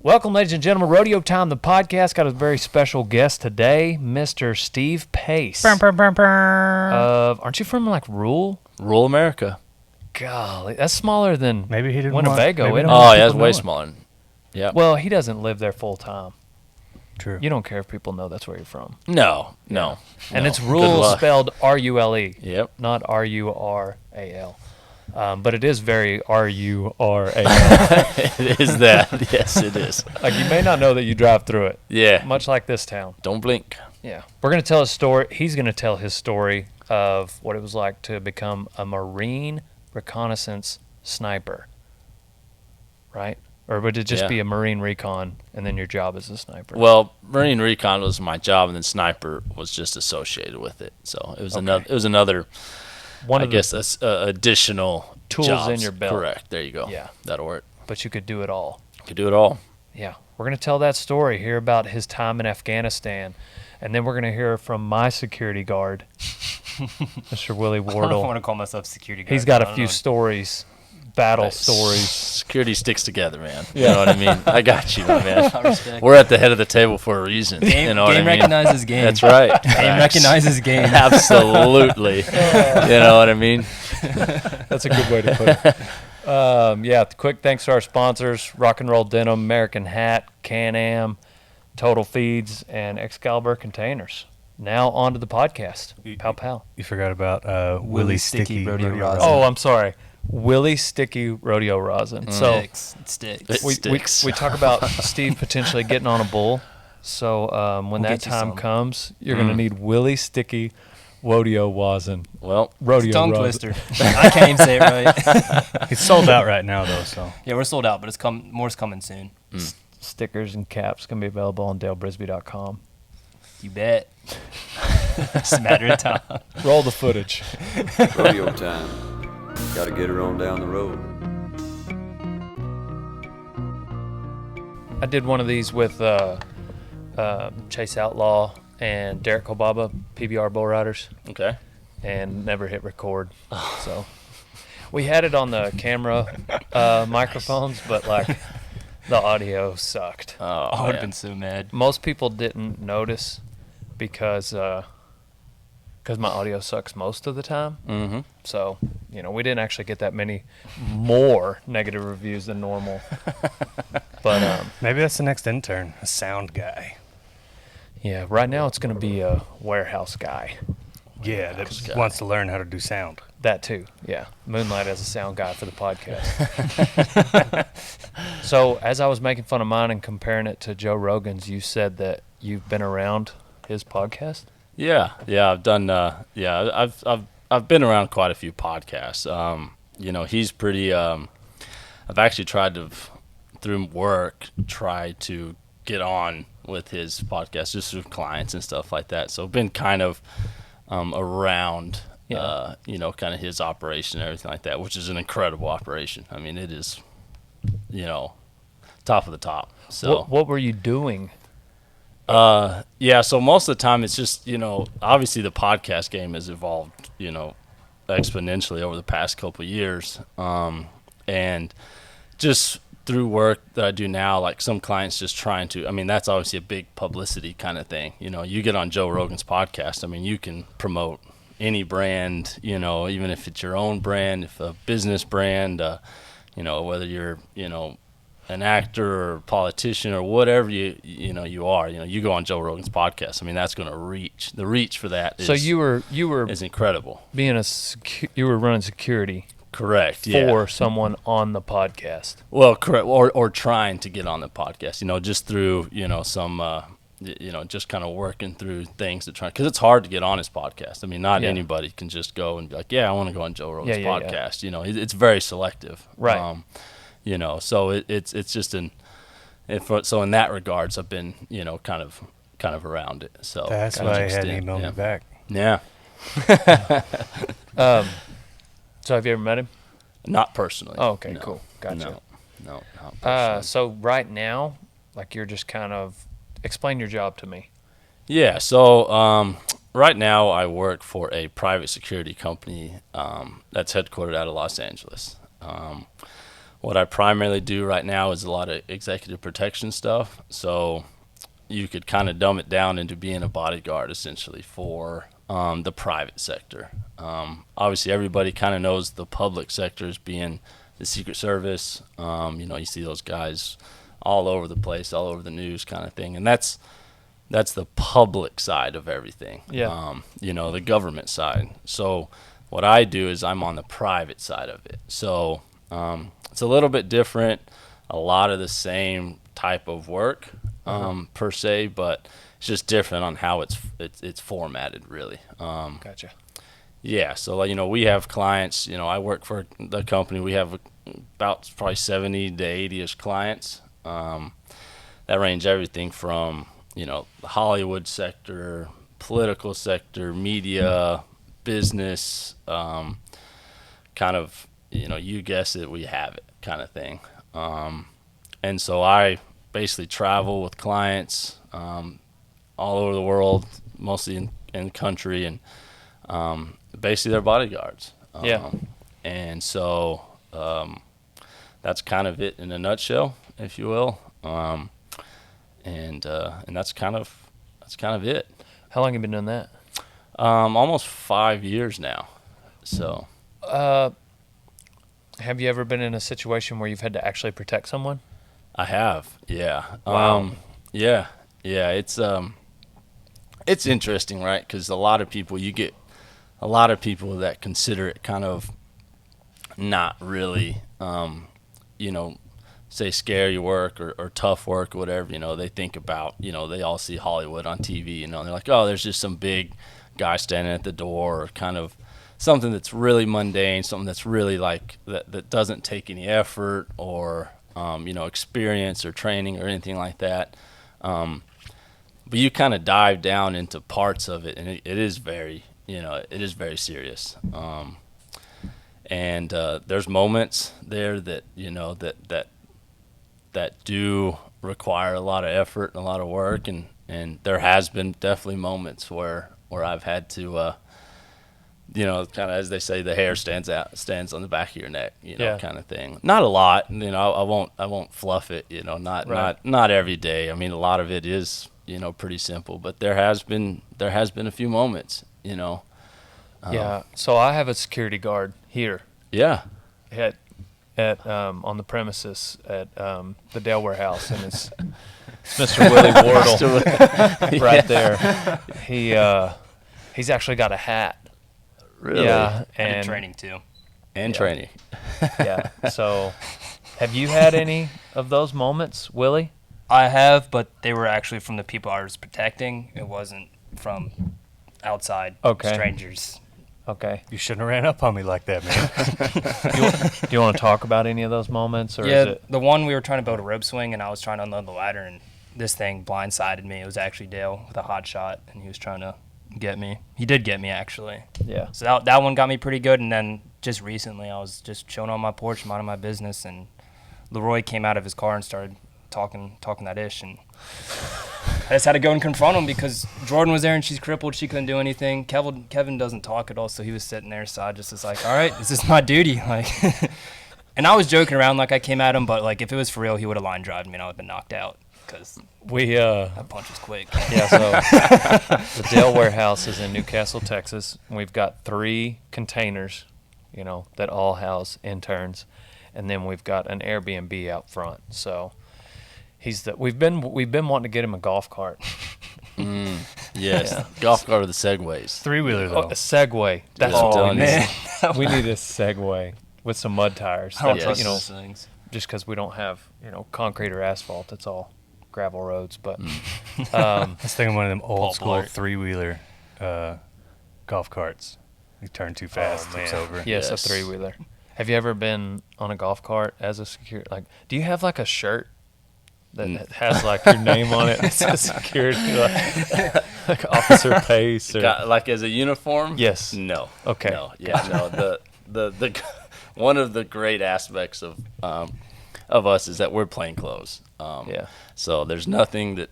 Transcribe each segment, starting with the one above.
Welcome, ladies and gentlemen. Rodeo Time, the podcast. Got a very special guest today, Mr. Steve Pace. Aren't you from like rural America? Golly, that's smaller than maybe he didn't Winnebago. It's way smaller. Yeah. Well, he doesn't live there full time. True. You don't care if people know that's where you're from. No. And it's rural spelled R-U-L-E. Yep. Not R-U-R-A-L. But it is very R-U-R-A-L. It is that. Yes, it is. Like, you may not know that you drive through it. Yeah. Much like this town. Don't blink. Yeah. We're going to tell his story. He's going to tell his story of what it was like to become a Marine Reconnaissance sniper. Right? Or would it just be a Marine Recon and then your job as a sniper? Well, Marine Recon was my job, and then sniper was just associated with it. So it was another additional tools jobs in your belt. Correct. There you go. Yeah. That'll work. But you could do it all. Yeah. We're going to tell that story, hear about his time in Afghanistan, and then we're going to hear from my security guard, Mr. Willie Wardle. I don't want to call myself security guard. He's got a few stories, battle stories. Security sticks together, man. You know what I mean? I got you, my man. We're at the head of the table for a reason. Game, you know what I mean? recognizes game. That's right. Game recognizes game. Absolutely. You know what I mean? That's a good way to put it. Quick thanks to our sponsors, Rock and Roll Denim, American Hat, Can-Am, Total Feeds, and Excalibur Containers. Now on to the podcast. Pow. You forgot about Willie Sticky Rodeo Rosin. Oh, I'm sorry. Willie Sticky Rodeo Rosin. So Sticks. we talk about Steve potentially getting on a bull. So when that time comes, you're going to need Willie Sticky Rodeo Rosin. Well, Rodeo tongue Rosin. twister. I can't even say it right. It's sold out right now, though. So yeah, we're sold out, but more's coming soon. Stickers and caps can be available on dalebrisby.com. You bet. It's a matter of time. Roll the footage. Rodeo time. Gotta get her on down the road. I did one of these with Chase Outlaw and Derek Kobaba, PBR bull riders. okay. And never hit record. So we had it on the camera microphones, but like the audio sucked. I would have been so mad. Most people didn't notice because my audio sucks most of the time. Mm-hmm. So, we didn't actually get that many more negative reviews than normal. But maybe that's the next intern, a sound guy. yeah, right now it's going to be a warehouse guy. Yeah, that wants to learn how to do sound. That too, yeah. Moonlight as a sound guy for the podcast. So, as I was making fun of mine and comparing it to Joe Rogan's, you said that you've been around his podcast? Yeah, I've done. I've been around quite a few podcasts. He's pretty. I've actually tried to, through work, try to get on with his podcast just through clients and stuff like that. So I've been kind of around, kind of his operation and everything like that, which is an incredible operation. I mean, it is, top of the top. So what were you doing? So most of the time it's just, obviously the podcast game has evolved, exponentially over the past couple of years. And just through work that I do now, like some clients just trying to, that's obviously a big publicity kind of thing. You get on Joe Rogan's podcast, you can promote any brand, even if it's your own brand, if a business brand, whether you're, an actor or politician or whatever you are, you go on Joe Rogan's podcast. That's going to reach. The reach for that is, so you were is incredible. Being you were running security. Correct. For someone on the podcast. Well, correct. Or trying to get on the podcast, just through, some, just kind of working through things to try, because it's hard to get on his podcast. Not anybody can just go and be like, I want to go on Joe Rogan's podcast. Yeah. It's very selective. Right. So it's just so in that regards, I've been, kind of around it. So that's why I had emailed me back. Yeah. So have you ever met him? Not personally. Oh, okay, no. Cool. Gotcha. No, not personally. So right now, like, you're just kind of, explain your job to me. Yeah. So right now I work for a private security company that's headquartered out of Los Angeles. what I primarily do right now is a lot of executive protection stuff. So you could kind of dumb it down into being a bodyguard essentially for the private sector. Obviously, everybody kind of knows the public sector as being the Secret Service. You see those guys all over the place, all over the news kind of thing. And that's the public side of everything. Yeah. The government side. So what I do is I'm on the private side of it. So it's a little bit different, a lot of the same type of work per se, but it's just different on how it's formatted really. Gotcha. Yeah, so we have clients. I work for the company. We have about probably 70 to 80ish clients. That range everything from the Hollywood sector, political sector, media, business, kind of you guess it, we have it kind of thing. And so I basically travel with clients all over the world, mostly in country, and basically they're bodyguards. And so that's kind of it in a nutshell, if you will. And that's kind of it. How long have you been doing that? Almost 5 years now. So have you ever been in a situation where you've had to actually protect someone? I have, yeah. Wow. Yeah. It's interesting, right? Because you get a lot of people that consider it kind of not really, say scary work or tough work or whatever. They think about, they all see Hollywood on TV, and they're like, oh, there's just some big guy standing at the door, or kind of something that's really mundane, something that's really like that doesn't take any effort or experience or training or anything like that. But you kind of dive down into parts of it, and it is very serious. And there's moments there that that do require a lot of effort and a lot of work, and there has been definitely moments where I've had to kind of, as they say, the hair stands on the back of your neck, kind of thing. Not a lot, I won't fluff it, not every day. I mean, a lot of it is, pretty simple, but there has been a few moments, Yeah. So I have a security guard here. Yeah. At on the premises at the Dale Warehouse, and it's Mr. Willie Wardle right there. He's actually got a hat. Really? Yeah, And training too. And training. Yeah. So, have you had any of those moments, Willie? I have, but they were actually from the people I was protecting. It wasn't from outside strangers. Okay. You shouldn't have ran up on me like that, man. Do you want to talk about any of those moments, or Yeah, is it the one we were trying to build a rope swing, and I was trying to unload the ladder, and this thing blindsided me. It was actually Dale with a hot shot, and he was trying to get me. He did get me, actually. Yeah. So that one got me pretty good, and then just recently I was just chilling on my porch, minding my business, and Leroy came out of his car and started talking that ish, and I just had to go and confront him because Jordan was there and she's crippled. She couldn't do anything. Kevin doesn't talk at all, so he was sitting there, so I just was like, all right, this is my duty. Like, and I was joking around like I came at him, but like if it was for real, he would have line drived me and I would have been knocked out because that punch was quick. Yeah, so the Dale Warehouse is in Newcastle, Texas. We've got 3 containers, that all house interns, and then we've got an Airbnb out front. So we've been wanting to get him a golf cart. Yes, Yeah. Golf cart with the segways. 3-wheeler though. A Segway. That's Yeah, I'm what telling we you. need. We need a Segway with some mud tires. I don't That's, trust you know, those things. just because we don't have concrete or asphalt. It's all gravel roads. But I was thinking one of them old school Blart. 3-wheeler golf carts. You turn too fast, tips over. yes, Yes. a 3-wheeler. Have you ever been on a golf cart as a security? Like, do you have like a shirt that has like your name on it? It says security, like Officer Pace, or Like as a uniform? Yes. No. Okay. No. Yeah. No. The one of the great aspects of us is that we're plain clothes. Yeah. So there's nothing that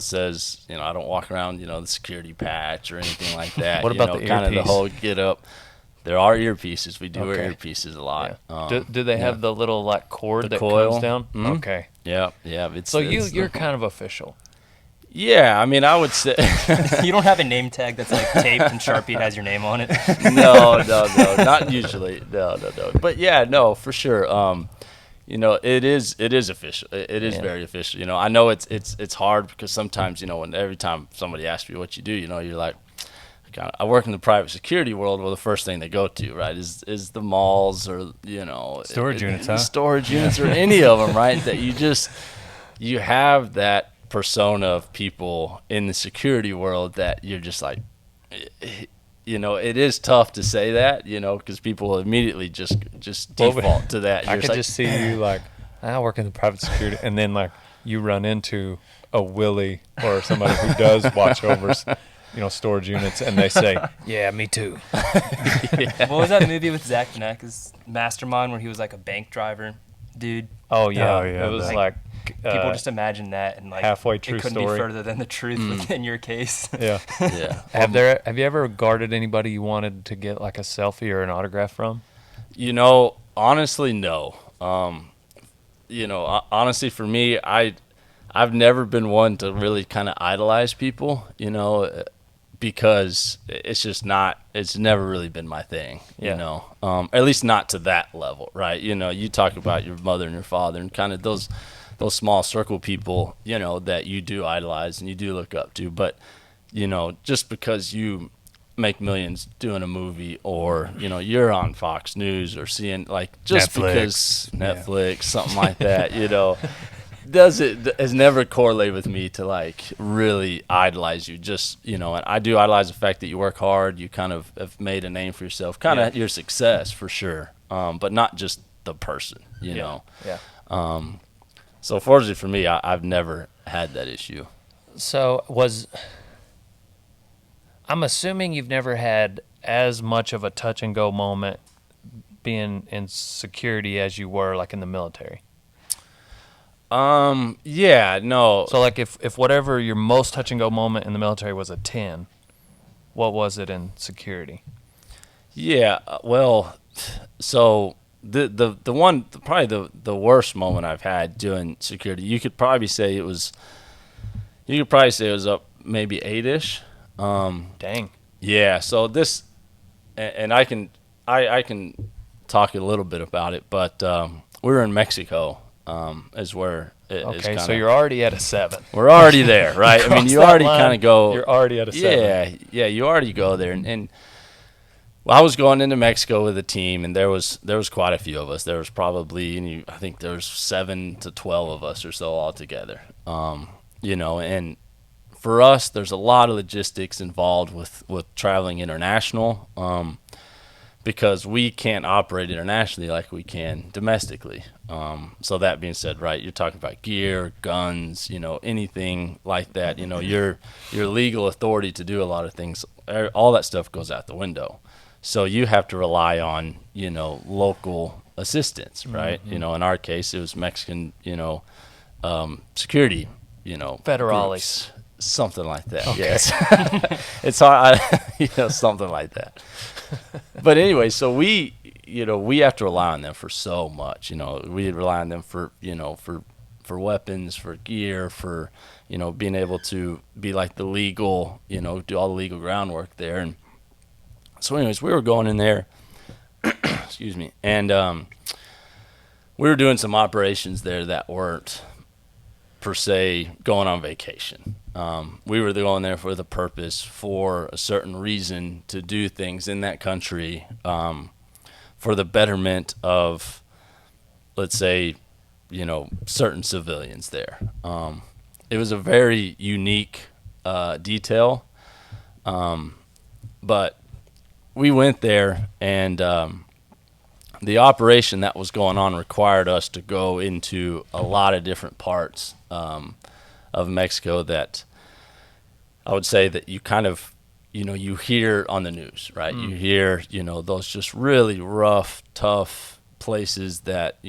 says I don't walk around the security patch or anything like that. What about the kind of the earpiece? whole get up? There are earpieces. We do wear Okay. earpieces a lot. Do they have the little like cord The that coil? comes down? Mhm. Okay. Yeah. It's, So it's you're kind of official. Yeah, I mean, I would say You don't have a name tag that's like taped and Sharpie has your name on it. no, not usually. No. But yeah, no, for sure. It is official. It is very official. I know it's hard because sometimes, when every time somebody asks me what you do, you're like, I work in the private security world. Well, the first thing they go to, right, is the malls or Storage units, huh? storage units or any of them, right? That you have that persona of people in the security world that you're just like, it is tough to say that, because people immediately just default to that. I You're could like, just see you like, I work in the private security, and then like you run into a Willie or somebody who does watchovers, storage units, and they say, "Yeah, me too." What was that movie with Zach Neck's Mastermind where he was like a bank driver dude? Oh yeah, Oh, yeah, it was that- like People just imagine that and like halfway true it couldn't story. be further than the truth within your case. Yeah. yeah. Have you ever guarded anybody you wanted to get like a selfie or an autograph from? Honestly, no. Honestly, for me, I've never been one to really kind of idolize people, because it's just it's never really been my thing, at least not to that level, right? You talk about your mother and your father and kind of those small circle people, that you do idolize and you do look up to, but, just because you make millions doing a movie or, you're on Fox News or seeing like just Netflix. because Netflix, something like that, has never correlated with me to like really idolize you. Just, and I do idolize the fact that you work hard, you kind of have made a name for yourself, kind of your success for sure. But not just the person, know. Yeah. So fortunately for me, I've never had that issue. So I'm assuming you've never had as much of a touch and go moment being in security as you were like in the military. Yeah, no. So like if whatever your most touch and go moment in the military was a 10, what was it in security? Yeah, well, so the one probably the worst moment I've had doing security, you could probably say it was up maybe 8-ish. Dang. Yeah, so this, and I can talk a little bit about it, but we were in Mexico, is where it is Okay, kinda, so you're already at a 7. we're already there, right? I mean, Cross you that already line, kind of go. You're already at a 7. Yeah, you already go there, and well, I was going into Mexico with a team, and there was quite a few of us. There was probably, I think there was 7 to 12 of us or so all together. And for us, there's a lot of logistics involved with traveling international, because we can't operate internationally like we can domestically. So that being said, right, you're talking about gear, guns, anything like that. Your legal authority to do a lot of things, all that stuff goes out the window. So you have to rely on, local assistance, right? Mm-hmm. In our case, it was Mexican, security, Federales. groups, something like that. Okay. Yes. It's hard, something like that. But anyway, so we have to rely on them for so much. We rely on them for weapons, for gear, for, being able to be like the legal, do all the legal groundwork there. And so anyways, we were going in there, excuse me, and we were doing some operations there that weren't per se going on vacation. We were going there for the purpose, for a certain reason, to do things in that country, for the betterment of, let's say, certain civilians there. It was a very unique detail, but we went there, and the operation that was going on required us to go into a lot of different parts of Mexico that I would say that you kind of, you hear on the news, right? You hear, those just really rough, tough places that,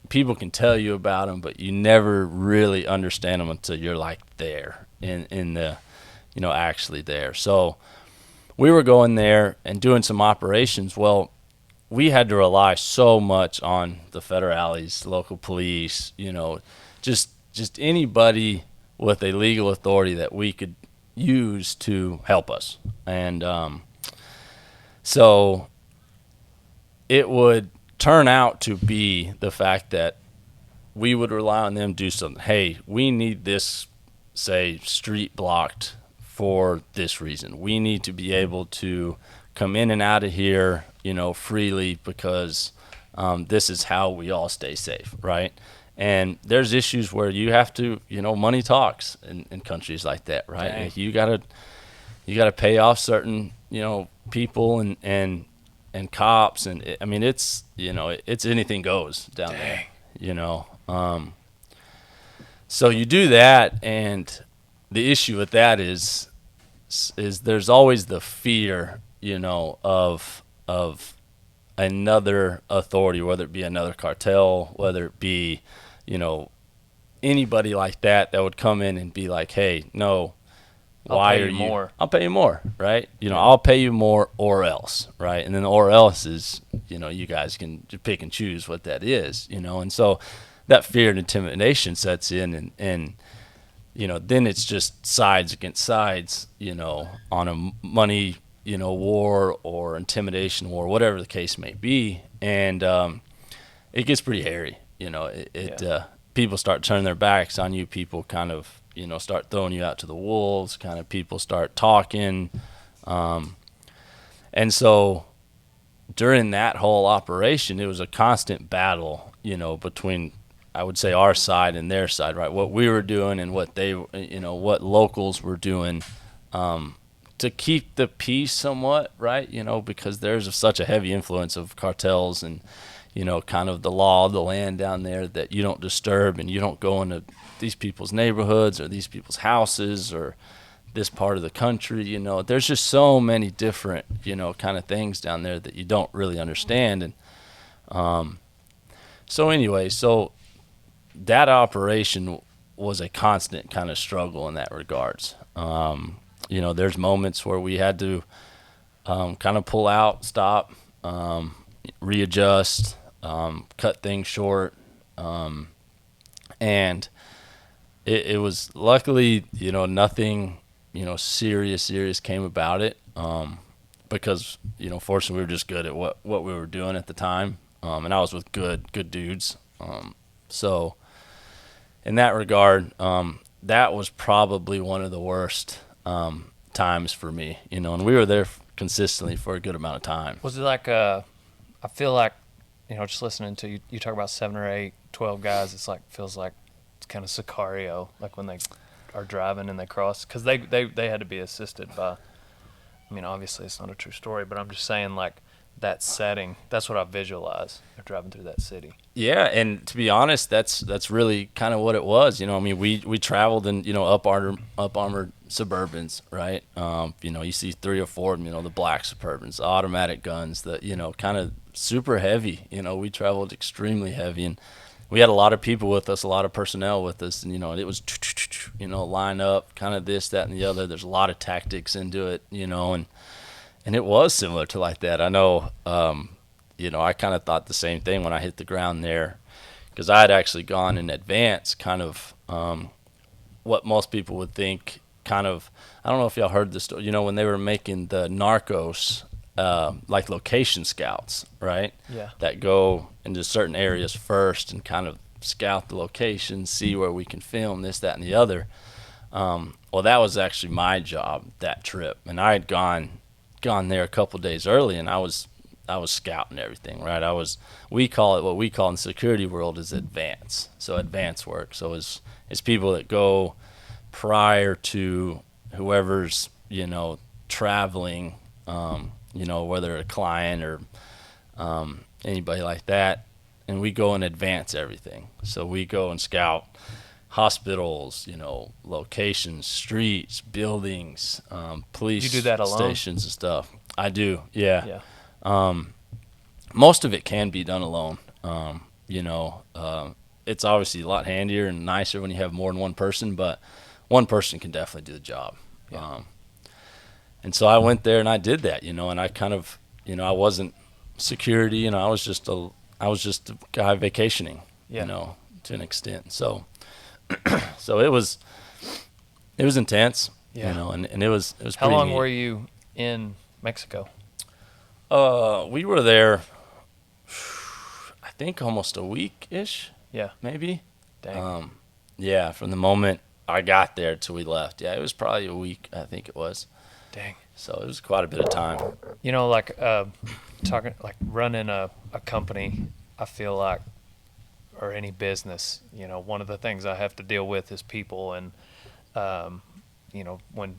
people can tell you about them, but you never really understand them until you're like there in the, actually there. So we were going there and doing some operations. Well, we had to rely so much on the federales, local police, just anybody with a legal authority that we could use to help us. And so it would turn out to be the fact that we would rely on them to do something. Hey, we need this, say, street blocked for this reason. We need to be able to come in and out of here, freely, because this is how we all stay safe, right? And there's issues where you have to, money talks in countries like that, right? Dang. You gotta pay off certain, people and cops, and it's it's anything goes down there, So you do that, and the issue with that is there's always the fear, of another authority, whether it be another cartel, whether it be, anybody like that would come in and be like, hey, no, why are you more? I'll pay you more, right? I'll pay you more or else, right? And then the or else is, you guys can pick and choose what that is, and so that fear and intimidation sets in, and then it's just sides against sides, on a money, war or intimidation war, whatever the case may be. And it gets pretty hairy, people start turning their backs on you. People kind of, start throwing you out to the wolves, kind of people start talking. And so during that whole operation, it was a constant battle, between, I would say, our side and their side, right? What we were doing and what they, what locals were doing, to keep the peace somewhat, right? Because there's such a heavy influence of cartels and, kind of the law of the land down there, that you don't disturb and you don't go into these people's neighborhoods or these people's houses or this part of the country. There's just so many different, kind of things down there that you don't really understand. And so anyway, that operation was a constant kind of struggle in that regards. There's moments where we had to kind of pull out, stop, readjust, cut things short. And it was luckily, nothing, serious came about it. Because, fortunately we were just good at what we were doing at the time. And I was with good dudes. So in that regard, that was probably one of the worst times for me, and we were there consistently for a good amount of time. Was it like I feel like, just listening to you talk about 7 or 8, 12 guys, feels like it's kind of Sicario, like when they are driving and they cross, because they had to be assisted by, obviously it's not a true story, but I'm just saying, like, that setting, that's what I visualize, driving through that city. Yeah, and to be honest, that's really kind of what it was. We traveled in, up armored Suburbans, right? You see 3 or 4 of them, the black Suburbans, automatic guns, the, kind of super heavy. We traveled extremely heavy, and we had a lot of people with us, a lot of personnel with us, and, it was, line up, kind of this, that, and the other. There's a lot of tactics into it, and it was similar to like that. I know, I kind of thought the same thing when I hit the ground there, because I had actually gone in advance, kind of what most people would think, kind of, I don't know if y'all heard this story, when they were making the Narcos, like location scouts, right? Yeah. That go into certain areas first and kind of scout the location, see where we can film this, that, and the other. Well, that was actually my job that trip, and I had gone there a couple days early, and I was scouting everything, right? We call it, what we call in the security world is advance. So advance work. So it's people that go prior to whoever's, traveling, whether a client or anybody like that, and we go and advance everything. So we go and scout hospitals, locations, streets, buildings, police You do that alone? stations and stuff. I do, yeah. Yeah. Most of it can be done alone. It's obviously a lot handier and nicer when you have more than one person, but one person can definitely do the job. Yeah. And so I went there and I did that, you know, and I kind of, you know, I wasn't security, you know, I was just a guy vacationing, Yeah. you know, to an extent. So so it was intense, Yeah. you know, and it was How pretty long neat. were you in Mexico? We were there, I think almost a week-ish, Yeah. maybe. Dang. Yeah, from the moment I got there till we left. Yeah, it was probably a week, I think it was. Dang. So it was quite a bit of time. You know, like talking, like running a company, I feel like, or any business, you know, one of the things I have to deal with is people. And, you know, when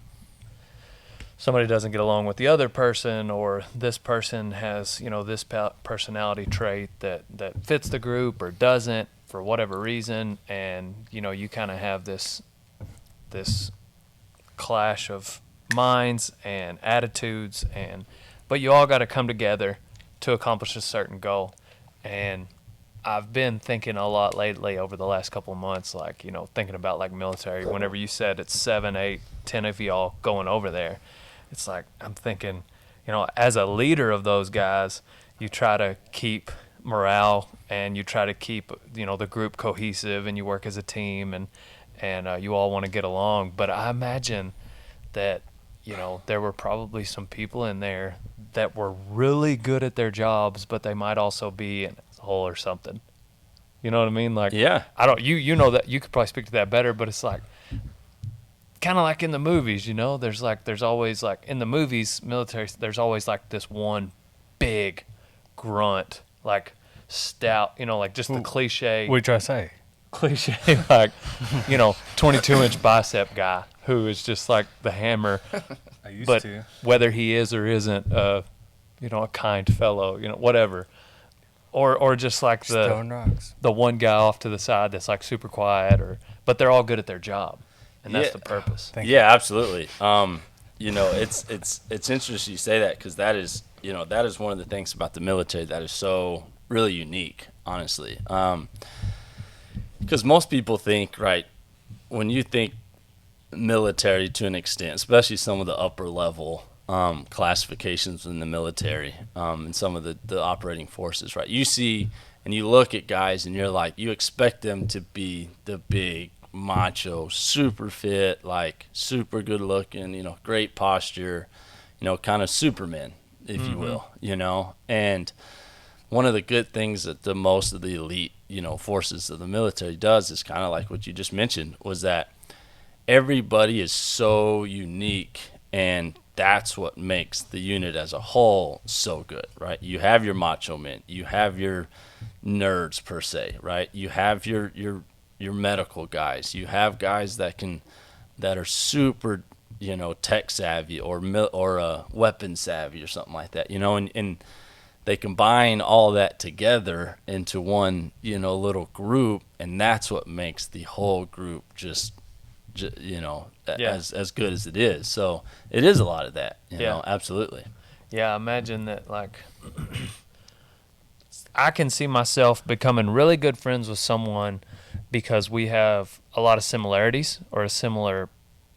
somebody doesn't get along with the other person, or this person has, you know, this personality trait that fits the group or doesn't for whatever reason. And, you know, you kind of have this clash of minds and attitudes, but you all got to come together to accomplish a certain goal. And I've been thinking a lot lately over the last couple of months, like, you know, thinking about like military. Whenever you said it's 7, 8, 10 of y'all going over there, it's like I'm thinking, you know, as a leader of those guys, you try to keep morale and you try to keep, you know, the group cohesive, and you work as a team, and you all want to get along. But I imagine that, you know, there were probably some people in there that were really good at their jobs, but they might also be an asshole or something. You know what I mean? Like, Yeah. I don't, you know that, you could probably speak to that better, but it's like, kind of like in the movies, you know, there's always like, in the movies, military, there's always like this one big grunt, like stout, you know, like just the cliche. What did you try to say? Cliche, like, you know, 22-inch bicep guy who is just like the hammer. I used But to. whether he is or isn't, you know, a kind fellow, you know, whatever, or just like Stone rocks. the one guy off to the side that's like super quiet, but they're all good at their job, and that's Yeah. the purpose. Yeah, absolutely. You know, it's interesting you say that, because that is, you know, that is one of the things about the military that is so really unique, honestly. Because most people think, right, when you think military to an extent, especially some of the upper level classifications in the military, and some of the operating forces, right, you see and you look at guys and you're like, you expect them to be the big macho, super fit, like super good looking, you know, great posture, you know, kind of supermen, if you will, you know. And one of the good things that the most of the elite, you know, forces of the military does is kind of like what you just mentioned, was that everybody is so unique, and that's what makes the unit as a whole so good, right? You have your macho men, you have your nerds per se, right? You have your medical guys, you have guys that are super, you know, tech savvy or weapon savvy or something like that, you know, and they combine all that together into one, you know, little group, and that's what makes the whole group just you know, as good as it is. So it is a lot of that, you know, absolutely. Yeah, imagine that, like, I can see myself becoming really good friends with someone because we have a lot of similarities, or a similar,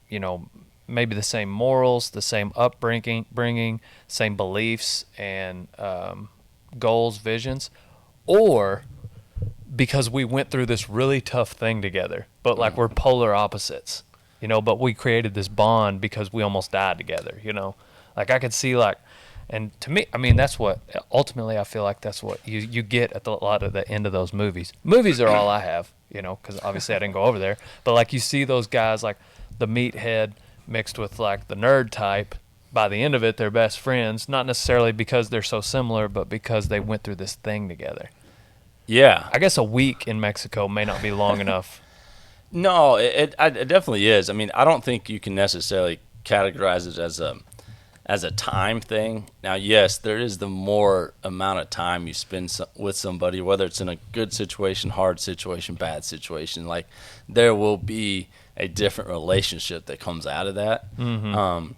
you know, maybe the same morals, the same upbringing, same beliefs and goals, visions, or because we went through this really tough thing together, but like we're polar opposites, you know, but we created this bond because we almost died together, you know. Like I could see, like, and to me, I mean, that's what ultimately I feel like that's what you get at a lot of the end of those movies. Movies are all I have, you know, because obviously I didn't go over there, but like you see those guys, like the meathead mixed with like the nerd type. By the end of it, they're best friends, not necessarily because they're so similar, but because they went through this thing together. Yeah. I guess a week in Mexico may not be long enough. No, it definitely is. I mean, I don't think you can necessarily categorize it as a time thing. Now, yes, there is the more amount of time you spend with somebody, whether it's in a good situation, hard situation, bad situation, like there will be a different relationship that comes out of that. Mm-hmm.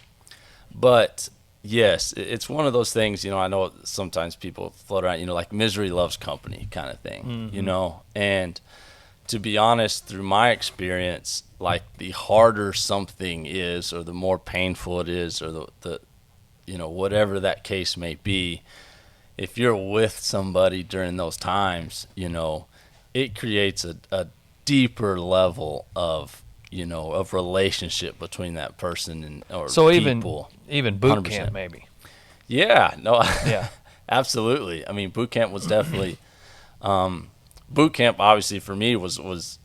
But yes, it's one of those things, you know, I know sometimes people float around, you know, like misery loves company kind of thing, you know, and to be honest, through my experience, like the harder something is, or the more painful it is, or the whatever that case may be, if you're with somebody during those times, it creates a deeper level of of relationship between that person and or So people. even boot 100%. camp maybe. Yeah, no, Yeah. absolutely. I mean, boot camp was definitely boot camp. Obviously, for me was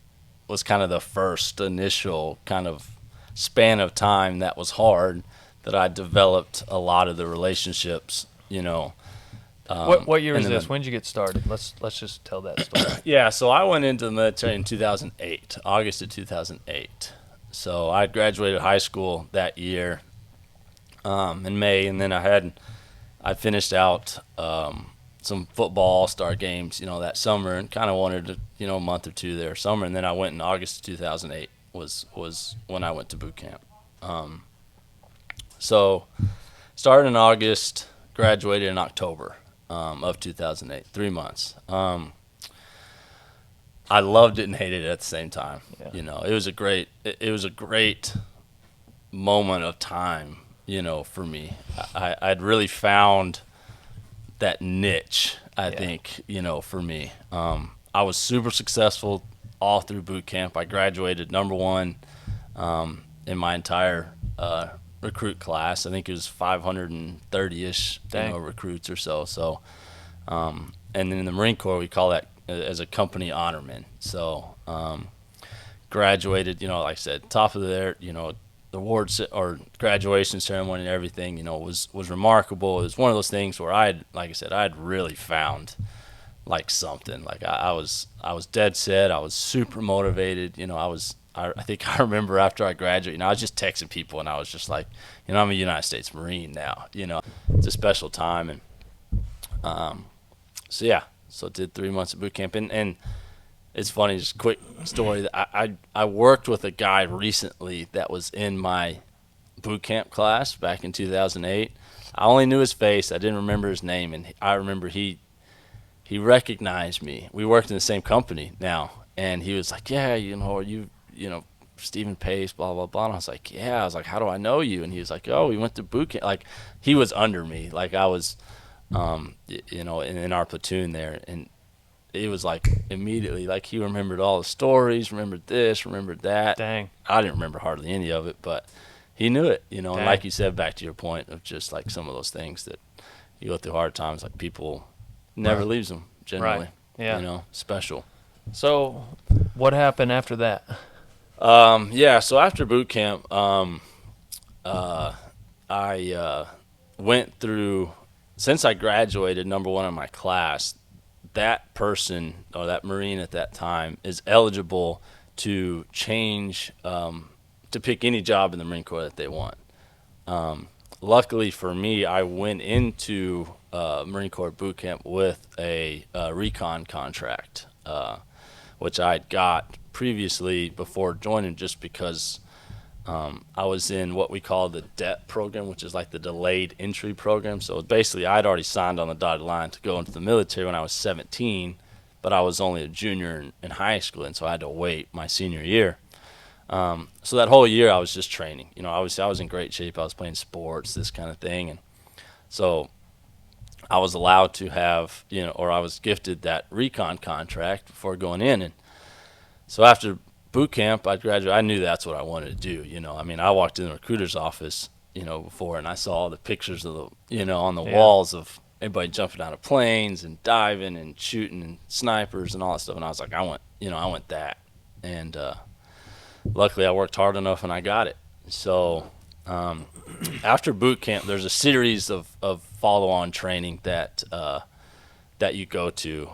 kind of the first initial kind of span of time that was hard, that I developed a lot of the relationships. What year and is then this? When did you get started? Let's just tell that story. Yeah, so I went into the military in 2008, August of 2008. So I graduated high school that year in May, and then I finished out some football all-star games, that summer, and kind of wanted to, a month or two there summer, and then I went in August of 2008 was when I went to boot camp. So started in August, graduated in October of 2008, 3 months. I loved it and hated it at the same time. Yeah. It was a great moment of time, for me. I'd really found that niche, I think, for me. I was super successful all through boot camp. I graduated number one in my entire recruit class. I think it was 530-ish recruits or so. So, and then in the Marine Corps, we call that as a company honorman. So, graduated, like I said, top of the awards or graduation ceremony and everything, was remarkable. It was one of those things where I'd really found like something. Like I was dead set. I was super motivated. I think I remember after I graduated, I was just texting people and I was just like, I'm a United States Marine now. It's a special time. And so did 3 months of boot camp. And it's funny, just a quick story. I worked with a guy recently that was in my boot camp class back in 2008. I only knew his face. I didn't remember his name. And I remember he recognized me. We worked in the same company now. And he was like, yeah, are you Stephen Pace, blah, blah, blah. And I was like, yeah. I was like, how do I know you? And he was like, oh, we went to boot camp. Like, he was under me. Like, I was, in our platoon there. And it was like immediately, like, he remembered all the stories, remembered this, remembered that. Dang. I didn't remember hardly any of it, but he knew it, And like you said, back to your point of just like some of those things that you go through hard times, like people never leaves them generally. Right. Yeah. Special. So what happened after that? So after boot camp, I went through, since I graduated number one in my class, that person or that Marine at that time is eligible to change, to pick any job in the Marine Corps that they want. Luckily for me, I went into Marine Corps boot camp with a recon contract, which I had got previously before joining, just because I was in what we call the DET program, which is like the delayed entry program. So basically, I'd already signed on the dotted line to go into the military when I was 17, but I was only a junior in high school, and so I had to wait my senior year. So that whole year, I was just training. Obviously, I was in great shape. I was playing sports, this kind of thing, and so I was allowed to have, or I was gifted that recon contract before going in. And so after boot camp, I graduated. I knew that's what I wanted to do. I walked in the recruiter's office, before, and I saw all the pictures of the, on the walls of everybody jumping out of planes and diving and shooting and snipers and all that stuff. And I was like, I want that. And luckily, I worked hard enough and I got it. So after boot camp, there's a series of follow-on training that you go to.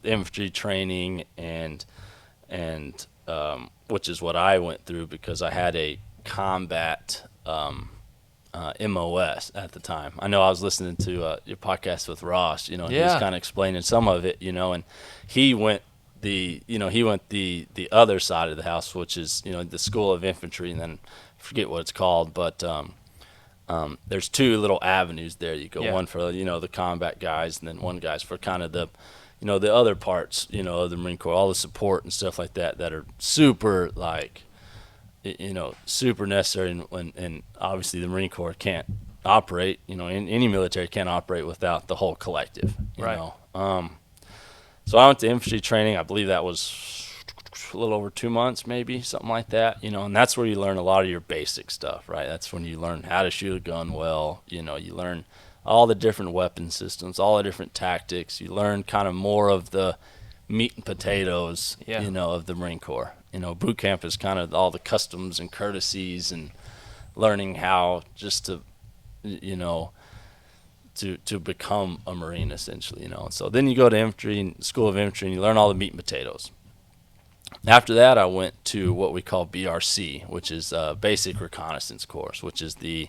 Infantry training and which is what I went through because I had a combat MOS at the time. I know I was listening to your podcast with Ross. He was kind of explaining some of it. And he went the other side of the house, which is the School of Infantry, and then I forget what it's called, but there's two little avenues there. You go one for the combat guys, and then one guy's for kind of the the other parts, of the Marine Corps, all the support and stuff like that are super, like, super necessary. And obviously the Marine Corps can't operate, any military can't operate without the whole collective, Right. So I went to infantry training. I believe that was a little over 2 months, maybe, something like that, and that's where you learn a lot of your basic stuff, right? That's when you learn how to shoot a gun well. You learn all the different weapon systems, all the different tactics. You learn kind of more of the meat and potatoes, Yeah. of the Marine Corps. Boot camp is kind of all the customs and courtesies and learning how just to, to become a Marine, essentially, So then you go to School of Infantry, and you learn all the meat and potatoes. After that, I went to what we call BRC, which is Basic Reconnaissance course, which is the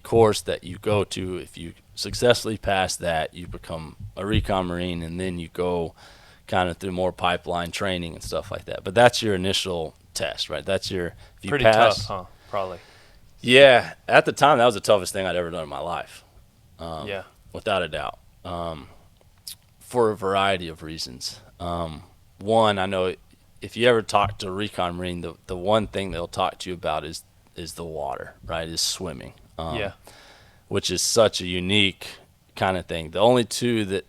course that you go to. If you successfully pass that, you become a Recon Marine, and then you go kind of through more pipeline training and stuff like that. But that's your initial test, right? That's your, if you Pretty pass, tough, huh? Probably. Yeah, at the time, that was the toughest thing I'd ever done in my life. Yeah. Without a doubt. For a variety of reasons. One, I know if you ever talk to a Recon Marine, the one thing they'll talk to you about is the water, right? Is swimming. Yeah. Which is such a unique kind of thing. The only two that,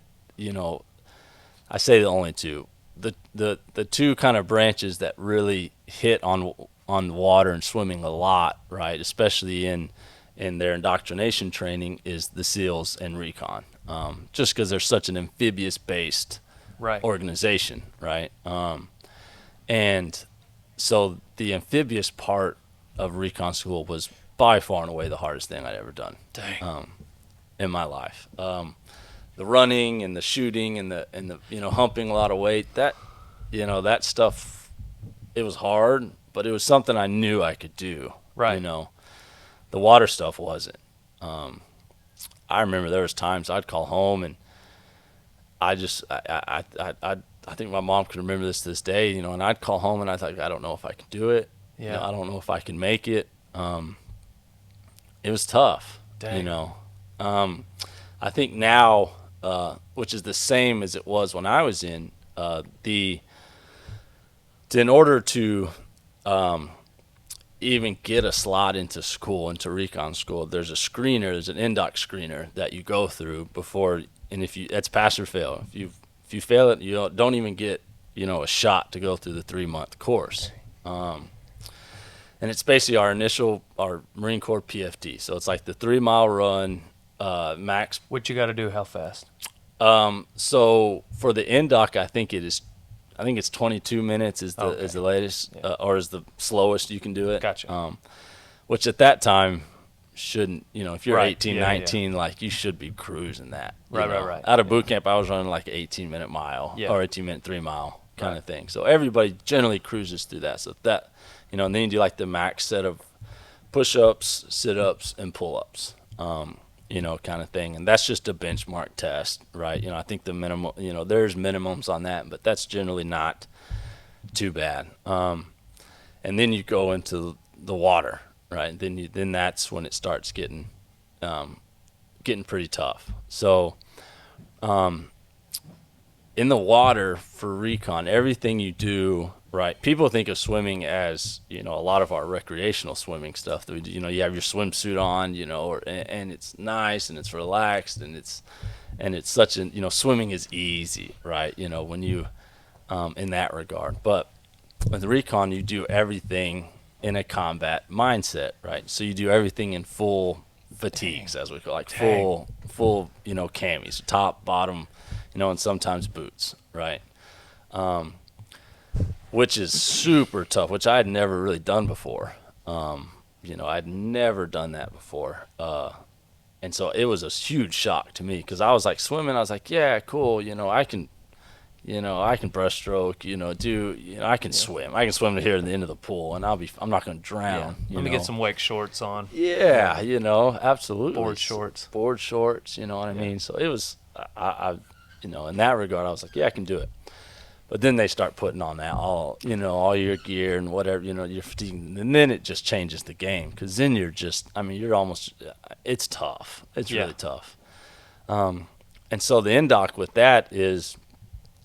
I say the only two. The two kind of branches that really hit on water and swimming a lot, right? Especially in their indoctrination training, is the SEALs and Recon. Just because they're such an amphibious-based Right. organization, right? And so the amphibious part of Recon School was by far and away the hardest thing I'd ever done. Dang. In my life. The running and the shooting and the humping a lot of weight, that stuff, it was hard, but it was something I knew I could do. Right. The water stuff wasn't. I remember there was times I'd call home, and I think my mom could remember this to this day, and I'd call home and I thought, I don't know if I can do it. Yeah. I don't know if I can make it. It was tough. Dang. I think now, which is the same as it was when I was in in order to even get a slot into into Recon School, there's there's an NDOC screener that you go through before, and that's pass or fail. If you fail it, you don't even get a shot to go through the 3-month course. And it's basically our Marine Corps PFD. So it's like the 3-mile run, max. What you got to do? How fast? So for the NDOC, I think it's 22 minutes is the latest, or is the slowest you can do it. Gotcha. Which at that time shouldn't, if you're Right. 18, Yeah, 19, like, you should be cruising that. Right. Out of boot camp, I was running like an 18-minute mile Yeah. or 18-minute 3-mile kind of thing. So everybody generally cruises through that. So that, and then you do like the max set of push-ups, sit-ups, and pull-ups, kind of thing. And that's just a benchmark test, right? I think the minimum, there's minimums on that, but that's generally not too bad. And then you go into the water, right? Then that's when it starts getting pretty tough. So, in the water for Recon, everything you do, right? People think of swimming as, a lot of our recreational swimming stuff that we do. You have your swimsuit on, and it's nice and it's relaxed and it's such swimming is easy, right? When you, in that regard. But with Recon, you do everything in a combat mindset, right? So you do everything in full fatigues, as we call it, like full, camis, top, bottom, and sometimes boots, right? Which is super tough, which I had never really done before. I'd never done that before. And so it was a huge shock to me, because I was like swimming. I was like, yeah, cool. I can breaststroke, I can swim. I can swim to here at the end of the pool, and I'm not going to drown. Let me get some wake shorts on. Yeah, absolutely. Board shorts. You know what I mean? So it was, I in that regard, I was like, yeah, I can do it. But then they start putting on that all your gear and whatever, you're fatigued. And then it just changes the game, because then you're just, you're almost, it's tough. It's really tough. And so the NDOC with that is,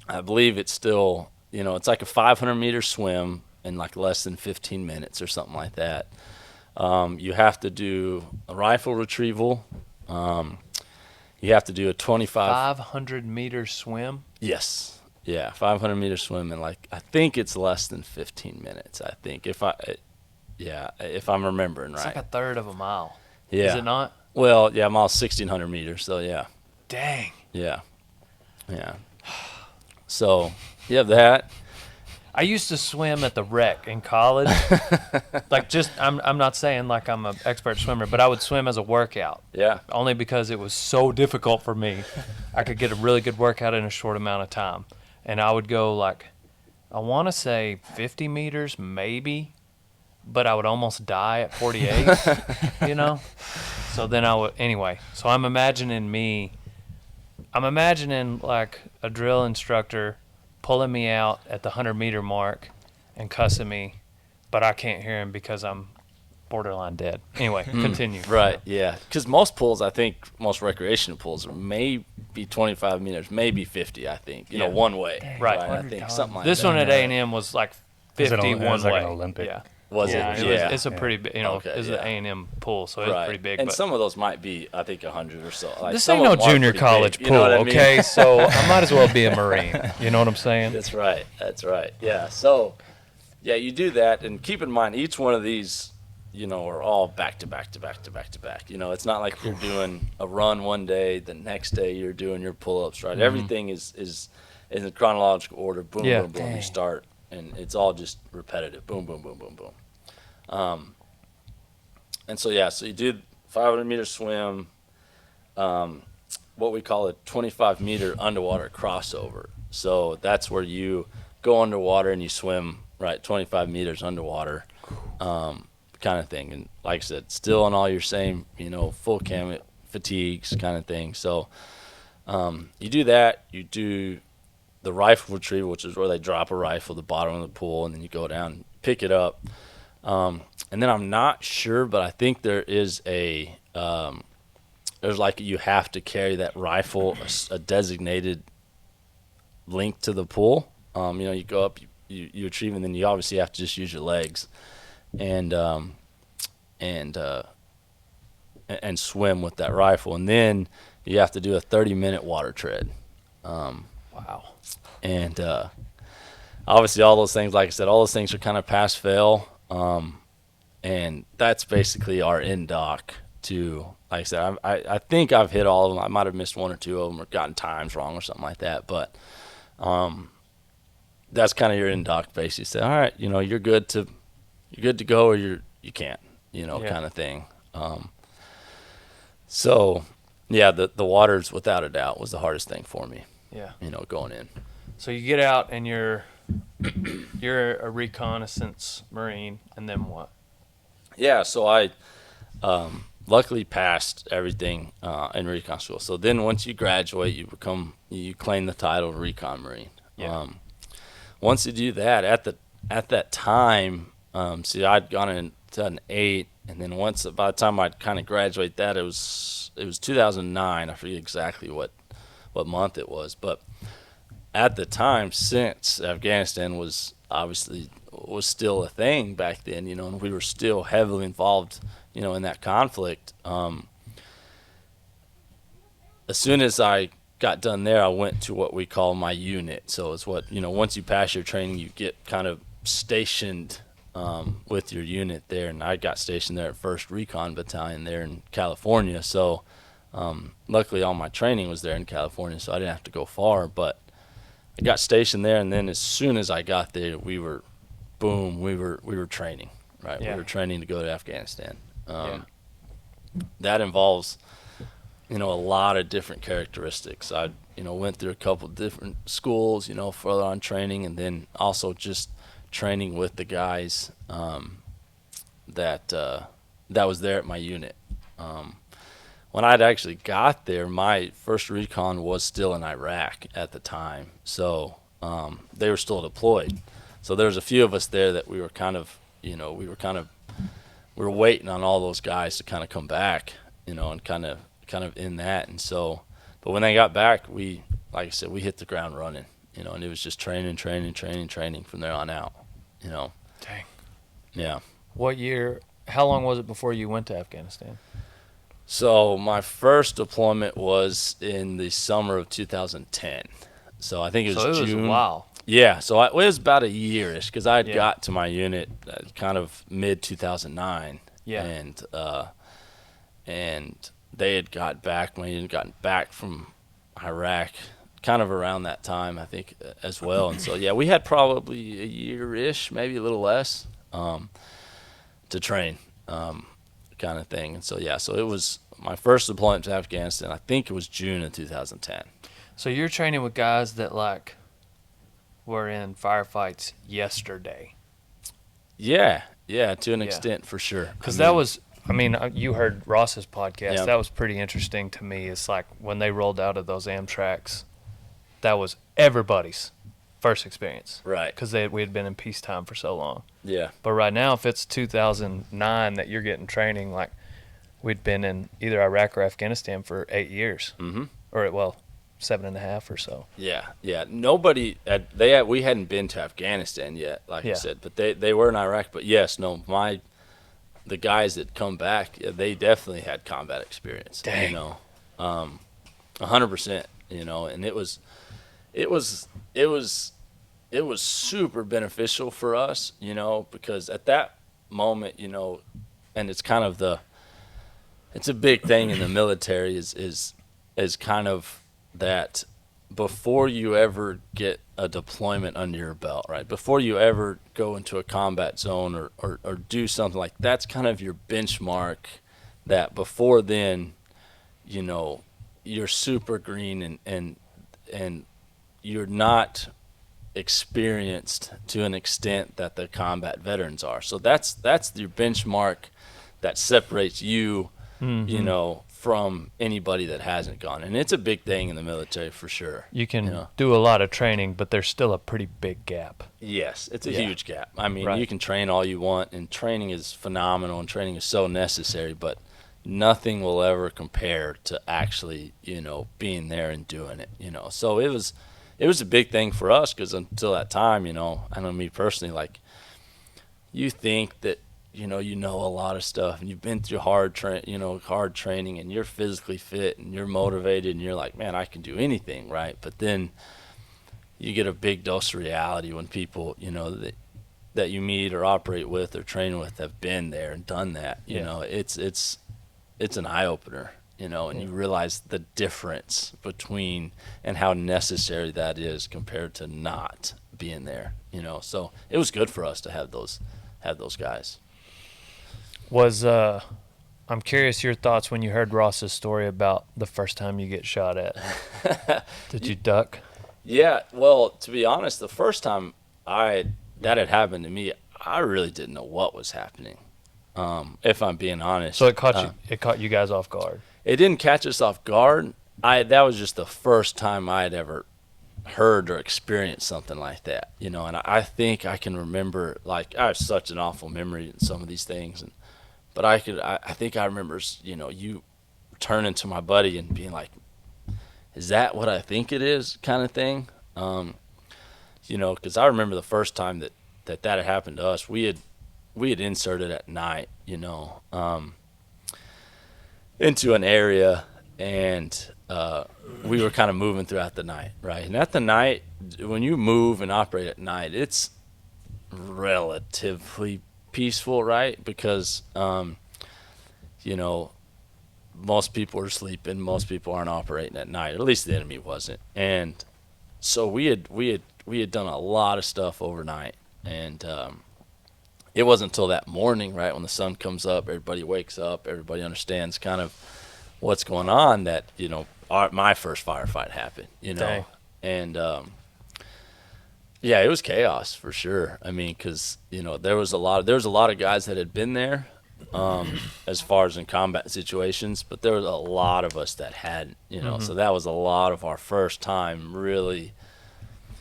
I believe it's still, it's like a 500-meter swim in like less than 15 minutes or something like that. You have to do a rifle retrieval. You have to do a 500-meter swim. Yes. Yeah, 500-meter swim in I think it's less than 15 minutes. I think if I'm remembering right. It's like a third of a mile. Yeah. Is it not? Well, yeah, mile 1,600 meters. So yeah. Dang. Yeah. Yeah. So you have that. I used to swim at the rec in college. I'm not saying like I'm an expert swimmer, but I would swim as a workout. Yeah. Only because it was so difficult for me. I could get a really good workout in a short amount of time. And I would go I want to say 50 meters maybe, but I would almost die at 48, So then so I'm imagining like a drill instructor pulling me out at the 100-meter mark and cussing me, but I can't hear him because I'm borderline dead. Anyway, continue. Right, yeah. Because most pools, I think, most recreational pools are maybe 25 meters, maybe 50, I think, one way. Dang. Right. I think, something like this that. one at A&M was like 50 one was like way. an Olympic. Yeah. Was it? Yeah. It's a pretty big, Okay, it's yeah. an A&M pool, so it's pretty big. And but some of those might be, I think, 100 or so. Like, this some ain't of no them are junior pretty college big, pool, you know what I mean? okay? So I might as well be a Marine. You know what I'm saying? That's right. Yeah. So, yeah, you do that, and keep in mind each one of these, are all back to back to back to back to back. It's not like you're doing a run one day, the next day you're doing your pull-ups, right? Everything is in chronological order. Boom, Yeah. boom, boom. You start, and it's all just repetitive. Boom, boom, boom, boom, boom. And so you do 500-meter swim, what we call a 25-meter underwater crossover. So that's where you go underwater and you swim, right, 25 meters underwater, kind of thing. And like I said, still on all your same, full cam fatigues kind of thing. So you do that. You do the rifle retrieval, which is where they drop a rifle at the bottom of the pool, and then you go down and pick it up. And then I'm not sure, but I think there is there's you have to carry that rifle a designated link to the pool. You go up, you retrieve, and then you obviously have to just use your legs and swim with that rifle. And then you have to do a 30-minute water tread. Wow. And obviously all those things, like I said, all those things are kind of pass-fail. And that's basically our NDOC to, like I said, I think I've hit all of them. I might have missed one or two of them or gotten times wrong or something like that. But that's kind of your NDOC basically. Say, all right, you're good to go, or you can't, kind of thing. So yeah, the waters without a doubt was the hardest thing for me. Yeah. Going in. So you get out and you're a reconnaissance Marine, and then what? Yeah, so I luckily passed everything in recon school. So then once you graduate, you claim the title of Recon Marine. Yeah. Once you do that, at that time, I'd gone in 2008, and then by the time I'd kind of graduate that, it was 2009. I forget exactly what month it was, but at the time, since Afghanistan was still a thing back then, and we were still heavily involved, in that conflict. As soon as I got done there, I went to what we call my unit. So it's what, once you pass your training, you get kind of stationed with your unit there. And I got stationed there at 1st Recon Battalion there in California. So luckily all my training was there in California, so I didn't have to go far. But I got stationed there, and then as soon as I got there, we were training, right? Yeah. We were training to go to Afghanistan. That involves, a lot of different characteristics. I, went through a couple different schools, further on training, and then also just training with the guys that was there at my unit. When I'd actually got there, my first recon was still in Iraq at the time, so they were still deployed. So there was a few of us there that we were kind of, we were waiting on all those guys to kind of come back, and kind of in that. And so But when they got back, like I said, we hit the ground running, and it was just training from there on out, Dang. Yeah. What year? How long was it before you went to Afghanistan? So my first deployment was in the summer of 2010. So I think it was June. Was a while. Yeah, so it was about a year-ish because I had Yeah. got to my unit kind of mid-2009. Yeah. And they had got back, my unit had gotten back from Iraq kind of around that time, I think, as well. And so, yeah, we had probably a year-ish, maybe a little less, to train kind of thing. And so, yeah, so it was my first deployment to Afghanistan. I think it was June of 2010. So you're training with guys that were in firefights yesterday. Yeah, to an extent for sure. Because you heard Ross's podcast. Yeah. That was pretty interesting to me. It's like when they rolled out of those Amtraks, that was everybody's first experience. Right. Because we had been in peacetime for so long. Yeah. But right now, if it's 2009 that you're getting training, like we'd been in either Iraq or Afghanistan for 8 years. Mm-hmm. Or, 7.5 or so. Yeah. We hadn't been to Afghanistan yet, like I said, but they were in Iraq. But yes, the guys that come back, they definitely had combat experience. Dang. 100%. And it was super beneficial for us, because at that moment, and it's kind of it's a big thing in the military is kind of that before you ever get a deployment under your belt, right? Before you ever go into a combat zone or do something like that's kind of your benchmark, that before then, you're super green and you're not experienced to an extent that the combat veterans are. So that's your benchmark that separates you, from anybody that hasn't gone. And it's a big thing in the military for sure. You can do a lot of training, but there's still a pretty big gap. Yes, it's a huge gap. I mean, Right. You can train all you want, and training is phenomenal, and training is so necessary, but nothing will ever compare to actually, being there and doing it, So it was a big thing for us because until that time, I know me personally, like, you think that, you know a lot of stuff, and you've been through hard training, and you're physically fit, and you're motivated, and you're like, man, I can do anything, right? But then you get a big dose of reality when people, that you meet or operate with or train with have been there and done that. It's an eye opener, and you realize the difference between and how necessary that is compared to not being there. So it was good for us to have those guys. I'm curious your thoughts when you heard Ross's story about the first time you get shot at. Did you duck? Yeah, well, to be honest, the first time that had happened to me, I really didn't know what was happening. If I'm being honest. So it caught you guys off guard. It didn't catch us off guard. That was just the first time I had ever heard or experienced something like that, and I think I can remember, like, I have such an awful memory in some of these things, but I think I remember, you turning to my buddy and being like, is that what I think it is, kind of thing, because I remember the first time that had happened to us. We had inserted at night, into an area, and we were kind of moving throughout the night, right? And at the night, when you move and operate at night, it's relatively peaceful, right? Because, most people are sleeping, most people aren't operating at night, at least the enemy wasn't. And so we had done a lot of stuff overnight, and it wasn't until that morning, right, when the sun comes up, everybody wakes up, everybody understands kind of what's going on, that my first firefight happened, Dang. And yeah, it was chaos for sure. I mean, because there was a lot of guys that had been there, as far as in combat situations, but there was a lot of us that hadn't, so that was a lot of our first time really.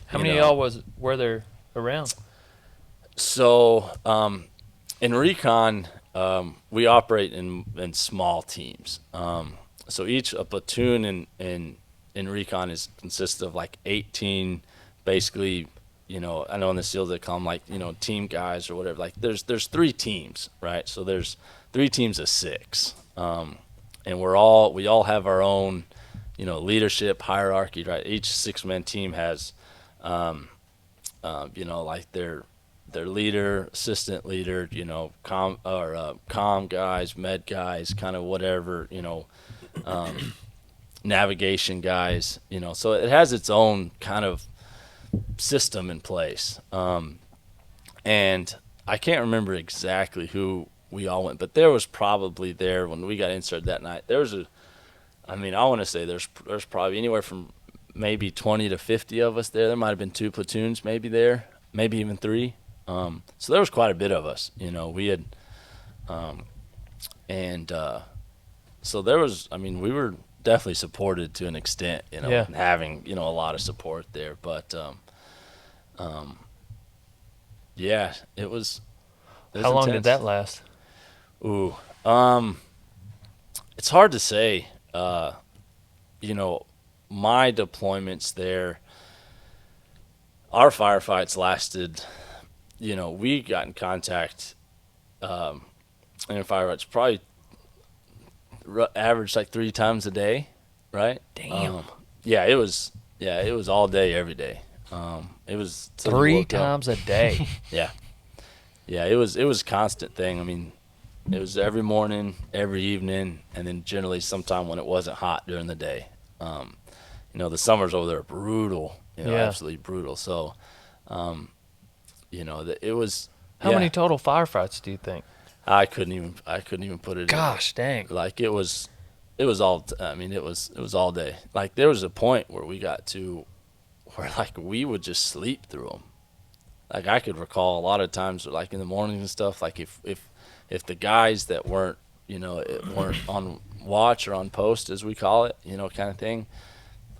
How many of y'all were there around? So in Recon, we operate in small teams. So a platoon in in Recon consists of like 18, basically. I know in the SEALs they call them like team guys or whatever. Like there's 3 teams, right? So there's 3 teams of 6, and we all have our own leadership hierarchy, right? Each 6-man team has like their leader, assistant leader, comm guys, med guys, kind of whatever, navigation guys, so it has its own kind of system in place. And I can't remember exactly who we all went, but there was probably there when we got inserted that night. There was I want to say there's probably anywhere from maybe 20 to 50 of us there. There might have been 2 platoons maybe there, maybe even 3. So there was quite a bit of us, we had, so there was, we were definitely supported to an extent, Yeah. having, a lot of support there, but, yeah, it was How long did intense. that last? Ooh, it's hard to say. My deployments there, our firefights lasted. We got in contact, in firefights probably average like 3 times a day, right? Damn. Yeah, it was all day, every day. It was till you 3 woke up. times a day. Yeah, it was a constant thing. It was every morning, every evening, and then generally sometime when it wasn't hot during the day. The summers over there are brutal, Yeah. absolutely brutal. So, it was. How many total firefights do you think? I couldn't even put it. Gosh, dang. Like it was all. It was all day. Like there was a point where we got to where like we would just sleep through them. Like I could recall a lot of times, like in the mornings and stuff. Like if the guys that weren't weren't on watch or on post, as we call it, kind of thing,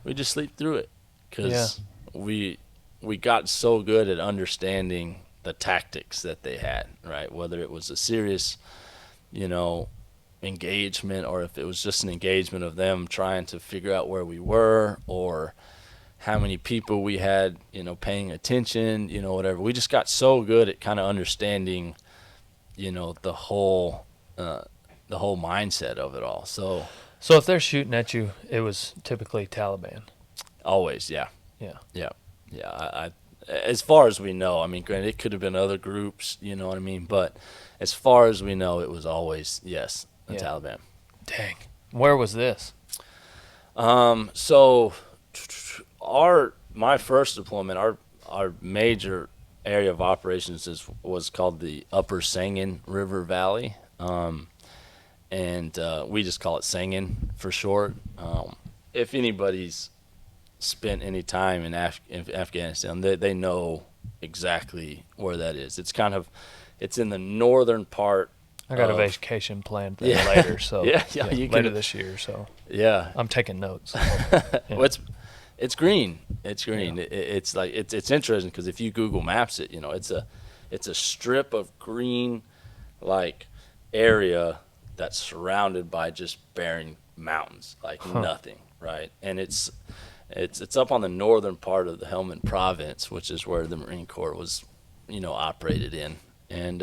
we just sleep through it because we got so good at understanding the tactics that they had, right? Whether it was a serious, engagement, or if it was just an engagement of them trying to figure out where we were or how many people we had, paying attention, whatever. We just got so good at kind of understanding, the whole mindset of it all. So if they're shooting at you, it was typically Taliban. always, yeah. Yeah. I as far as we know, granted, it could have been other groups, you know what I mean? But as far as we know, it was always, yes, the Yeah. Taliban. Dang. Where was this? So my first deployment, our major area of operations was called the Upper Sangin River Valley. And we just call it Sangin for short. If anybody's spent any time in Afghanistan, they know exactly where that is. It's in the northern part. I got a of- vacation planned there later, so Yeah, you later can- this year. So Yeah. I'm taking notes. Well, it's green. It's green. It's like it's interesting because if you Google Maps it, it's a strip of green, like area that's surrounded by just barren mountains, like nothing, right? And it's up on the northern part of the Helmand Province, which is where the Marine Corps was, operated in, and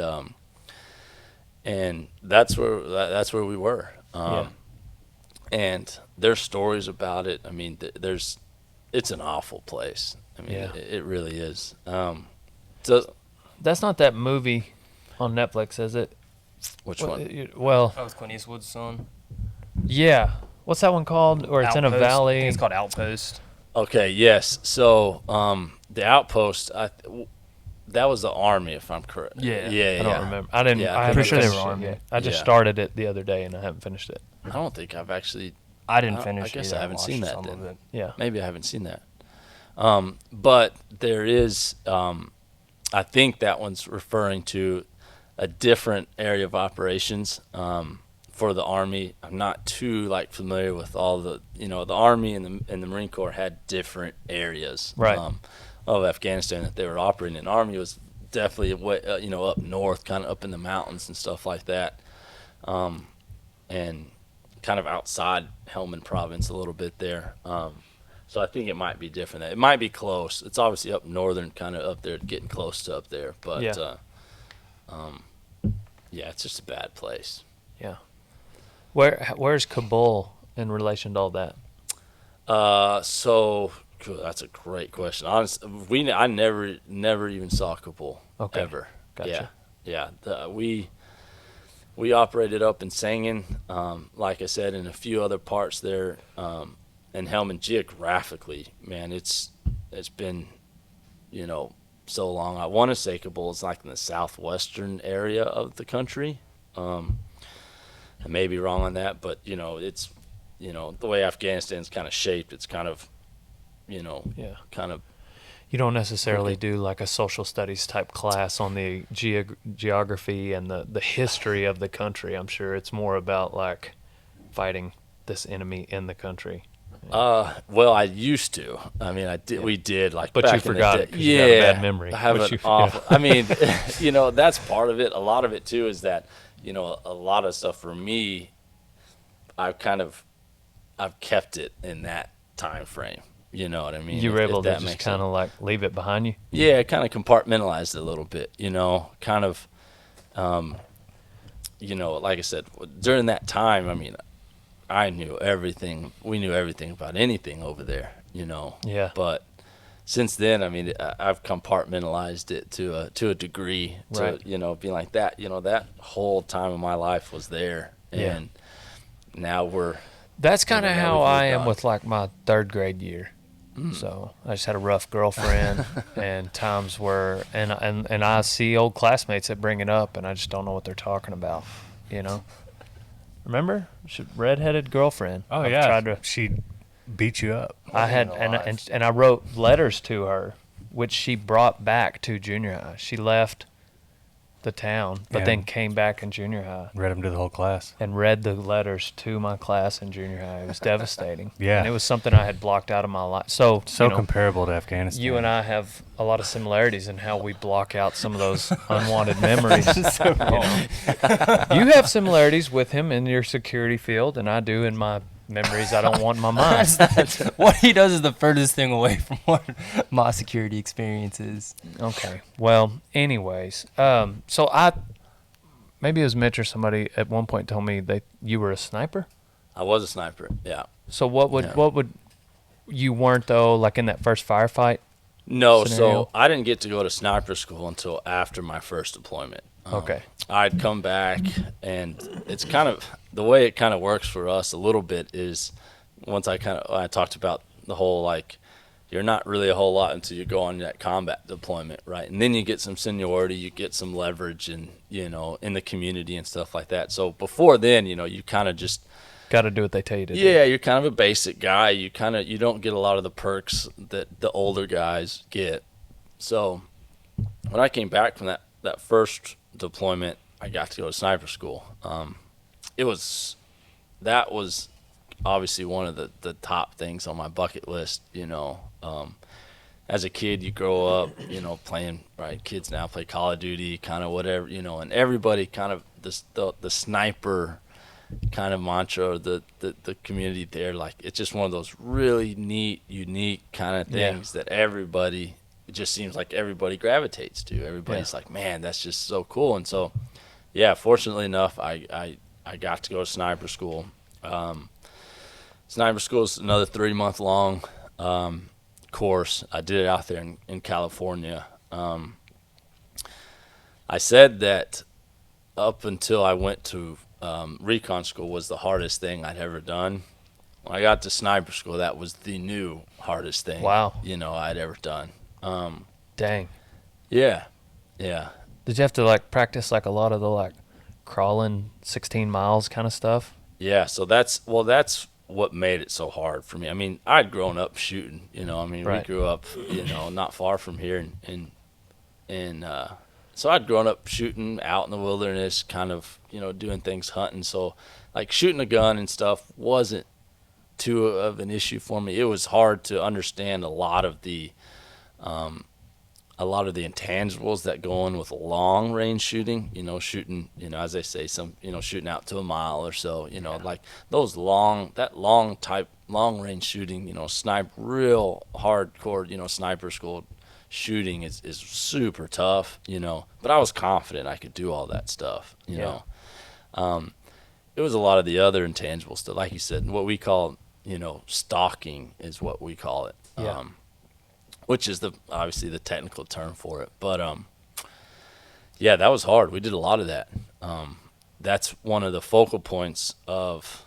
that's where we were. And there's stories about it. It's an awful place. It really is. So That's not that movie on Netflix, is it? which one? Well, Oh, with Clint Eastwood's son. yeah. What's that one called? Or it's in a Outpost. I valley. think it's called Outpost. Okay, yes. So the outpost, that was the Army, if I'm correct. Yeah. I don't remember. I didn't. Yeah, I I'm haven't pretty sure they finished were it Army. yet. I just Yeah. started it the other day and I haven't finished it. I don't think I've actually. I didn't I finish guess either. I haven't seen watched that some then. of it. Yeah. Maybe I haven't seen that. But there is, I think that one's referring to a different area of operations for the Army. I'm not too familiar with all the, the Army and the Marine Corps had different areas Right. of Afghanistan that they were operating in. Army was definitely up north, kind of up in the mountains and stuff like that, and kind of outside Helmand Province a little bit there. So I think it might be different. It might be close. It's obviously up northern, kind of up there, getting close to up there. But Yeah. yeah, it's just a bad place. Yeah. Where's Kabul in relation to all that? So cool, that's a great question. Honestly, I never even saw Kabul ever. Gotcha. Yeah. We operated up in Sangin, like I said, and a few other parts there. And Helmand, geographically, man, it's been, so long. I want to say Kabul is like in the southwestern area of the country. I may be wrong on that, but it's, the way Afghanistan's kind of shaped, it's kind of, kind of. You don't necessarily do like a social studies type class on the geography and the history of the country. I'm sure it's more about like fighting this enemy in the country. Well, I used to. I mean, I did. Yeah. We did like. But back you forgot in the it because you got a bad memory. I have an awful. I mean, that's part of it. A lot of it too is that, a lot of stuff for me, I've kept it in that time frame. You know what I mean? You were able to just kind of like leave it behind you. Yeah, I kind of compartmentalized it a little bit. Kind of. Like I said, during that time, I mean, I knew everything. We knew everything about anything over there, Yeah. But since then, I mean, I've compartmentalized it to a degree. Right. To being like that. That whole time of my life was there, and now we're. That's kind of how I am with like my third grade year. So I just had a rough girlfriend, and times were, and I see old classmates that bring it up, and I just don't know what they're talking about. Remember, redheaded girlfriend. Oh, I've yeah. tried to, She beat you up. I had, and I wrote letters to her, which she brought back to junior high. She left the town, but then came back in junior high. Read them to the whole class. And read the letters to my class in junior high. It was devastating. Yeah. And it was something I had blocked out of my life. So comparable to Afghanistan. you and I have a lot of similarities in how we block out some of those unwanted memories. You have similarities with him in your security field, and I do in my memories I don't want in my mind. What he does is the furthest thing away from what my security experience is. Okay. Well, anyways, so maybe it was Mitch or somebody at one point told me that you were a sniper. I was a sniper. Yeah. So what would you weren't though, like in that first firefight? No, scenario? so I didn't get to go to sniper school until after my first deployment. Okay. I'd come back, and it's kind of the way it kind of works for us a little bit is once I talked about the whole like you're not really a whole lot until you go on that combat deployment, right? And then you get some seniority, you get some leverage, and in the community and stuff like that. So before then, you kind of just got to do what they tell you to do. Yeah, you're kind of a basic guy. You don't get a lot of the perks that the older guys get. So when I came back from that first deployment, I got to go to sniper school. That was obviously one of the top things on my bucket list. As a kid, you grow up, playing, right? Kids now play Call of Duty, kind of whatever, and everybody kind of the sniper kind of mantra, the community there, like it's just one of those really neat, unique kind of things that everybody, it just seems like everybody gravitates to. Everybody's like, man, that's just so cool. And so, yeah, fortunately enough, I got to go to sniper school. Sniper school is another 3-month long course. I did it out there in California. I said that up until I went to recon school was the hardest thing I'd ever done. When I got to sniper school, that was the new hardest thing. Wow. I'd ever done. Dang. Yeah. Did you have to like practice like a lot of the like crawling 16 miles kind of stuff? Yeah. So that's what made it so hard for me. I mean, I'd grown up shooting. Right. We grew up, not far from here, and so I'd grown up shooting out in the wilderness, kind of, doing things, hunting. So, like, shooting a gun and stuff wasn't too of an issue for me. It was hard to understand a lot of the intangibles that go in with long range shooting. Shooting, as they say, shooting out to a mile or so. Like those long long range shooting, real hardcore, sniper school shooting is super tough, but I was confident I could do all that stuff, you know. It was a lot of the other intangible stuff, like you said, what we call, stalking is what we call it, which is obviously the technical term for it. But yeah, that was hard. We did a lot of that. That's one of the focal points of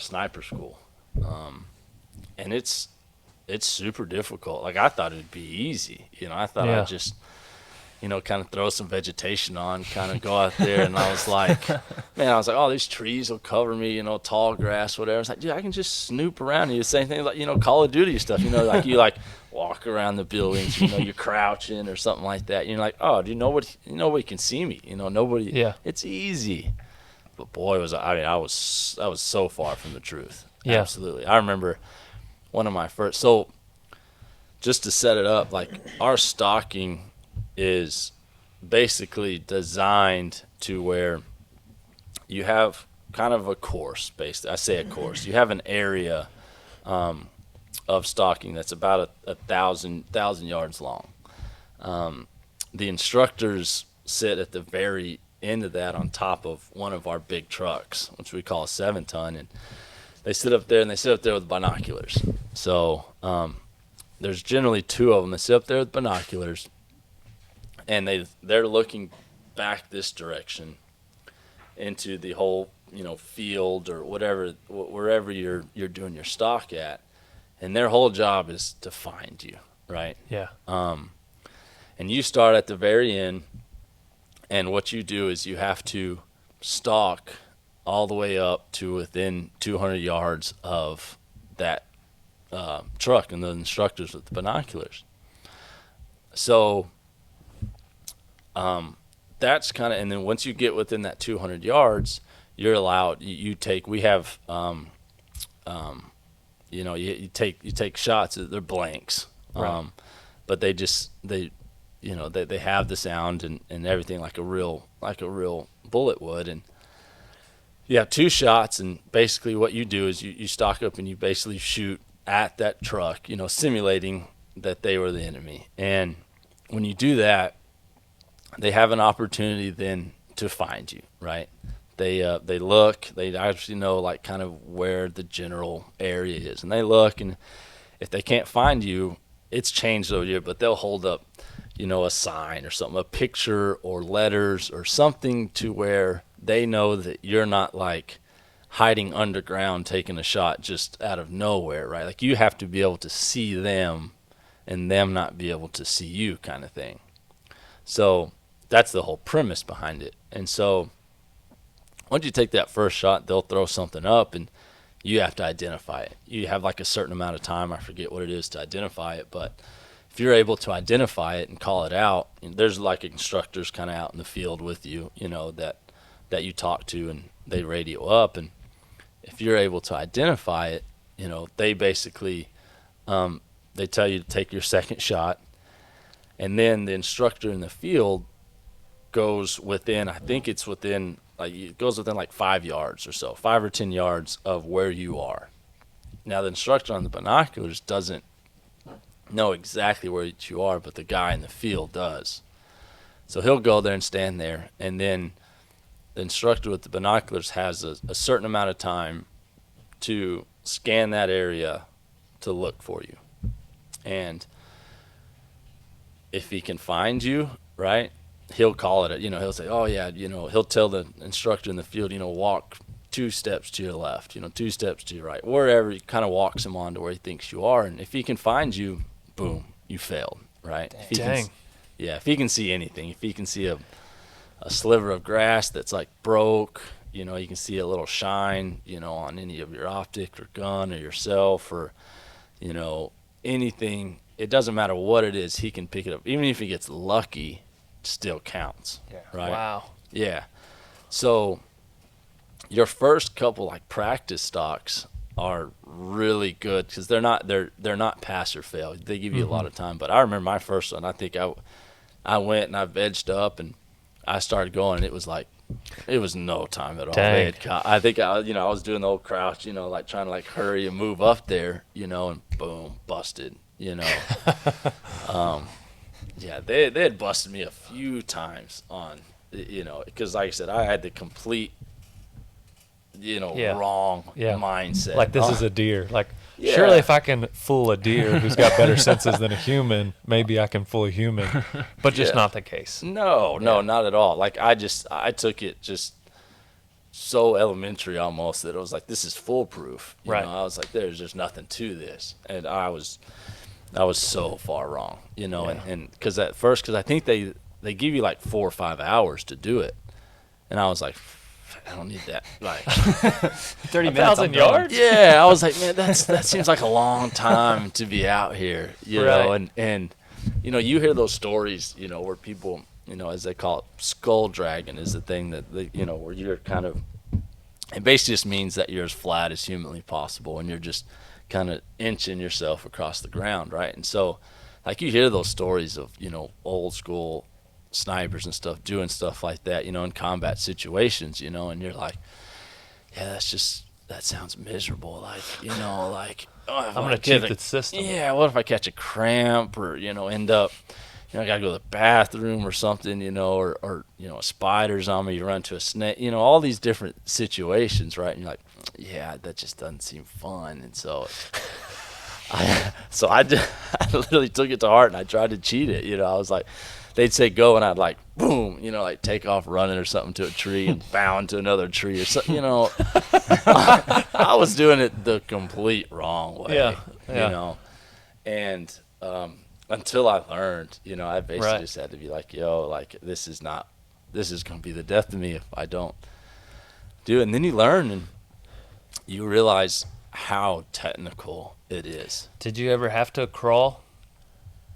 sniper school, and it's super difficult. Like, I thought it'd be easy. I thought I'd just, kind of throw some vegetation on, kind of go out there. And I was like, oh, these trees will cover me, tall grass, whatever. I was like, dude, I can just snoop around. The same thing like, Call of Duty stuff, like you like walk around the buildings, you're crouching or something like that. You're like, oh, nobody can see me. Nobody. Yeah. It's easy. But boy, I was so far from the truth. Yeah. Absolutely. I remember one of my first, so just to set it up, like, our stalking is basically designed to where you have kind of a course based. I say a course. You have an area of stalking that's about 1,000 yards long. The instructors sit at the very end of that on top of one of our big trucks, which we call a 7-ton, and they sit up there with binoculars. So there's generally 2 of them that sit up there with binoculars, and they're looking back this direction into the whole field or wherever you're doing your stalk at, and their whole job is to find you, right? Yeah. And you start at the very end, and what you do is you have to stalk all the way up to within 200 yards of that truck and the instructors with the binoculars. So that's kind of, and then once you get within that 200 yards, you're allowed. You take shots. They're blanks, right. But they have the sound and everything like a real bullet would, and you have 2 shots, and basically what you do is you stalk up and you basically shoot at that truck, simulating that they were the enemy. And when you do that, they have an opportunity then to find you, right? They look, they actually know like kind of where the general area is, and they look, and if they can't find you, it's changed over here, but they'll hold up, a sign or something, a picture or letters or something to where they know that you're not like hiding underground taking a shot just out of nowhere, right? Like, you have to be able to see them and them not be able to see you, kind of thing. So that's the whole premise behind it. And so once you take that first shot, they'll throw something up and you have to identify it. You have like a certain amount of time, I forget what it is, to identify it, but if you're able to identify it and call it out, there's like instructors kind of out in the field with you, that you talk to, and they radio up, and if you're able to identify it, they basically they tell you to take your second shot, and then the instructor in the field goes within, I think it's within, like, it goes within like 5 yards or so, 5 or 10 yards of where you are. Now, the instructor on the binoculars doesn't know exactly where you are, but the guy in the field does. So he'll go there and stand there, and then the instructor with the binoculars has a certain amount of time to scan that area to look for you. And if he can find you, right, he'll call it, he'll say, oh yeah, he'll tell the instructor in the field, walk 2 steps to your left, 2 steps to your right, wherever. He kind of walks him on to where he thinks you are. And if he can find you, boom, you failed, right? Dang. If he can see anything, if he can see a sliver of grass that's like broke, you can see a little shine, on any of your optic or gun or yourself or, anything. It doesn't matter what it is, he can pick it up. Even if he gets lucky, it still counts. Yeah. Right? Wow. Yeah. So your first couple like practice stalks are really good because they're not pass or fail. They give you a lot of time. But I remember my first one. I think I went and I vegged up and I started going, and it was like It was no time at all. Dang. I think I was doing the old crouch, like trying to like hurry and move up there, and boom, busted, Yeah, they had busted me a few times on, because like I said, I had the complete, Yeah. wrong Yeah. mindset. Like this is a deer. Like Yeah. surely if I can fool a deer who's got better senses than a human, maybe I can fool a human. But just Yeah. not the case. No, not at all. Like I took it just so elementary almost that it was like, this is foolproof. Right. I was like, there's just nothing to this. And I was so far wrong, and because I think they give you like 4 or 5 hours to do it. And I was like, I don't need that. Like 30 minutes. 1,000 yards? Yeah, I was like, man, that seems like a long time to be out here, Right. and you hear those stories, where people, as they call it, skull dragging is the thing that where you're kind of, it basically just means that you're as flat as humanly possible, and you're just kind of inching yourself across the ground, right? And so, like, you hear those stories of old school snipers and stuff doing stuff like that, in combat situations, and you're like, yeah, that sounds miserable. Like, like, oh, if I'm I gonna get cheat the system. Yeah, what if I catch a cramp or end up, I gotta go to the bathroom or something, or a spider's on me, you run to a snake, all these different situations, right? And you're like, yeah, that just doesn't seem fun. And so I literally took it to heart and I tried to cheat it. I was like, they'd say go and I'd like boom, like take off running or something to a tree and bound to another tree or something. I was doing it the complete wrong way. Yeah. And until I learned, I basically Right. just had to be like, yo, like this is gonna be the death of me if I don't do it. And then you learn and you realize how technical it is. Did you ever have to crawl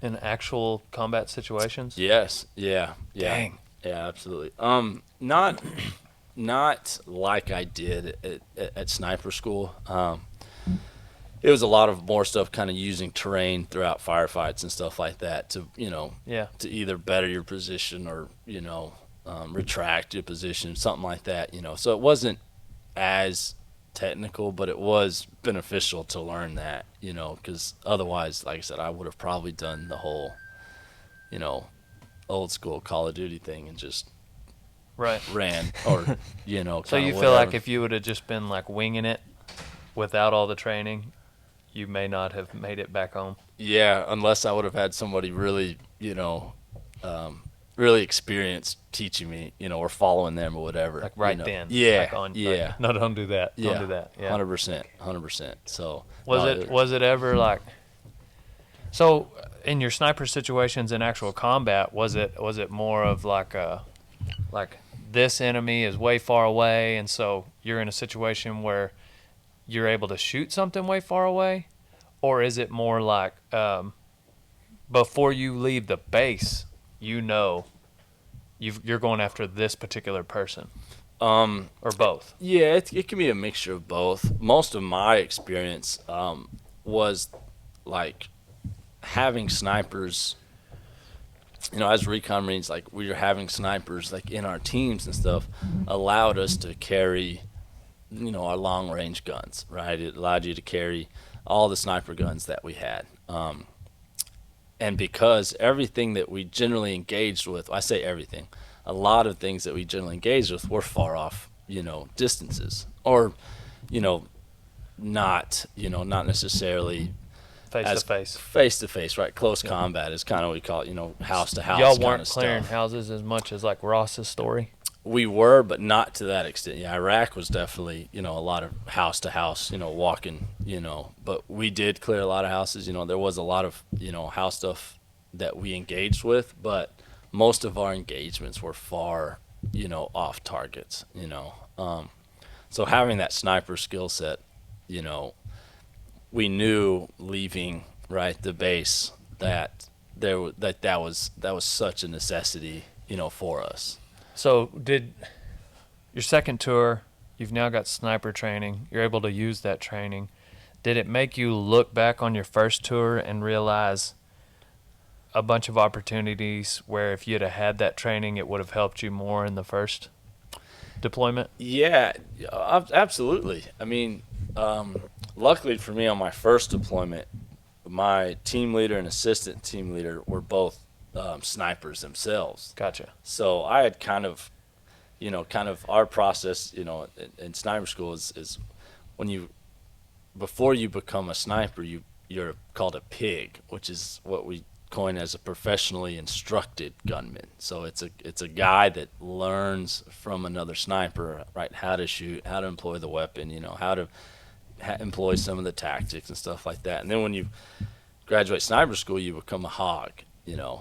in actual combat situations? Yes. Yeah. Dang. Yeah, absolutely. Not like I did at sniper school. It was a lot of more stuff kind of using terrain throughout firefights and stuff like that to, Yeah. to either better your position or, retract your position, something like that, So it wasn't as technical, but it was beneficial to learn that, because otherwise, like I said, I would have probably done the whole, old school Call of Duty thing and just Right. ran or, So kinda you feel like whatever. if you would have just been like winging it without all the training, you may not have made it back home. Yeah, unless I would have had somebody really, really experienced teaching me, or following them or whatever. Like right you know. then. Yeah, Like on, yeah. Like, no, don't do that. Yeah, Don't do that. Yeah. 100%. So Was it ever like? So in your sniper situations in actual combat, was it more of like this enemy is way far away, and so you're in a situation where you're able to shoot something way far away, or is it more like before you leave the base, you're going after this particular person, or both? Yeah, it can be a mixture of both. Most of my experience was like having snipers, as recon marines, like we were having snipers like in our teams and stuff, allowed us to carry, our long range guns, right? It allowed you to carry all the sniper guns that we had. And because everything that we generally engaged with, I say everything, a lot of things that we generally engaged with were far off, distances, or, not necessarily Face to face. right? Close combat is kind of what we call it, house to house. Y'all kinda weren't clearing stuff. houses as much as like Ross's story. We were, but not to that extent. Yeah, Iraq was definitely, a lot of house to house, walking, but we did clear a lot of houses. There was a lot of, house stuff that we engaged with, but most of our engagements were far, off targets, So having that sniper skill set, we knew leaving the base that that was such a necessity, for us. So did your second tour, you've now got sniper training, you're able to use that training. Did it make you look back on your first tour and realize a bunch of opportunities where if you'd have had that training, it would have helped you more in the first? deployment? Yeah, absolutely. I mean, luckily for me, on my first deployment, my team leader and assistant team leader were both snipers themselves. Gotcha. So I had kind of our process, in sniper school is when before you become a sniper, you're called a pig, which is what we coin as a professionally instructed gunman. So it's a guy that learns from another sniper, right, how to shoot, how to employ the weapon, how to employ some of the tactics and stuff like that. And then when you graduate sniper school, you become a hog,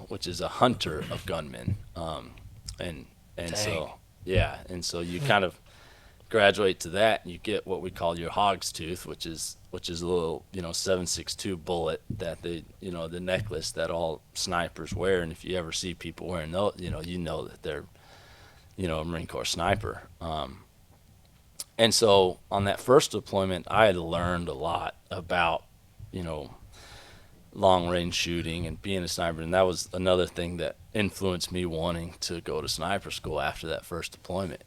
which is a hunter of gunmen. And so yeah, and so you kind of graduate to that, and you get what we call your hog's tooth, which is a little 7.62 bullet that the necklace that all snipers wear. And if you ever see people wearing those, you know that they're a Marine Corps sniper. And so on that first deployment, I had learned a lot about long range shooting and being a sniper, and that was another thing that influenced me wanting to go to sniper school after that first deployment.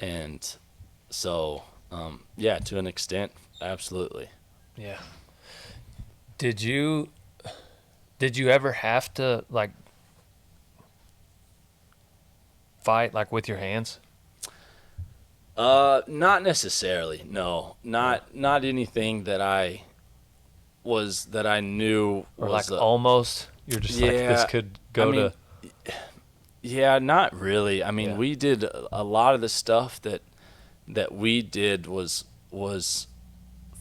And so, yeah, to an extent, absolutely. Yeah. Did you ever have to fight with your hands? Not necessarily. No, not anything that I knew Or was almost. You're just this could go to. Yeah, not really. I mean, Yeah. we did a lot of the stuff that we did was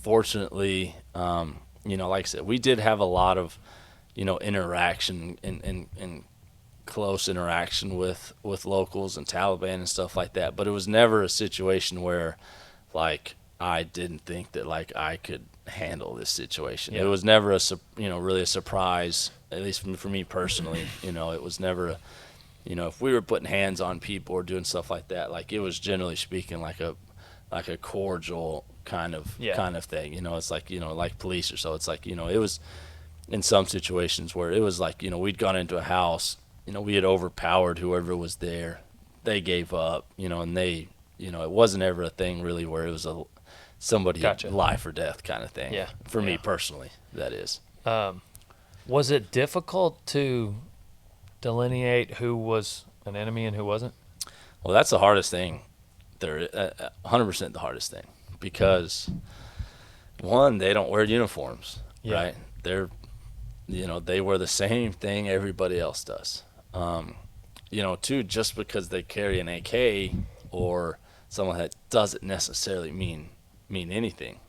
fortunately, like I said, we did have a lot of, interaction and close interaction with locals and Taliban and stuff like that. But it was never a situation where, I didn't think that I could handle this situation. Yeah. It was never really a surprise, at least for me personally. It was never if we were putting hands on people or doing stuff like that, it was generally speaking like a cordial kind of thing. It's like police or so. It's it was in some situations where it was we'd gone into a house, we had overpowered whoever was there. They gave up, and they, it wasn't ever a thing really where it was somebody Gotcha. life or death kind of thing. Yeah. For me personally, that is. Was it difficult to delineate who was an enemy and who wasn't? Well, that's the hardest thing. They're 100% the hardest thing, because one, they don't wear uniforms, right? They're, they wear the same thing everybody else does. Two, just because they carry an AK or something like that doesn't necessarily mean anything.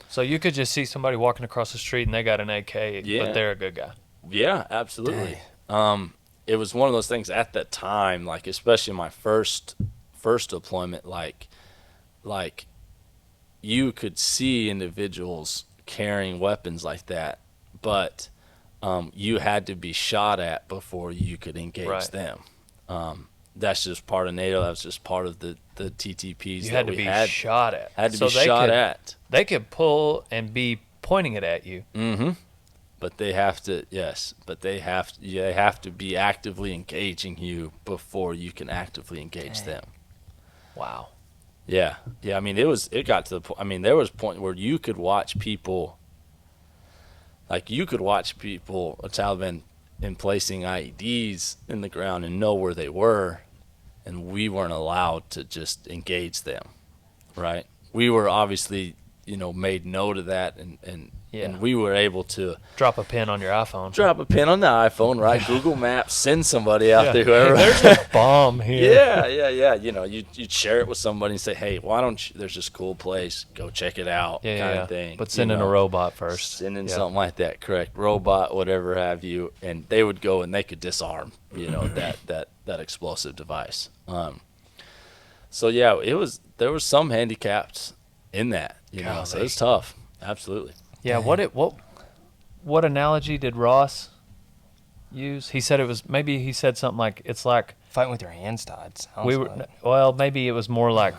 So you could just see somebody walking across the street and they got an AK, but they're a good guy. Yeah, absolutely. It was one of those things at that time, especially my first deployment, you could see individuals carrying weapons like that, but you had to be shot at before you could engage them. That's just part of NATO. That was just part of the TTPs. You had to be shot at. Had to be shot at. They could pull and be pointing it at you. Mm-hmm. But they have to, they have to be actively engaging you before you can actively engage them. Wow. Yeah. I mean, it got to the point. I mean, there was a point where you could watch people. A Taliban in placing IEDs in the ground and know where they were, and we weren't allowed to just engage them, right? We were obviously, made note of that, and we were able to drop a pin on your iPhone. Drop a pin on the iPhone, right? Google Maps, send somebody out there. Whoever. Hey, there's a bomb here. Yeah. You'd share it with somebody and say, hey, why don't you, there's this cool place, go check it out, kind of thing. But send in a robot first. Send in something like that, correct? Robot, whatever have you, and they would go and they could disarm, that explosive device. So yeah, there was some handicaps in that, so it's tough, absolutely. Yeah, what analogy did Ross use? He said he said something like, it's like Fighting with your hands tied. Sounds well, maybe it was more like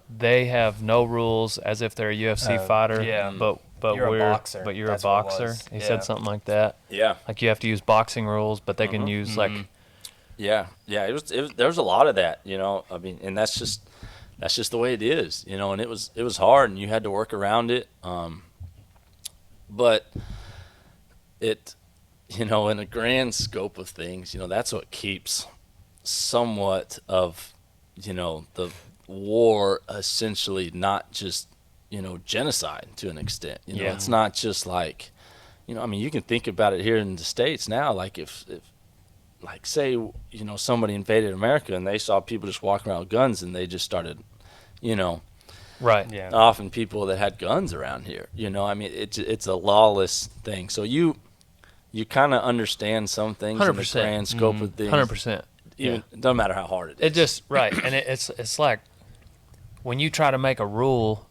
they have no rules, as if they're a UFC fighter. Yeah. But You're a boxer. But you're That's a boxer. what it was. He said something like that. Yeah. Like you have to use boxing rules, but they can use Yeah. It was there was a lot of that, I mean, and that's just the way it is, and it was hard, and you had to work around it. But it, in a grand scope of things, that's what keeps somewhat of, the war essentially not just, genocide to an extent. Yeah. It's not just like, I mean, you can think about it here in the States now. Like if like say, somebody invaded America and they saw people just walking around with guns and they just started, Right. Yeah. often people that had guns around here. I mean, it's a lawless thing. So you kind of understand some things in the 100%. grand scope of things. 100%. Even it doesn't matter how hard it is. It just right, and it's like when you try to make a rule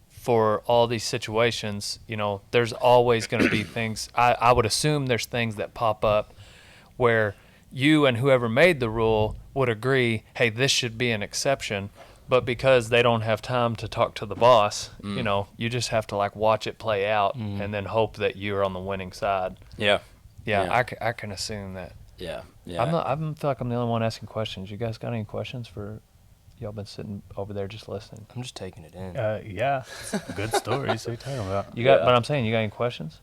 for all these situations, there's always going to be things. I would assume there's things that pop up where you and whoever made the rule would agree, hey, this should be an exception, but because they don't have time to talk to the boss, you just have to like watch it play out and then hope that you're on the winning side. Yeah. Yeah. I can assume that. Yeah. I feel like I'm the only one asking questions. You guys got any questions for? Y'all been sitting over there just listening. I'm just taking it in. Yeah. Good stories. What are you talking about? You got, but I'm saying, you got any questions?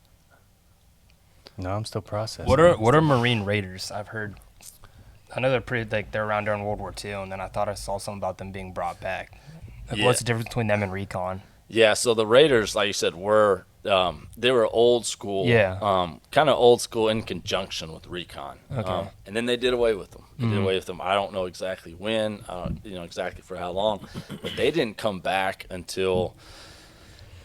No, I'm still processing. What are Marine Raiders? I've heard. I know they're pretty like they're around during World War II, and then I thought I saw something about them being brought back. Like, Yeah. What's the difference between them and Recon? Yeah, so the Raiders, like you said, were they were old school. Yeah. Kind of old school in conjunction with Recon. Okay. And then they did away with them. They did away with them. I don't know exactly when. I don't exactly for how long, but they didn't come back until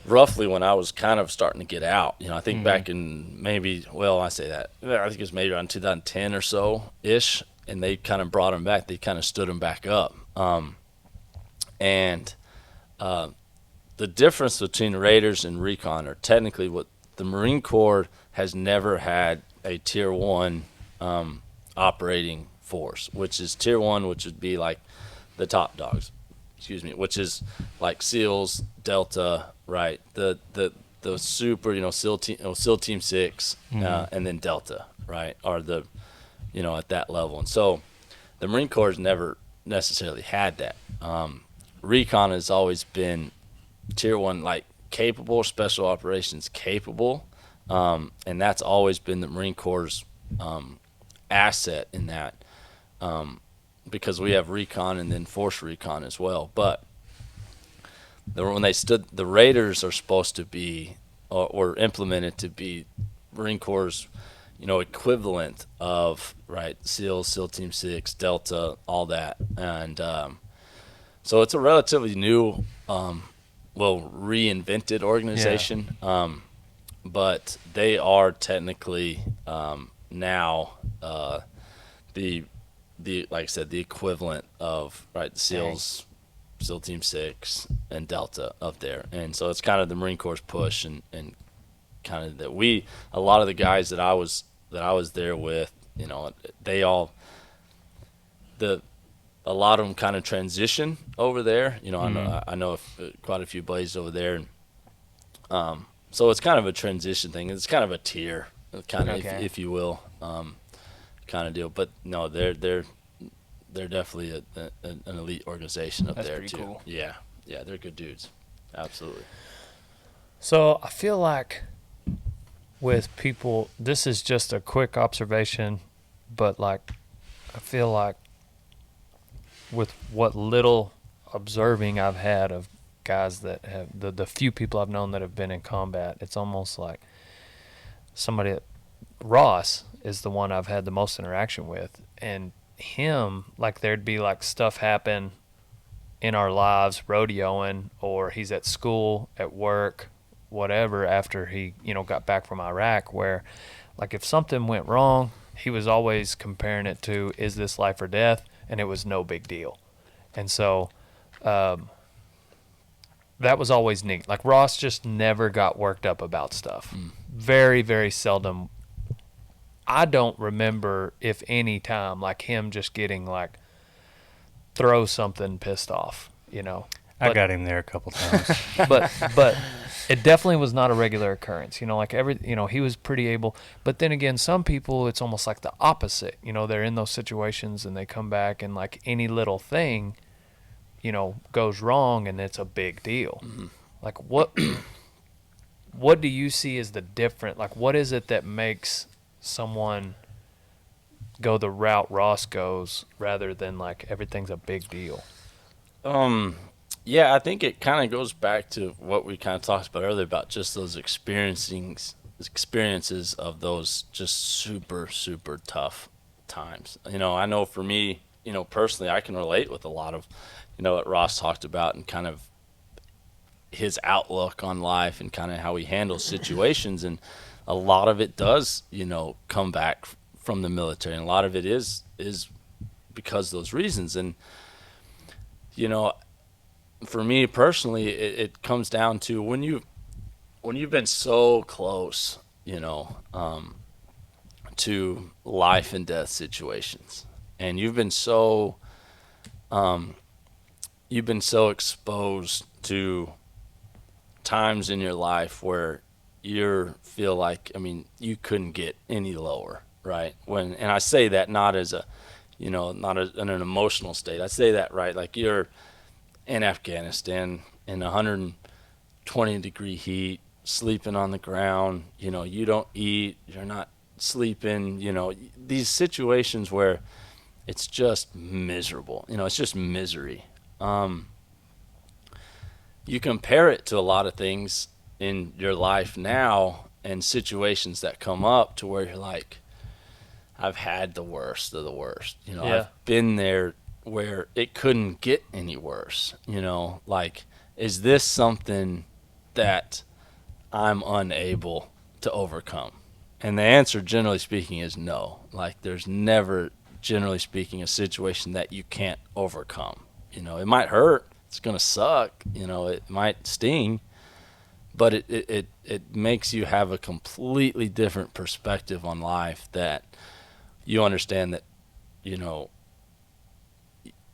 roughly when I was kind of starting to get out. I think back in maybe, well, I say that. I think it was maybe around 2010 or so ish, and they kind of brought them back. They kind of stood them back up. The difference between Raiders and Recon are technically what the Marine Corps has never had a Tier 1 operating force, which is Tier 1, which would be like the top dogs, which is like SEALs, Delta, right? The super, SEAL Team 6, and then Delta, right, are the, at that level. And so the Marine Corps has never necessarily had that. Recon has always been Tier 1, like capable, special operations capable, and that's always been the Marine Corps' asset in that, because we have Recon and then Force Recon as well. But when the Raiders are supposed to be or implemented to be Marine Corps' equivalent of right SEALs, SEAL Team 6, Delta, all that, and so it's a relatively new. Reinvented organization, but they are technically now the like I said, the equivalent of right SEALs, SEAL Team 6, and Delta up there, and so it's kind of the Marine Corps' push and kind of that a lot of the guys that I was there with, they all a lot of them kind of transition over there. I know quite a few buddies over there. And, so it's kind of a transition thing. It's kind of a tier, kind of, if you will, kind of deal. But no, they're definitely an elite organization up That's there pretty too. cool. Yeah, they're good dudes. Absolutely. So I feel like with people, this is just a quick observation, but like I feel like with what little observing I've had of guys that have the few people I've known that have been in combat, it's almost like Ross is the one I've had the most interaction with, and him, like there'd be like stuff happen in our lives rodeoing, or he's at school, at work, whatever, after he got back from Iraq, where like if something went wrong, he was always comparing it to, is this life or death? And it was no big deal. And so that was always neat. Like Ross just never got worked up about stuff. Very, very seldom. I don't remember, if any time, like him just getting like throw something pissed off, I got him there a couple times. but it definitely was not a regular occurrence. Like he was pretty able. But then again, some people, it's almost like the opposite. They're in those situations and they come back and like any little thing, goes wrong and it's a big deal. Mm-hmm. Like what do you see as the different? Like what is it that makes someone go the route Ross goes rather than like everything's a big deal? Yeah, I think it kind of goes back to what we kind of talked about earlier about just those experiences of those just super, super tough times. I know for me, personally, I can relate with a lot of, what Ross talked about and kind of his outlook on life and kind of how he handles situations. And a lot of it does, come back from the military. And a lot of it is because of those reasons. And, for me personally, it comes down to when you've been so close, to life and death situations, and you've been so exposed to times in your life where you feel like, you couldn't get any lower, right? And I say that not as in an emotional state. I say that, right? Like you're in Afghanistan in 120-degree heat, sleeping on the ground, you don't eat, you're not sleeping, these situations where it's just miserable, it's just misery. You compare it to a lot of things in your life now and situations that come up to where you're like, I've had the worst of the worst, I've been there where it couldn't get any worse, like, is this something that I'm unable to overcome? And the answer, generally speaking, is no. Like, there's never, generally speaking, a situation that you can't overcome. It might hurt, it's gonna suck, it might sting, but it makes you have a completely different perspective on life, that you understand that,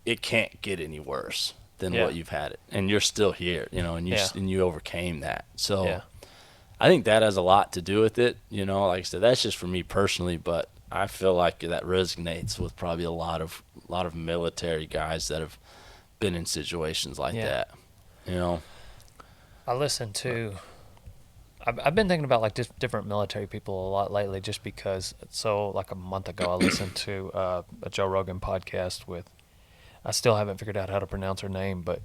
it can't get any worse than what you've had it, and you're still here, and you overcame that. So I think that has a lot to do with it. Like I said, that's just for me personally, but I feel like that resonates with probably a lot of military guys that have been in situations like that. I listen to. I've been thinking about like just different military people a lot lately, just because. So like a month ago, I listened to a Joe Rogan podcast with. I still haven't figured out how to pronounce her name, but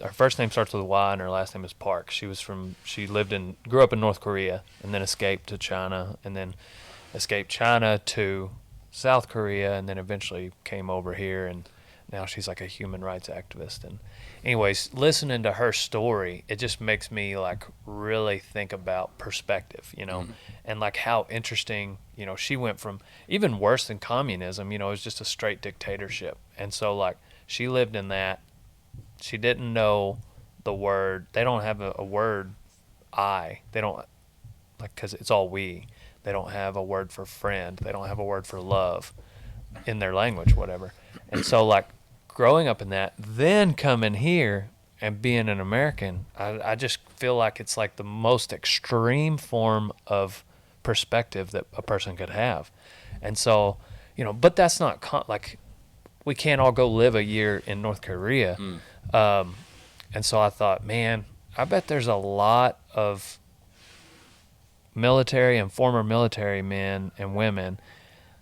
her first name starts with a Y and her last name is Park. She grew up in North Korea and then escaped to China, and then escaped China to South Korea, and then eventually came over here, and now she's like a human rights activist. And anyways, listening to her story, it just makes me like really think about perspective, and like how interesting, she went from even worse than communism, it was just a straight dictatorship. And so like she lived in that. She didn't know the word. They don't have a word I. They don't, like, because it's all we. They don't have a word for friend. They don't have a word for love in their language, whatever. And so like growing up in that, then coming here and being an American, I just feel like it's like the most extreme form of perspective that a person could have. And so, but that's not like we can't all go live a year in North Korea. And so I thought, man, I bet there's a lot of military and former military men and women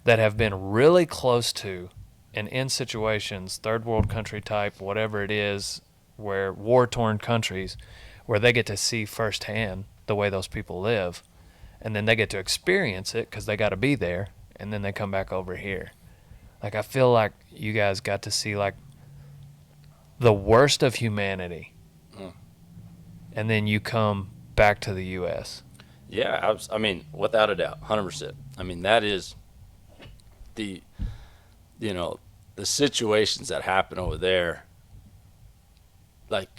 that have been really close to and in situations, third world country type, whatever it is, where war-torn countries, where they get to see firsthand the way those people live, and then they get to experience it because they got to be there, and then they come back over here. Like, I feel like you guys got to see like the worst of humanity, and then you come back to the U.S. Yeah, I mean, without a doubt, 100%. I mean, that is the situations that happen over there, like,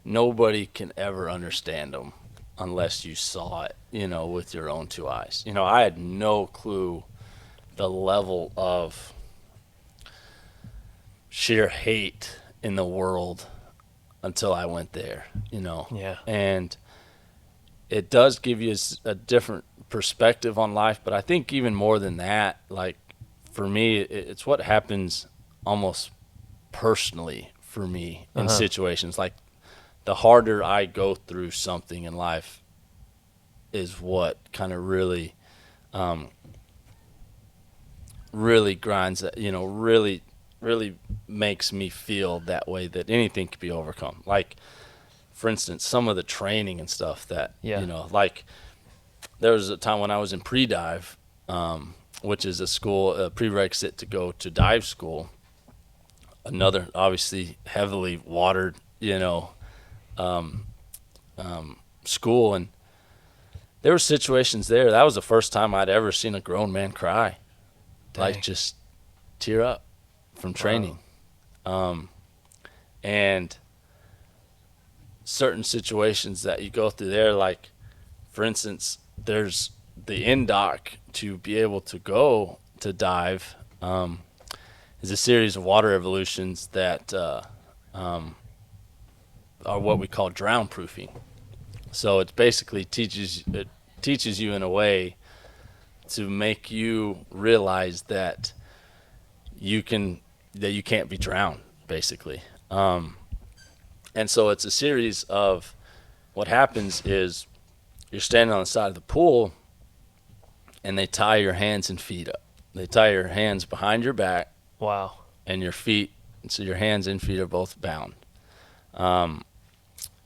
nobody can ever understand them unless you saw it, with your own two eyes. I had no clue the level of sheer hate in the world until I went there, Yeah. and it does give you a different perspective on life. But I think even more than that, like for me, it's what happens almost personally for me in situations. Like the harder I go through something in life is what kind of really grinds, really makes me feel that way, that anything could be overcome. Like, for instance, some of the training and stuff that, like there was a time when I was in pre-dive, which is a school, a prerequisite to go to dive school. Another, obviously, heavily watered, school. And there were situations there. That was the first time I'd ever seen a grown man cry. Dang. Like, just tear up from training. And certain situations that you go through there, like, for instance, there's the in-dock to be able to go to dive, is a series of water evolutions that are what we call drown proofing. So it basically teaches you in a way to make you realize that you can't be drowned, basically. And so it's a series of, what happens is you're standing on the side of the pool and they tie your hands and feet up. They tie your hands behind your back. Wow. And your feet, so your hands and feet are both bound.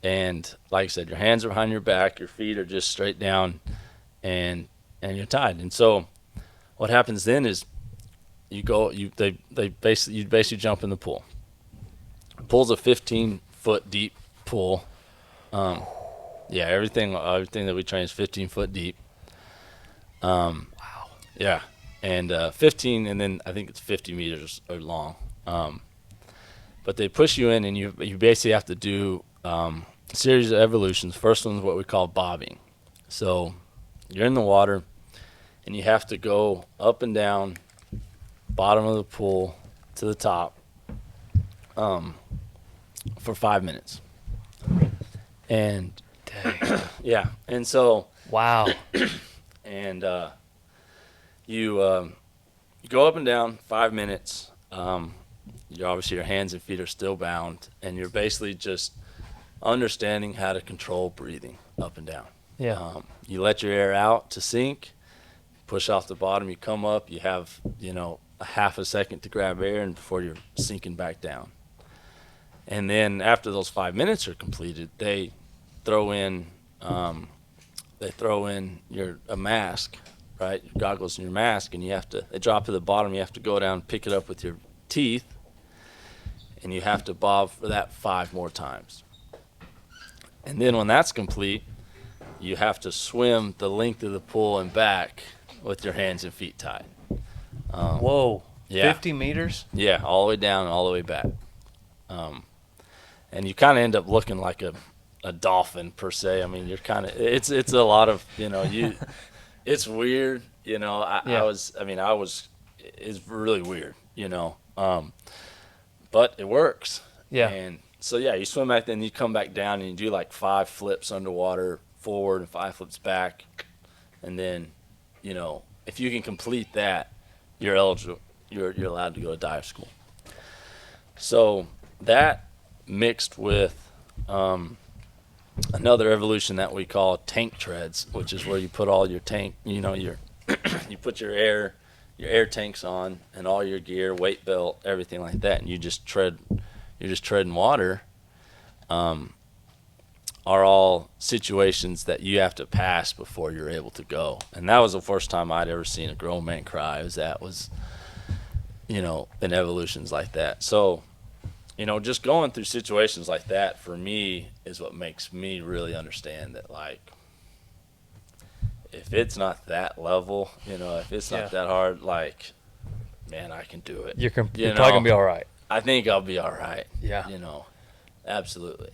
And like I said, your hands are behind your back, your feet are just straight down, and you're tied. And so what happens then is you basically jump in the pool. The pool's a 15-foot deep pool. Everything that we train is 15-foot deep. Wow. Yeah. And 15, and then I think it's 50 meters or long. But they push you in, and you basically have to do a series of evolutions. First one is what we call bobbing. So you're in the water, and you have to go up and down, bottom of the pool to the top, for 5 minutes. And yeah, and so Wow. and you go up and down 5 minutes. Obviously your hands and feet are still bound, and you're basically just understanding how to control breathing up and down. Yeah. You let your air out to sink, push off the bottom, you come up, you have a half a second to grab air, and before you're sinking back down. And then after those 5 minutes are completed, they throw in a mask, right? Your goggles and your mask, and they drop to the bottom. You have to go down, pick it up with your teeth, and you have to bob for that 5 more times. And then when that's complete, you have to swim the length of the pool and back with your hands and feet tied. Whoa. Yeah. 50 meters? Yeah, all the way down and all the way back. And you kind of end up looking like a dolphin per se. I mean, you're kind of, it's a lot of, it's weird, it's really weird, but it works. Yeah. And so, yeah, you swim back, then you come back down and you do like 5 flips underwater forward and 5 flips back. And then, if you can complete that, you're eligible, you're allowed to go to dive school. So that mixed with another evolution that we call tank treads, which is where you put all your tank, you put your air tanks on and all your gear, weight belt, everything like that, and you're just treading water, are all situations that you have to pass before you're able to go. And that was the first time I'd ever seen a grown man cry. In evolutions like that. So, just going through situations like that for me is what makes me really understand that, like, if it's not that level, if it's not that hard, like, man, I can do it. You're probably going to be all right. I think I'll be all right. Yeah. Absolutely.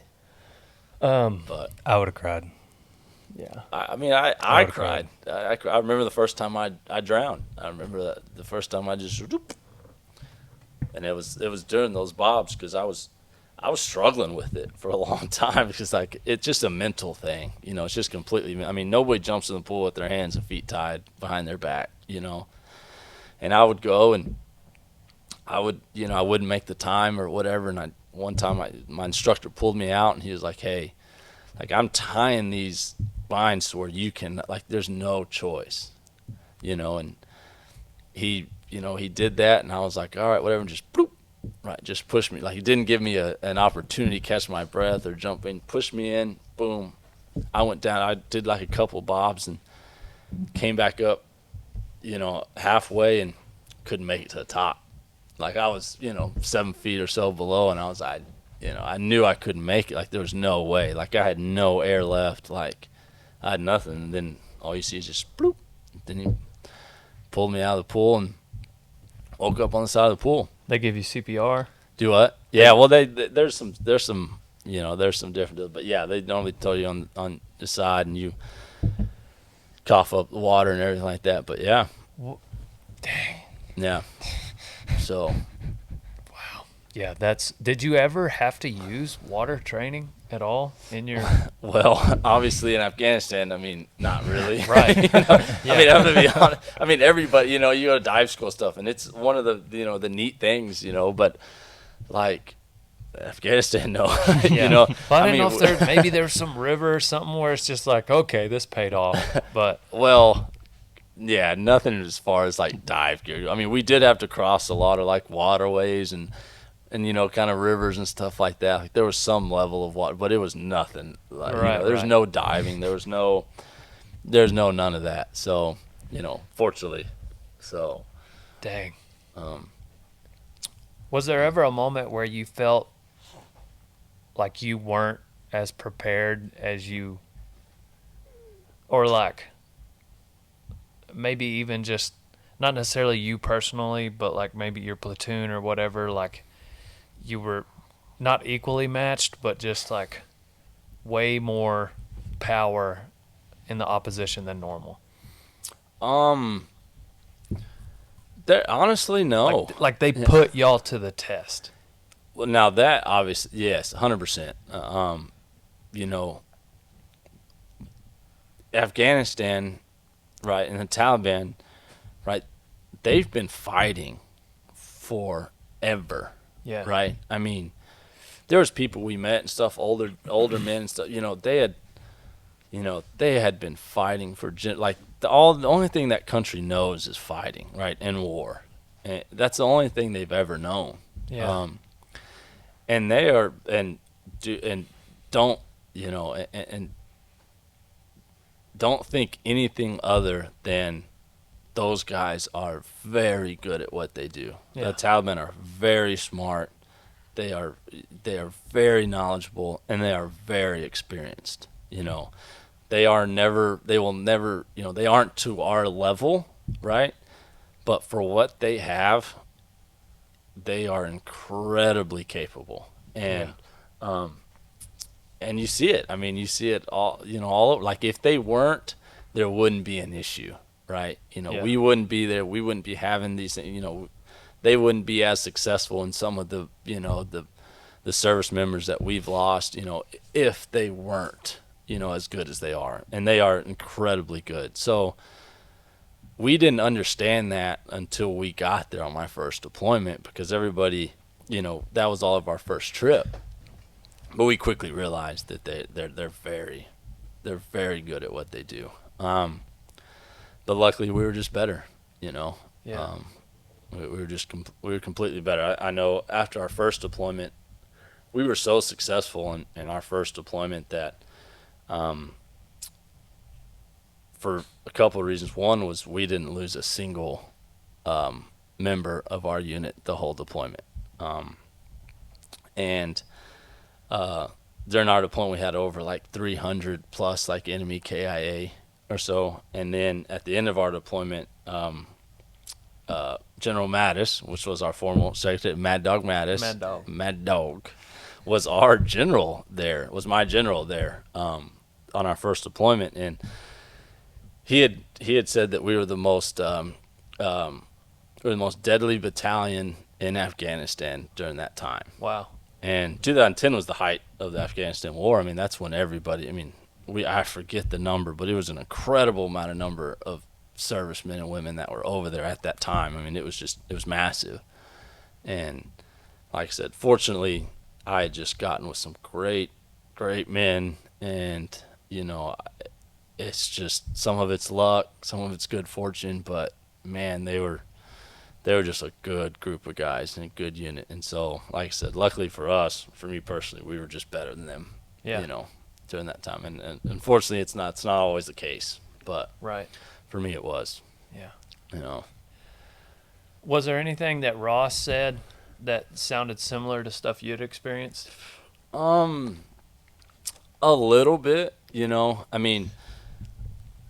But I would have cried. Yeah. I cried. I remember the first time I drowned. I remember the first time I just, and it was during those bobs, because I I was struggling with it for a long time because like it's just a mental thing, you know. It's just completely. I mean, nobody jumps in the pool with their hands and feet tied behind their back, you know. And I would go and I wouldn't make the time or whatever. And one time my instructor pulled me out and he was like, "Hey, like I'm tying these lines to where you can like there's no choice, you know." And he did that, and I was like, "All right, whatever," and just bloop. Right, just push me. Like he didn't give me an opportunity to catch my breath or jump in. Pushed me in, boom. I went down. I did like a couple bobs and came back up, you know, halfway and couldn't make it to the top. Like I was, you know, 7 feet or so below, and I knew I couldn't make it. Like there was no way. Like I had no air left. Like I had nothing. And then all you see is just bloop. Then he pulled me out of the pool and woke up on the side of the pool. They give you CPR. Do what? Yeah, well, there's some you know there's some different deals, but yeah, they normally tell you on the side and you cough up the water and everything like that. But yeah, Dang. yeah. So Yeah, did you ever have to use water training at all in your? well, obviously in Afghanistan, I mean, not really. Right. You know? I mean, I'm gonna be honest. I mean, everybody, you know, you go to dive school stuff, and it's one of the you know the neat things, you know, but like. Afghanistan, no. Yeah. You know, Well, I didn't know if maybe there's some river or something where it's just like, okay, this paid off. But well, yeah, nothing as far as like dive gear. I mean, we did have to cross a lot of like waterways and you know, kind of rivers and stuff like that. Like there was some level of water, but it was nothing. Like, you know, there's no diving. There's no none of that. So, you know, fortunately, so. Dang. Was there ever a moment where you felt like you weren't as prepared as you, or like maybe even just not necessarily you personally, but like maybe your platoon or whatever, like you were not equally matched, but just like way more power in the opposition than normal? Honestly, no. Like they put y'all to the test. Well, now that obviously, yes, 100%. You know, Afghanistan, right, and the Taliban, right, they've been fighting forever. Yeah. Right. I mean, there was people we met and stuff, older men and stuff. You know, they had been fighting for like the only thing that country knows is fighting, right, and war. And that's the only thing they've ever known. Yeah. And they are don't you know and don't think anything other than those guys are very good at what they do. Yeah. The Taliban are very smart. They are very knowledgeable, and they are very experienced. You know, they will never, you know, they aren't to our level, right? But for what they have, they are incredibly capable. And and you see it. I mean, you see it all, you know, all over. Like if they weren't, there wouldn't be an issue, right? You know, we wouldn't be there. We wouldn't be having these, you know, they wouldn't be as successful in some of the, you know, the service members that we've lost, you know, if they weren't, you know, as good as they are. And they are incredibly good. So we didn't understand that until we got there on my first deployment, because everybody, you know, that was all of our first trip. But we quickly realized that they're very good at what they do. But luckily we were just better, you know. Yeah. We were completely better. I know after our first deployment, we were so successful in our first deployment that for a couple of reasons. One was we didn't lose a single member of our unit the whole deployment. And during our deployment, we had over like 300 plus like enemy KIA or so. And then at the end of our deployment, General Mattis, which was our formal secretary, Mad Dog Mattis, Mad Dog, was our general there, was my general there on our first deployment. And he had said that we were the most deadly battalion in Afghanistan during that time. Wow. And 2010 was the height of the Afghanistan war. I mean, that's when everybody, I mean, I forget the number, but it was an incredible amount of number of servicemen and women that were over there at that time. I mean, it was massive. And like I said, fortunately, I had just gotten with some great men, and, you know, it's just, some of it's luck, some of it's good fortune, but man, they were just a good group of guys and a good unit. And so, like I said, luckily for us, for me personally, we were just better than them, you know, during that time. And unfortunately, it's not always the case, but for me it was. Yeah. You know. Was there anything that Ross said that sounded similar to stuff you'd experienced? A little bit, you know. I mean,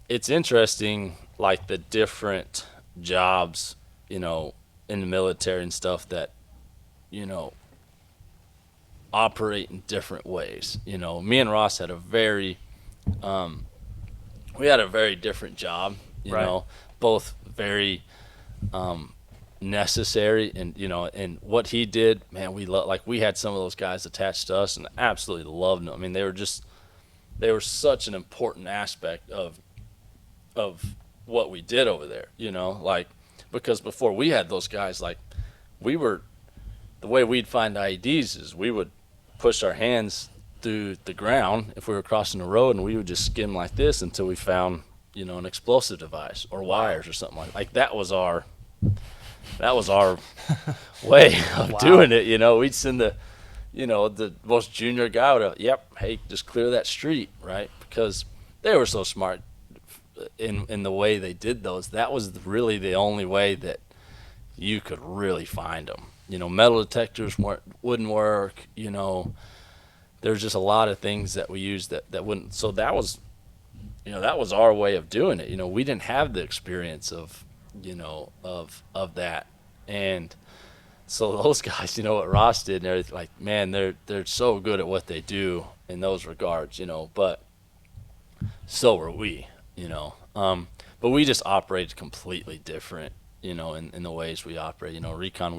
it's interesting, like the different jobs, you know, in the military and stuff that, you know, operate in different ways. You know, me and Ross had a very different job, you know, both very necessary. And, you know, and what he did, man, we had some of those guys attached to us and absolutely loved them. I mean, they were such an important aspect of what we did over there, you know, like, because before we had those guys, like, the way we'd find IEDs is we would push our hands through the ground if we were crossing the road, and we would just skim like this until we found, you know, an explosive device or wires or something like that. Was our way of doing it, you know. We'd send the most junior guy to, hey, just clear that street, right? Because they were so smart in the way they did those. That was really the only way that you could really find them. You know, metal detectors wouldn't work. You know, there's just a lot of things that we used that wouldn't. So that was our way of doing it. You know, we didn't have the experience of that. And so those guys, you know, what Ross did and everything, like, man, they're so good at what they do in those regards, you know, but so were we, you know. But we just operated completely different, you know, in the ways we operate. You know, Recon,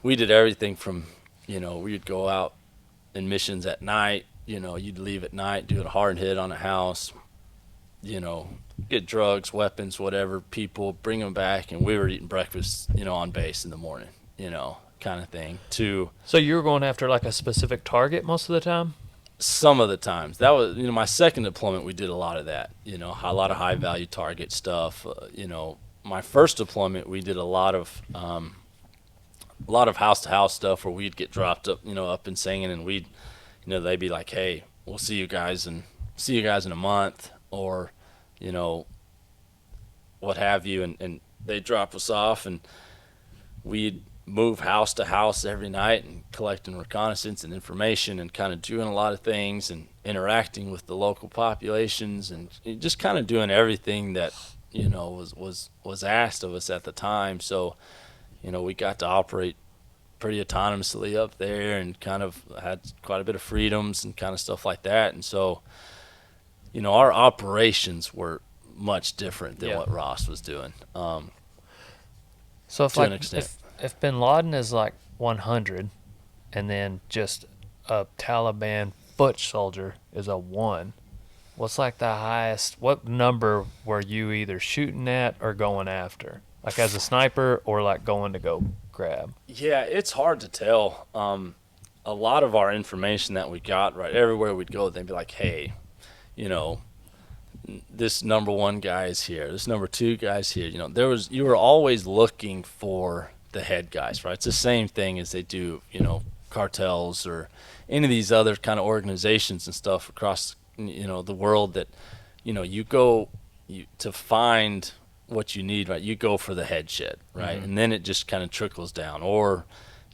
we did everything from, you know, we'd go out in missions at night, you know, you'd leave at night, do a hard hit on a house, you know, get drugs, weapons, whatever, people, bring them back, and we were eating breakfast, you know, on base in the morning, you know, kind of thing. So you were going after like a specific target most of the time? Some of the times. That was, you know, my second deployment, we did a lot of that, you know, a lot of high value target stuff. You know, my first deployment, we did a lot of house to house stuff where we'd get dropped up, you know, up and singing, and we'd, you know, they'd be like, hey, we'll see you guys in a month, or, you know, what have you, and they'd drop us off, and we'd move house to house every night and collecting reconnaissance and information and kind of doing a lot of things and interacting with the local populations and just kind of doing everything that, you know, was asked of us at the time. So, you know, we got to operate pretty autonomously up there and kind of had quite a bit of freedoms and kind of stuff like that. And so, you know, our operations were much different than what Ross was doing. So to an extent. If bin Laden is like 100 and then just a Taliban foot soldier is a 1, what's like the highest, what number were you either shooting at or going after? Like as a sniper or like going to go grab? Yeah, it's hard to tell. A lot of our information that we got, right, everywhere we'd go, they'd be like, hey, you know, this number 1 guy is here, this number 2 guy's here. You know, you were always looking for the head guys, right? It's the same thing as they do, you know, cartels or any of these other kind of organizations and stuff across, you know, the world that, you know, to find what you need, right? You go for the head shit, right? Mm-hmm. And then it just kind of trickles down, or,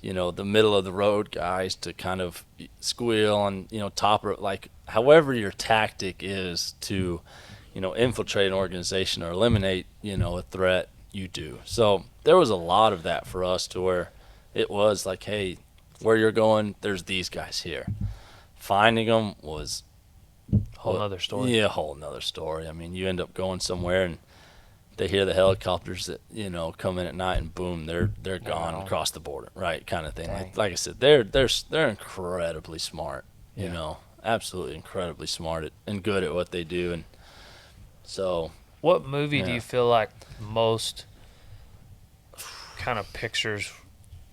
you know, the middle of the road guys to kind of squeal and, you know, like however your tactic is to, you know, infiltrate an organization or eliminate, you know, a threat, you do. So there was a lot of that for us to where it was like, hey, where you're going, there's these guys here. Finding them was whole nother story. Yeah, whole nother story. I mean, you end up going somewhere and they hear the helicopters that, you know, come in at night and boom, they're gone Wow. across the border, right? Kind of thing. Dang. Like I said, they're incredibly smart, you know, absolutely incredibly smart and good at what they do. And so, What movie do Yeah. you feel like most kind of pictures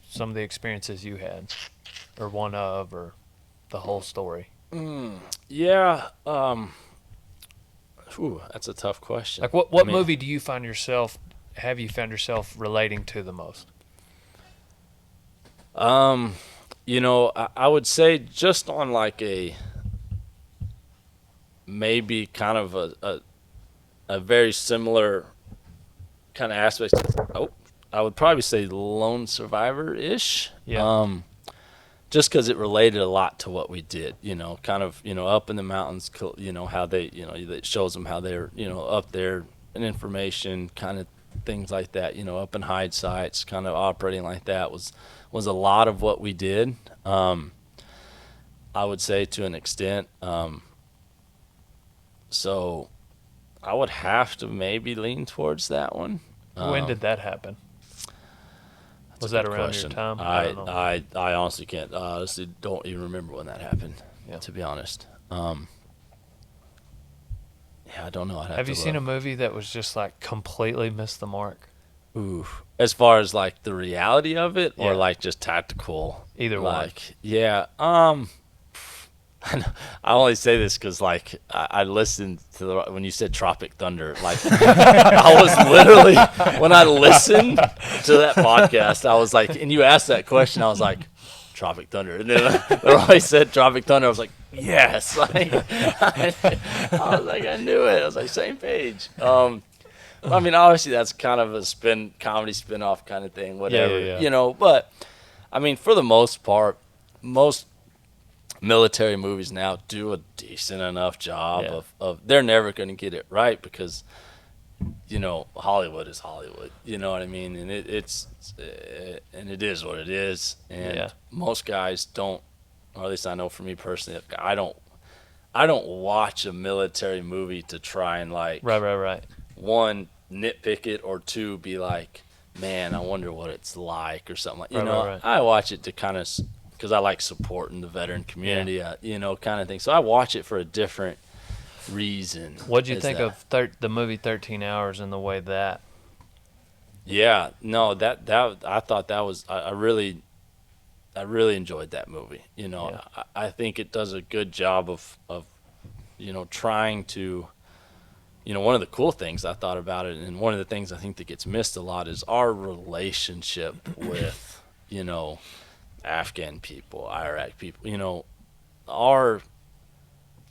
some of the experiences you had, or one of, or the whole story? yeah, that's a tough question. Like what I mean, movie do you find yourself, have you found yourself relating to the most? You know, I would say just on like a maybe kind of a very similar kind of aspect. I would probably say Lone Survivor-ish. Yeah. Just because it related a lot to what we did, you know, kind of, you know, up in the mountains, you know, how they, you know, it shows them how they're, you know, up there and information, kind of things like that, you know, up in hide sites, kind of operating like that was a lot of what we did. I would say to an extent. So I would have to maybe lean towards that one. When did that happen? Was that Good around question. your time? I don't know. I honestly can't. Honestly, don't even remember when that happened. Yeah. To be honest. Yeah, I don't know. Have you seen a movie that was just like completely missed the mark? Ooh, as far as like the reality of it, or Yeah. like just tactical. Either one. Like, yeah. I only say this because like I listened to when you said Tropic Thunder. Like I was literally when I listened to that podcast, I was like, and you asked that question, I was like, Tropic Thunder, and then when I said Tropic Thunder, I was like, yes. Like, I was like, I knew it. I was like, same page. I mean, obviously that's kind of a comedy spin-off kind of thing, whatever, yeah. you know. But I mean, for the most part, most military movies now do a decent enough job Yeah. of they're never going to get it right because, you know, Hollywood is Hollywood, you know what I mean, and it's and it is what it is, and Yeah. most guys don't, or at least I know for me personally, I don't watch a military movie to try and like Right. one, nitpick it, or two, be like, man, I wonder what it's like or something like, you Right, know, right. I watch it to kind of, because I like supporting the veteran community, you know, kind of thing. So I watch it for a different reason. What'd you is think that- of the movie 13 Hours and the way that? Yeah, no, that I thought that was, I really enjoyed that movie. You know, Yeah. I think it does a good job of, you know, trying to, you know, one of the cool things I thought about it, and one of the things I think that gets missed a lot, is our relationship with, you know, Afghan people, Iraq people, you know, our,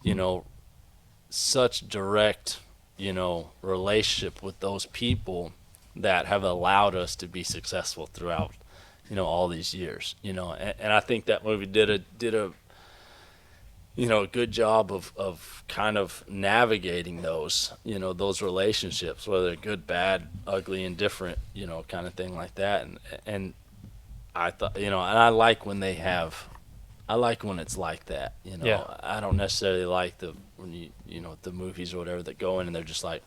you know, such direct, you know, relationship with those people that have allowed us to be successful throughout, you know, all these years, you know, and I think that movie did a you know, a good job of kind of navigating those, you know, those relationships, whether they're good, bad, ugly, indifferent, you know, kind of thing like that. And I thought, you know, and I like when it's like that, you know. Yeah. I don't necessarily like when you know, the movies or whatever that go in and they're just like,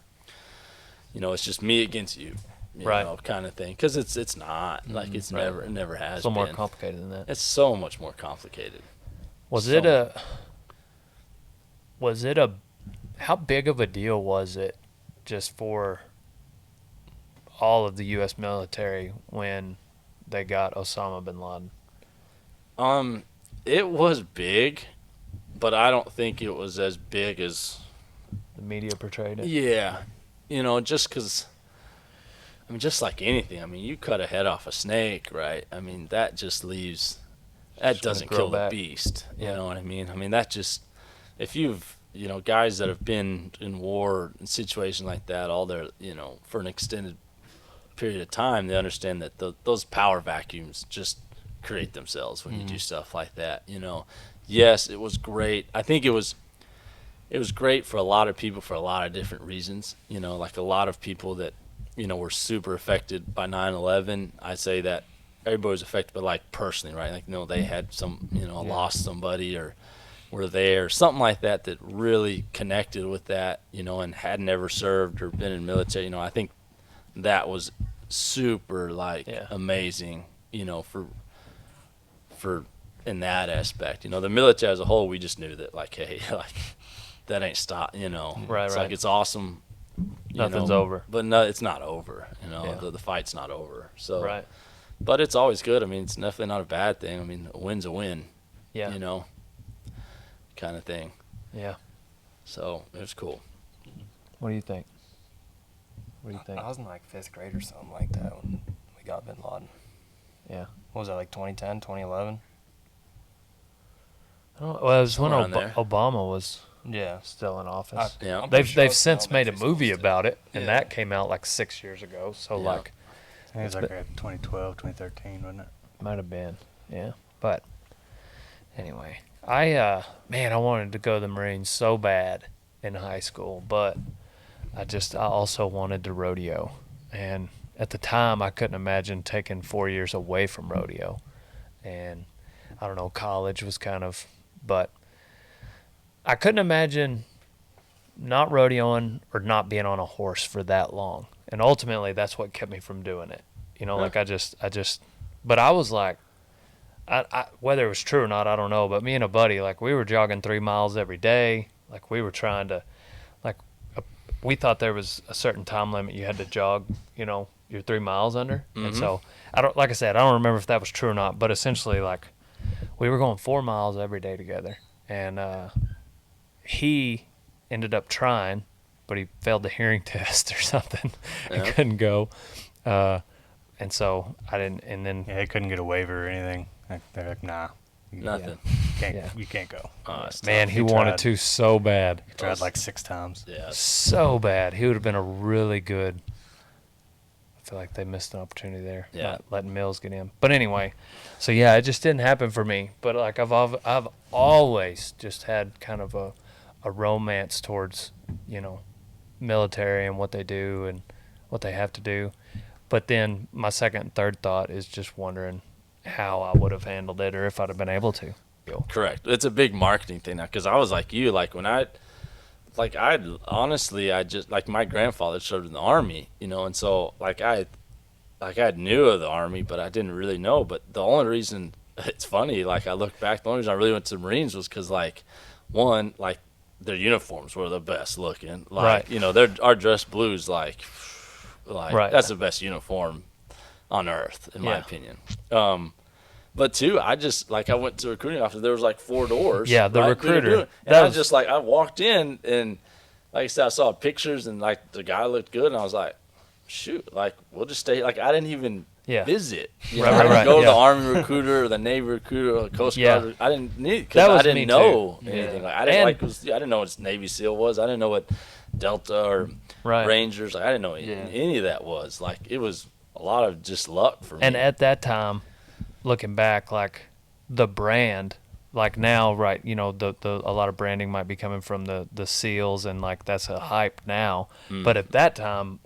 you know, it's just me against you, Right. know, kind of thing. Because it's not. Like, it's Right. it never has It's a little more been. complicated than that. It's so much more complicated. Was So- it a how big of a deal was it just for all of the U.S. military when they got Osama bin Laden? It was big, but I don't think it was as big as, The media portrayed it. yeah, you know, just because, I mean, just like anything, I mean, you cut a head off a snake, right? I mean, that just leaves, that Just gonna doesn't grow kill back. the beast, you Yeah. know what I mean? I mean, that just, if you've, you know, guys that have been in war and situations like that all their, you know, for an extended period of time, they understand that those power vacuums just create themselves when you do stuff like that, you know. Yes, it was great. I think it was great for a lot of people for a lot of different reasons, you know, like a lot of people that, you know, were super affected by 9/11. I say that everybody was affected, but like personally, right? Like, you know, they had some, you know, lost somebody or were there, something like that, that really connected with that, you know, and had never served or been in military. You know, I think that was super Yeah. amazing, for in that aspect. The military as a whole, we just knew that hey, that ain't stop, Right, It's right. it's awesome. Nothing's over. But no, it's not over, Yeah. the fight's not over. So Right. but it's always good. I mean, it's definitely not a bad thing. I mean, a win's a win, Yeah. kind of thing. Yeah. So it was cool. What do you think? What do you think? I was in like 5th grade or something like that when we got Bin Laden. Yeah. What was that, like 2010, 2011? I don't know. Well, it was when Somewhere around there. Obama was Yeah. still in office. Yeah. I'm pretty sure They've it's since in made a elementary movie school about it, and Yeah. that came out like 6 years ago. So Yeah. like, I think it was like 2012, 2013, wasn't it? might have been, yeah. But anyway, I wanted to go to the Marines so bad in high school, but I also wanted to rodeo, and at the time I couldn't imagine taking 4 years away from rodeo, and I don't know, college was but I couldn't imagine not rodeoing or not being on a horse for that long. And ultimately that's what kept me from doing it. Like I just, but I was like, I whether it was true or not, I don't know. But me and a buddy, like we were jogging 3 miles every day. Like we were trying to, we thought there was a certain time limit you had to jog, your 3 miles under. And so I don't remember if that was true or not, but essentially like we were going 4 miles every day together. And, he ended up trying, but he failed the hearing test or something and Yeah. couldn't go. And so I didn't, and then Yeah, they couldn't get a waiver or anything. They're like, nah, Nothing. you can't go. It's man, tough. he He wanted tried. to so bad. He tried like 6 times. Yeah. So bad. He would have been a really good. I feel like they missed an opportunity there. Yeah. Not letting Mills get in. But anyway, so yeah, it just didn't happen for me. But like I've always just had kind of a romance towards, military and what they do and what they have to do. But then my second and third thought is just wondering how I would have handled it or if I'd have been able to. Correct. It's a big marketing thing now because I was like you. Like when I just like my grandfather served in the army, and so I knew of the army, but I didn't really know. But the only reason it's funny, like I look back, the only reason I really went to the Marines was because one, their uniforms were the best looking. Right. Our dress blues Right. that's the best uniform on earth in my Yeah. opinion. But two, I went to a recruiting office. There was 4 doors. Yeah, the right? recruiter. And I just I walked in and like I said, I saw pictures and the guy looked good and I was like, shoot, we'll just stay. I didn't even Yeah. visit. Right, I right, didn't right, go to the yeah. Army recruiter or the Navy recruiter or the Coast Yeah. Guard. I didn't need That because was I didn't me know too. anything. Yeah. I didn't And- I didn't know what Navy SEAL was. I didn't know what Delta or Right. Rangers. I didn't know any of that was. It was a lot of just luck for me. And at that time, looking back, the brand, now, right, a lot of branding might be coming from the SEALs and that's a hype now. But at that time,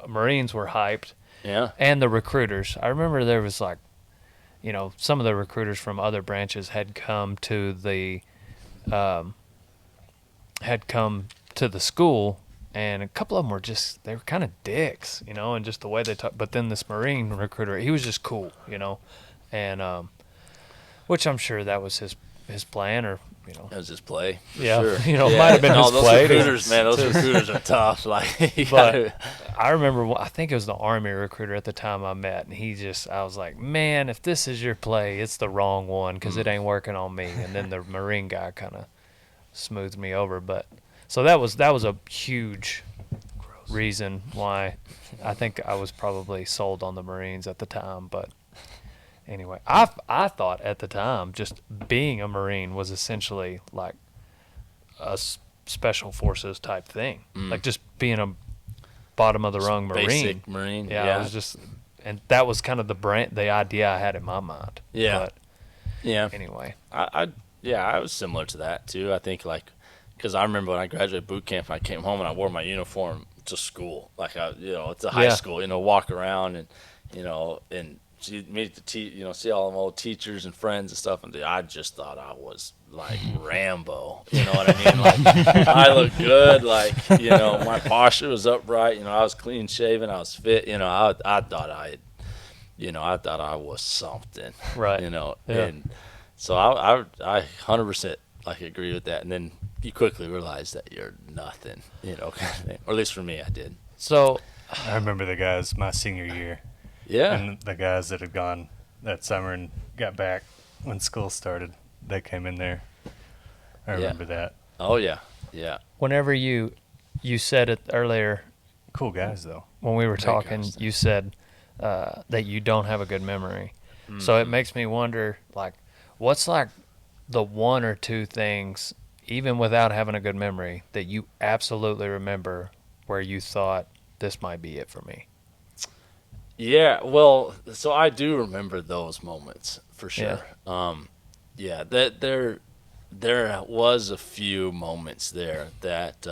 Marines were hyped. Yeah. And the recruiters. I remember there was some of the recruiters from other branches had come to the school, and a couple of them they were kind of dicks, and just the way they talk. But then this Marine recruiter, he was just cool, and which I'm sure that was his plan, or It was just play. For Yeah, sure. it might have been his those play to- recruiters, man. Those recruiters are tough. You But gotta- I remember, I think it was the Army recruiter at the time I met, and I was like, man, if this is your play, it's the wrong one because it ain't working on me. And then the Marine guy kind of smoothed me over. But so that was a huge reason why I think I was probably sold on the Marines at the time. But anyway, I thought at the time just being a Marine was essentially like a special forces type thing, like just being a bottom of the rung Marine. Basic Marine. Yeah, it was just, and that was kind of the idea I had in my mind. Yeah. But Yeah. anyway, I was similar to that too. I think because I remember when I graduated boot camp, I came home and I wore my uniform to school. It's a high Yeah. school, walk around and, and see all them old teachers and friends and stuff, and I just thought I was like Rambo. You know what I mean? Like I looked good. Like my posture was upright. I was clean shaven. I was fit. I thought I was something. Right. Yeah. And so I 100% like agree with that. And then you quickly realize that you're nothing. Kind of thing. Or at least for me, I did. so I remember the guys my senior year, Yeah. and the guys that had gone that summer and got back when school started. They came in there. I remember that. Oh yeah. Yeah. whenever you said it earlier Cool guys though. when we were Great talking, guys. you said that you don't have a good memory. So it makes me wonder, like, what's like the one or two things, even without having a good memory, that you absolutely remember where you thought this might be it for me? Yeah, well, so I do remember those moments for sure. That there was a few moments there that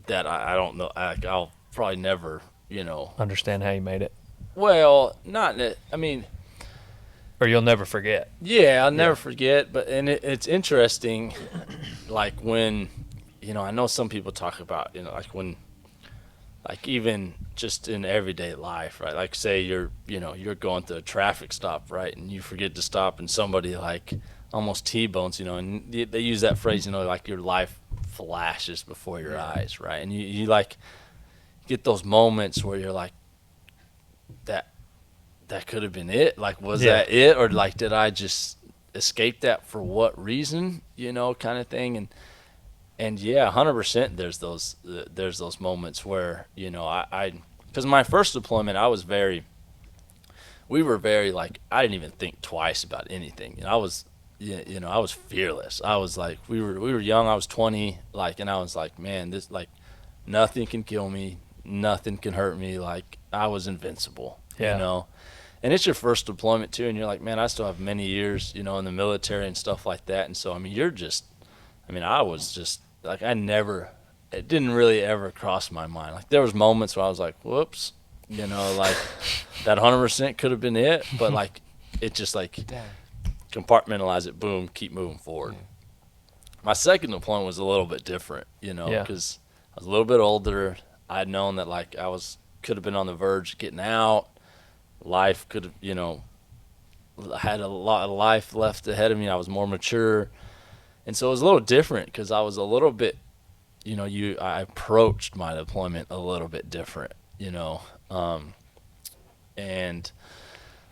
that I don't know. I'll probably never, Understand how you made it, Well, not. I mean, or you'll never forget. yeah, I'll never forget. But it's interesting, like when, I know some people talk about, like when, like even just in everyday life, right? Like say you're going through a traffic stop, right? And you forget to stop and somebody like almost T-bones, and they use that phrase, like your life flashes before your eyes, right? And you like get those moments where you're like, that could have been it. Like, was that it? Or like, did I just escape that for what reason, kind of thing. And yeah, 100% there's those moments where, because my first deployment, we were very like, I didn't even think twice about anything. I was fearless. I was like, we were young. I was 20, like, and I was like, man, this, like, nothing can kill me. Nothing can hurt me. Like, I was invincible, and it's your first deployment too. And you're like, man, I still have many years, in the military and stuff like that. And so, I mean, I was just like, it didn't really ever cross my mind. Like, there was moments where I was like, whoops, like that 100% could have been it. But like, it just like compartmentalize it, boom, keep moving forward. My second deployment was a little bit different, because I was a little bit older. I had known that like could have been on the verge of getting out. Life could have, had a lot of life left ahead of me. I was more mature. And so it was a little different because I was a little bit, I approached my deployment a little bit different, and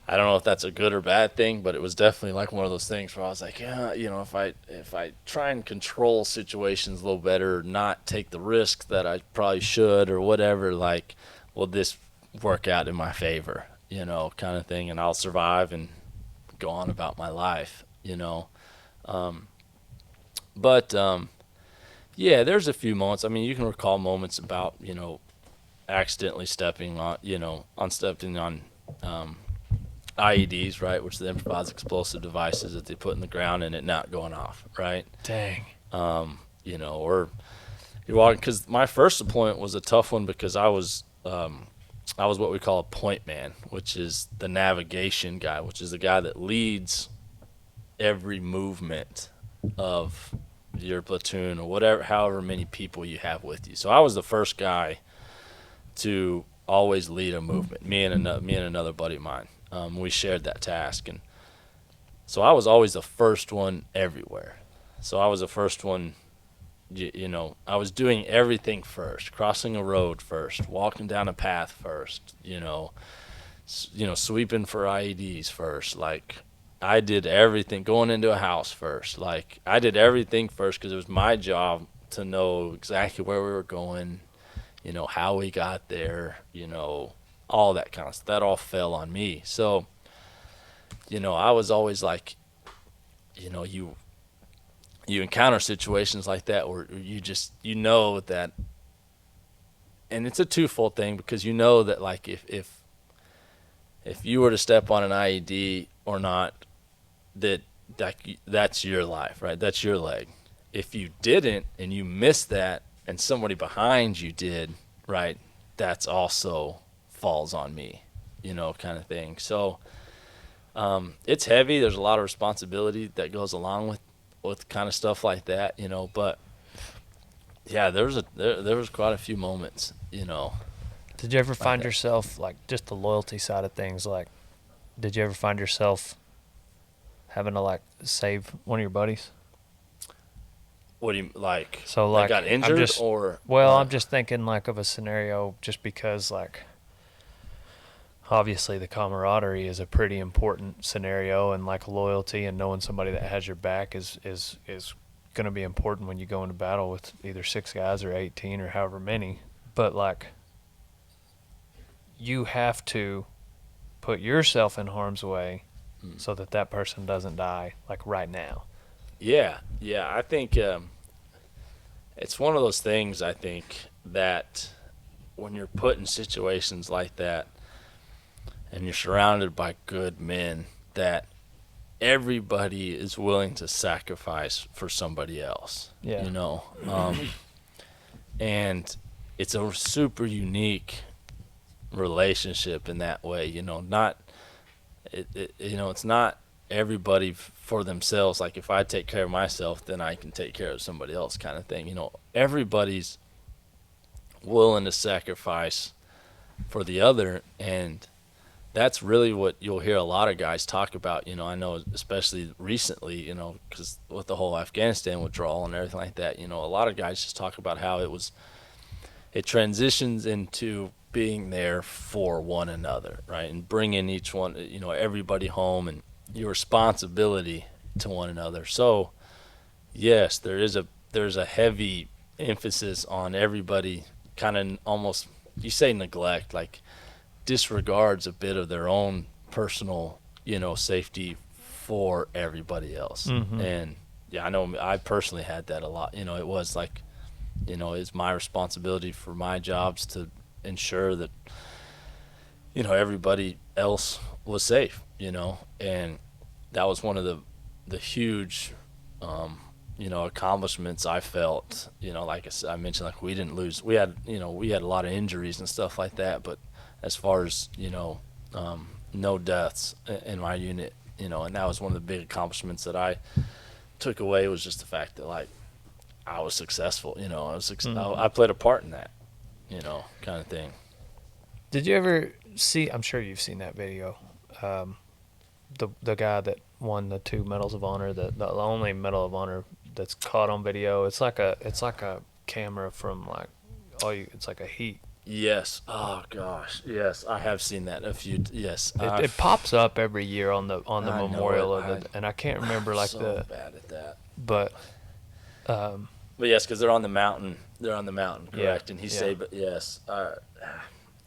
I don't know if that's a good or bad thing, but it was definitely like one of those things where I was like, yeah, if I try and control situations a little better, not take the risk that I probably should or whatever, like, will this work out in my favor, kind of thing, and I'll survive and go on about my life, yeah, there's a few moments. I mean, you can recall moments about, accidentally stepping on IEDs, right, which are the improvised explosive devices that they put in the ground and it not going off, right? Dang. Or you're walking, because my first deployment was a tough one because I was what we call a point man, which is the navigation guy, which is the guy that leads every movement of your platoon or whatever, however many people you have with you. So I was the first guy to always lead a movement. Me and another buddy of mine. We shared that task, and so I was always the first one everywhere. So I was the first one. I was doing everything first, crossing a road first, walking down a path first. Sweeping for IEDs first. Like, I did everything, going into a house first. Like, I did everything first because it was my job to know exactly where we were going, how we got there, all that kind of stuff. That all fell on me. So, I was always like, you encounter situations like that where you just, that, and it's a twofold thing because that, like, if you were to step on an IED or not, that's your life, right? That's your leg. If you didn't and you missed that and somebody behind you did, right, that's also falls on me, kind of thing. So it's heavy. There's a lot of responsibility that goes along with kind of stuff like that, but yeah, there was quite a few moments, Did you ever like find that. yourself, like, just the loyalty side of things, like, did you ever find yourself having to, like, save one of your buddies? What do you like? So, that like, got I'm injured just- or? Well, what? I'm just thinking, like, of a scenario just because, like, obviously the camaraderie is a pretty important scenario, and, like, loyalty and knowing somebody that has your back is going to be important when you go into battle with either 6 guys or 18 or however many. But, like, you have to put yourself in harm's way so that person doesn't die, like, right now. Yeah. I think it's one of those things. I think that when you're put in situations like that, and you're surrounded by good men, that everybody is willing to sacrifice for somebody else. Yeah. And it's a super unique relationship in that way. It's not everybody for themselves. Like, if I take care of myself, then I can take care of somebody else, kind of thing. Everybody's willing to sacrifice for the other, and that's really what you'll hear a lot of guys talk about. I know especially recently, because with the whole Afghanistan withdrawal and everything like that, a lot of guys just talk about how it transitions into being there for one another, right? And bringing each one, everybody home, and your responsibility to one another. So yes, there's a heavy emphasis on everybody kind of almost, you say neglect, like disregards a bit of their own personal, safety for everybody else. Mhm. And yeah, I know I personally had that a lot. It was like, it's my responsibility for my jobs to ensure that, everybody else was safe, and that was one of the huge, accomplishments I felt. Like I mentioned, like, we didn't lose. We had a lot of injuries and stuff like that, but as far as no deaths in my unit, and that was one of the big accomplishments that I took away, was just the fact that, like, I was successful. I played a part in that, kind of thing. Did you ever see, I'm sure you've seen that video, the guy that won the 2 medals of honor, the only medal of honor that's caught on video? It's like a camera from, like, it's like a heat. Yes. Oh gosh. Yes, I have seen that a few. Yes. It pops up every year on the I know memorial it. of and I can't remember, like, so bad at that. but But yes, because they're on the mountain. They're on the mountain, correct? Yeah, And he yeah. saved. But yes, he I'd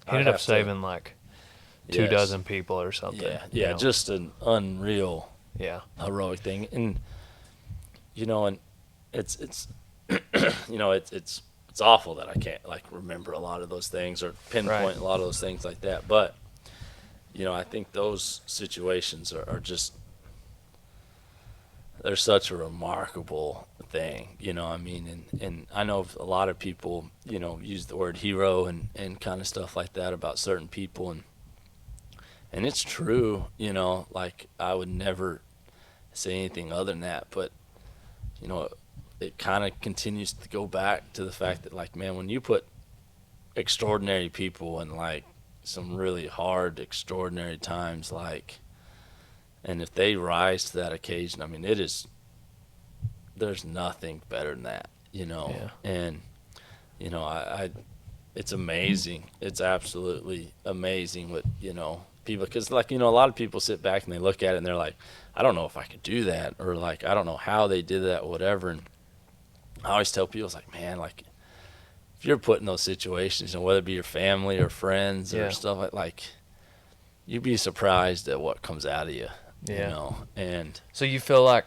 ended have up to- saving like 2 Yes. dozen people or something. Yeah. you know? Just an unreal, yeah. heroic thing, and and it's it's awful that I can't, like, remember a lot of those things or pinpoint Right. a lot of those things like that. But I think those situations are just, they're such a remarkable thing, I mean, and I know a lot of people, use the word hero and kind of stuff like that about certain people, and it's true, like, I would never say anything other than that, but it kind of continues to go back to the fact that, like, man, when you put extraordinary people in, like, some really hard, extraordinary times, like, and if they rise to that occasion, I mean, there's nothing better than that, Yeah. and I it's amazing. It's absolutely amazing what, people, because, like, a lot of people sit back and they look at it and they're like, I don't know if I could do that, or, like, I don't know how they did that, whatever. And I always tell people, it's like, man, like, if you're put in those situations, and whether it be your family or friends Yeah. or stuff like, you'd be surprised at what comes out of you, Yeah. and So you feel like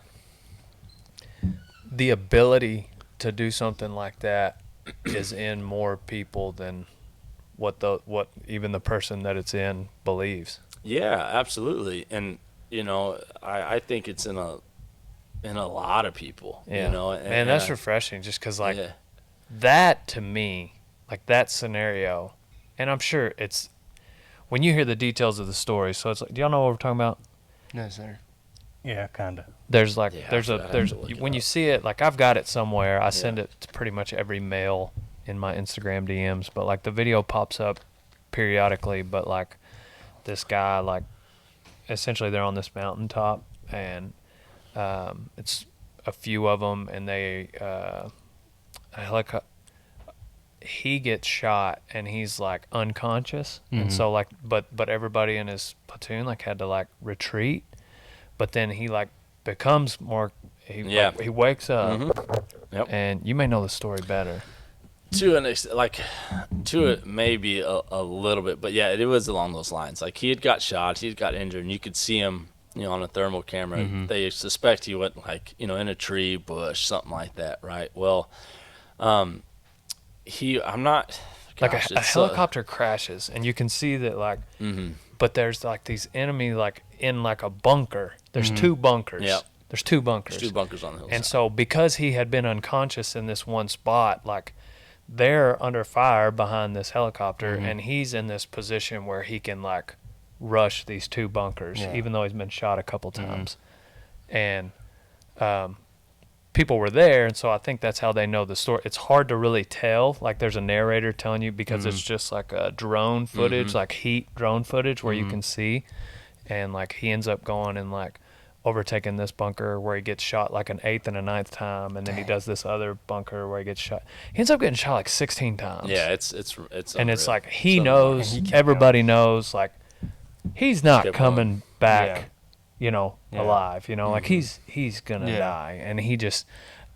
the ability to do something like that is in more people than what even the person that it's in believes. yeah, absolutely. And I think it's in a lot of people, Yeah. and, Man, that's and refreshing, just because, like, yeah. that to me, like, that scenario, and I'm sure when you hear the details of the story, so it's like, do y'all know what we're talking about? No, sir. Yeah, kind of. There's like Yeah, there's I'd a have there's to look it when you up. see it, like I've got it somewhere. I send it to pretty much every male in my Instagram DMs, but like the video pops up periodically. But like this guy, like essentially they're on this mountaintop, and it's a few of them, and they he gets shot and he's like unconscious, and so like but everybody in his platoon like had to like retreat, but then he like becomes more he wakes up. Yep. And you may know the story better. To it maybe a little bit, but yeah, it was along those lines. Like he had got shot, he had got injured, and you could see him, on a thermal camera. They suspect he went like, in a tree, bush, something like that, right? Well, I'm not. Like gosh, a it's, helicopter crashes, and you can see that like, but there's like these enemy like in like a bunker. There's two bunkers. Yep. There's two bunkers. There's 2 bunkers on the hillside. And so because he had been unconscious in this one spot, like they're under fire behind this helicopter, and he's in this position where he can like rush these 2 bunkers, even though he's been shot a couple times. And people were there, and so I think that's how they know the story. It's hard to really tell. Like there's a narrator telling you because it's just like a drone footage, like heat drone footage where you can see. And like he ends up going and like overtaking this bunker where he gets shot like an 8th and a 9th time, and then he does this other bunker where he gets shot. He ends up getting shot like 16 times. Yeah, it's and it's unreal. like he So knows, everybody knows, like he's not kept coming back, Yeah. alive. Like he's gonna die, and he just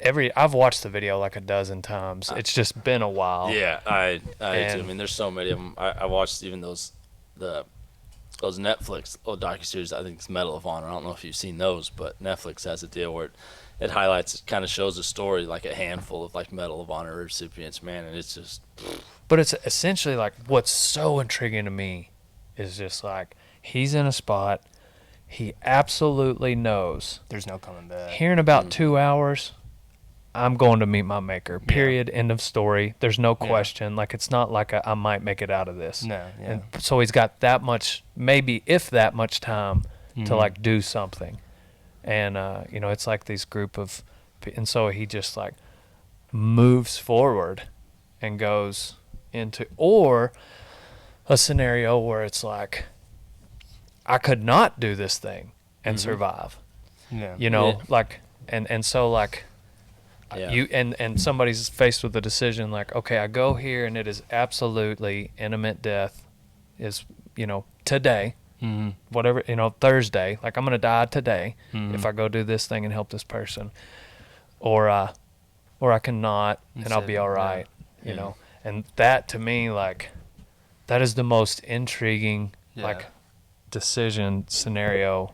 I've watched the video like a dozen times. It's just been a while. Yeah, I do too. I And- mean, there's so many of them. I watched even those Netflix docuseries. I think it's Medal of Honor. I don't know if you've seen those, but Netflix has a deal where it highlights, it kind of shows a story, like a handful of like Medal of Honor recipients, man, and it's just. But it's essentially like what's so intriguing to me is just like he's in a spot, he absolutely knows. There's no coming back. Here in about 2 hours, I'm going to meet my maker. Period. End of story. There's no question. Like it's not like I might make it out of this. No, yeah. And so he's got that much, maybe if that much time to like do something. And it's like these group of, and so he just like moves forward and goes into, or a scenario where it's like, I could not do this thing and survive. Yeah. Yeah. Like, and so like, Yeah. you and somebody's faced with a decision like, okay, I go here and it is absolutely imminent death is, today, whatever, Thursday, like I'm going to die today if I go do this thing and help this person, or I cannot, and I'll be all right, and that to me, like, that is the most intriguing, like, decision scenario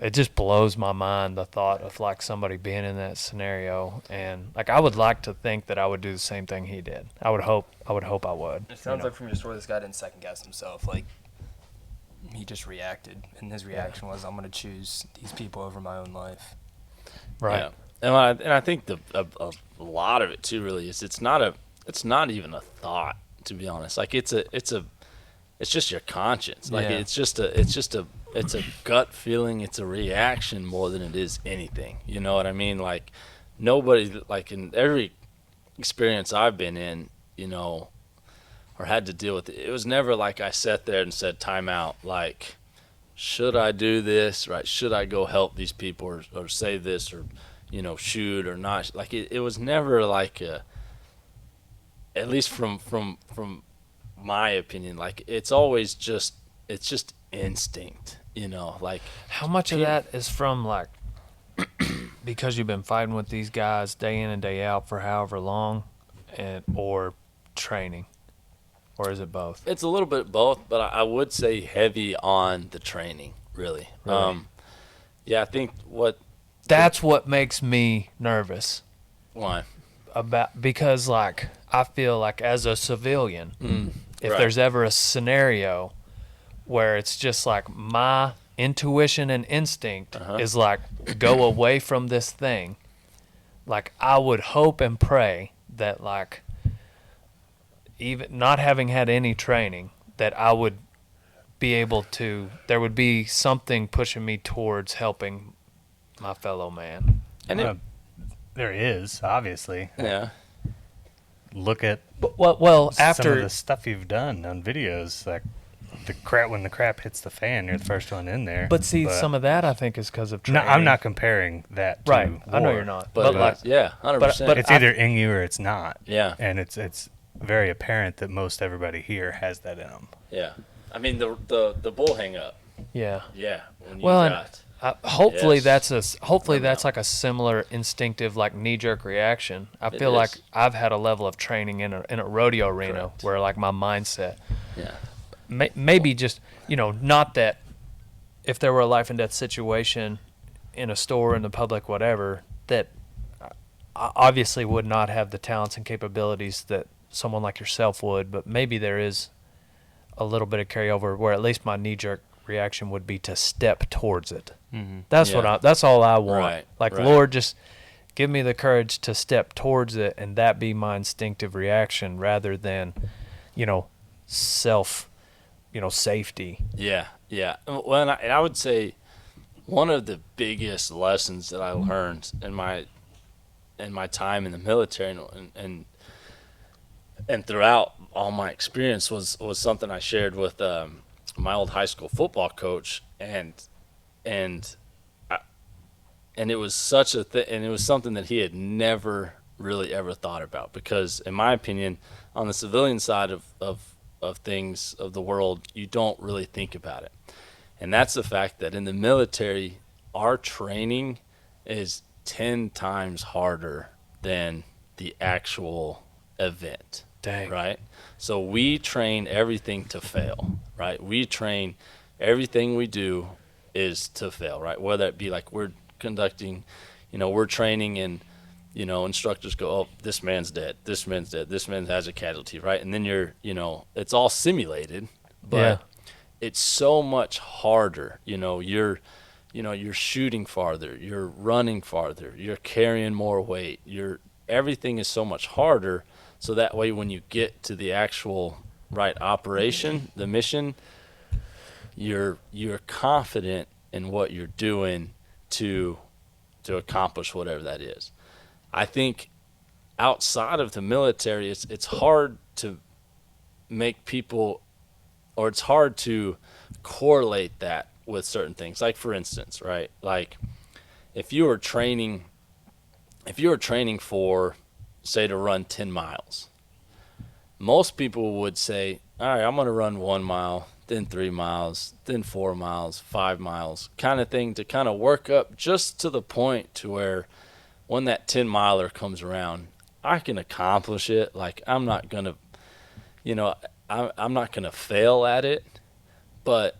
it just blows my mind, the thought of like somebody being in that scenario. And like I would like to think that I would do the same thing he did. I would hope I would. It sounds like from your story, this guy didn't second guess himself. Like he just reacted, and his reaction was, "I'm going to choose these people over my own life." Right. Yeah. And I think a lot of it too really is it's not even a thought, to be honest. Like it's just your conscience. Like it's a gut feeling. It's a reaction more than it is anything. You know what I mean? Like nobody, like in every experience I've been in, or had to deal with it, it was never like I sat there and said, time out. Like, should I do this? Right? Should I go help these people or say this or, shoot or not? Like it was never like at least from my opinion, like it's always just instinct, like How much of that is from like because you've been fighting with these guys day in and day out for however long, or training, or is it both? it's a little bit both, but I would say heavy on the training, really. Really? Yeah, I think That's what makes me nervous why because like I feel like as a civilian, if right. there's ever a scenario where it's just like my intuition and instinct is like go away from this thing, like I would hope and pray that like even not having had any training that I would be able to, there would be something pushing me towards helping my fellow man. And there is, obviously. yeah. Look at Well, some after of the stuff you've done on videos, like when the crap hits the fan, you're the first one in there. But see, some of that I think is because of No, training. I'm not comparing that to Right. I know war. you're not. But, like, yeah, 100%. but It's either in you or it's not. yeah. And it's very apparent that most everybody here has that in them. Yeah. I mean, the bull hang up. yeah. Yeah. When you Well, and got, hopefully Yes. that's like a similar instinctive like knee jerk reaction. I It feel like is. I've had a level of training in a rodeo arena Correct. where like my mindset yeah. maybe just not that if there were a life and death situation in a store in the public whatever that I obviously would not have the talents and capabilities that someone like yourself would, but maybe there is a little bit of carryover where at least my knee jerk reaction would be to step towards it. That's Yeah. that's all I want. Right, Like right. Lord, just give me the courage to step towards it and that be my instinctive reaction rather than self safety. Yeah, yeah. Well, and I would say one of the biggest lessons that I learned in my time in the military and throughout all my experience was something I shared with my old high school football coach, and it was such a and it was something that he had never really ever thought about, because in my opinion, on the civilian side of things of the world, you don't really think about it. And that's the fact that in the military, our training is 10 times harder than the actual event. Dang. Right? So we train everything to fail, right? We train everything we do is to fail, right? Whether it be like we're conducting, we're training and, instructors go, oh, this man's dead, this man's dead, this man has a casualty, right? And then it's all simulated, but Yeah. it's so much harder. You're shooting farther, you're running farther, you're carrying more weight, everything is so much harder. So that way, when you get to the actual operation, the mission, you're confident in what you're doing to accomplish whatever that is. I think outside of the military, it's hard to make people, or it's hard to correlate that with certain things. Like for instance, right? Like if you were training for, say, to run 10 miles, most people would say, all right, I'm going to run 1 mile, then 3 miles, then 4 miles, 5 miles, kind of thing, to kind of work up just to the point to where when that 10 miler comes around, I can accomplish it. Like I'm not going to, I'm not going to fail at it. But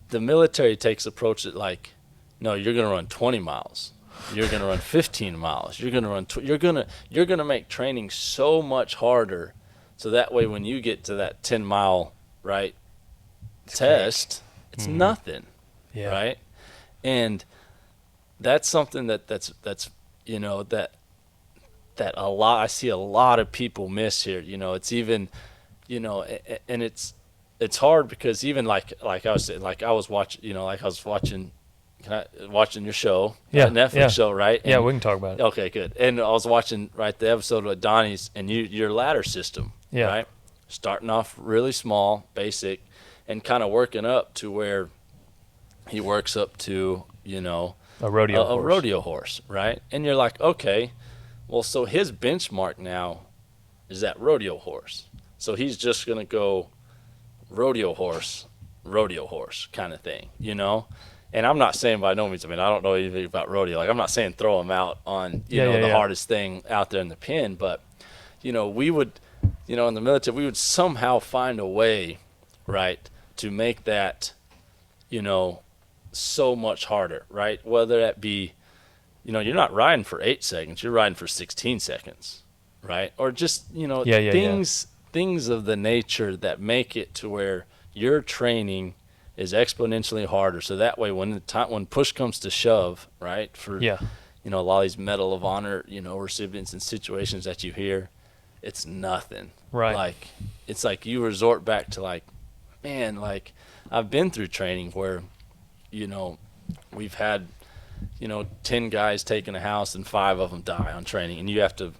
the military takes approach it like, no, you're going to run 20 miles. You're going to run 15 miles. You're going to run. You're going to make training so much harder, so that way when you get to that 10-mile test, it's nothing, Yeah. right? And that's something that's that a lot. I see a lot of people miss here. It's even, and it's hard because even like I was saying, like I was watching, watching your show, Yeah, Netflix yeah. show, right? Yeah, And- we can talk about it. Okay, good. And I was watching the episode with Donnie's and your ladder system, Yeah. right? Starting off really small, basic, and kind of working up to where he works up to, A rodeo a horse. rodeo horse, right? And you're like, okay, well, so his benchmark now is that rodeo horse. So he's just going to go rodeo horse kind of thing, And I'm not saying by no means, I don't know anything about rodeo. Like, I'm not saying throw him out on, the hardest thing out there in the pen. But, we would, in the military, we would somehow find a way, right, to make that, so much harder, right? Whether that be, you're not riding for 8 seconds, you're riding for 16 seconds, right? Or just, things of the nature that make it to where your training is exponentially harder. So that way, when push comes to shove, right? For a lot of these Medal of Honor, recipients and situations that you hear, it's nothing. Right. Like, it's like you resort back to like, man, like I've been through training where, you know, we've had, you know, 10 guys taking a house and 5 of them die on training, and you have to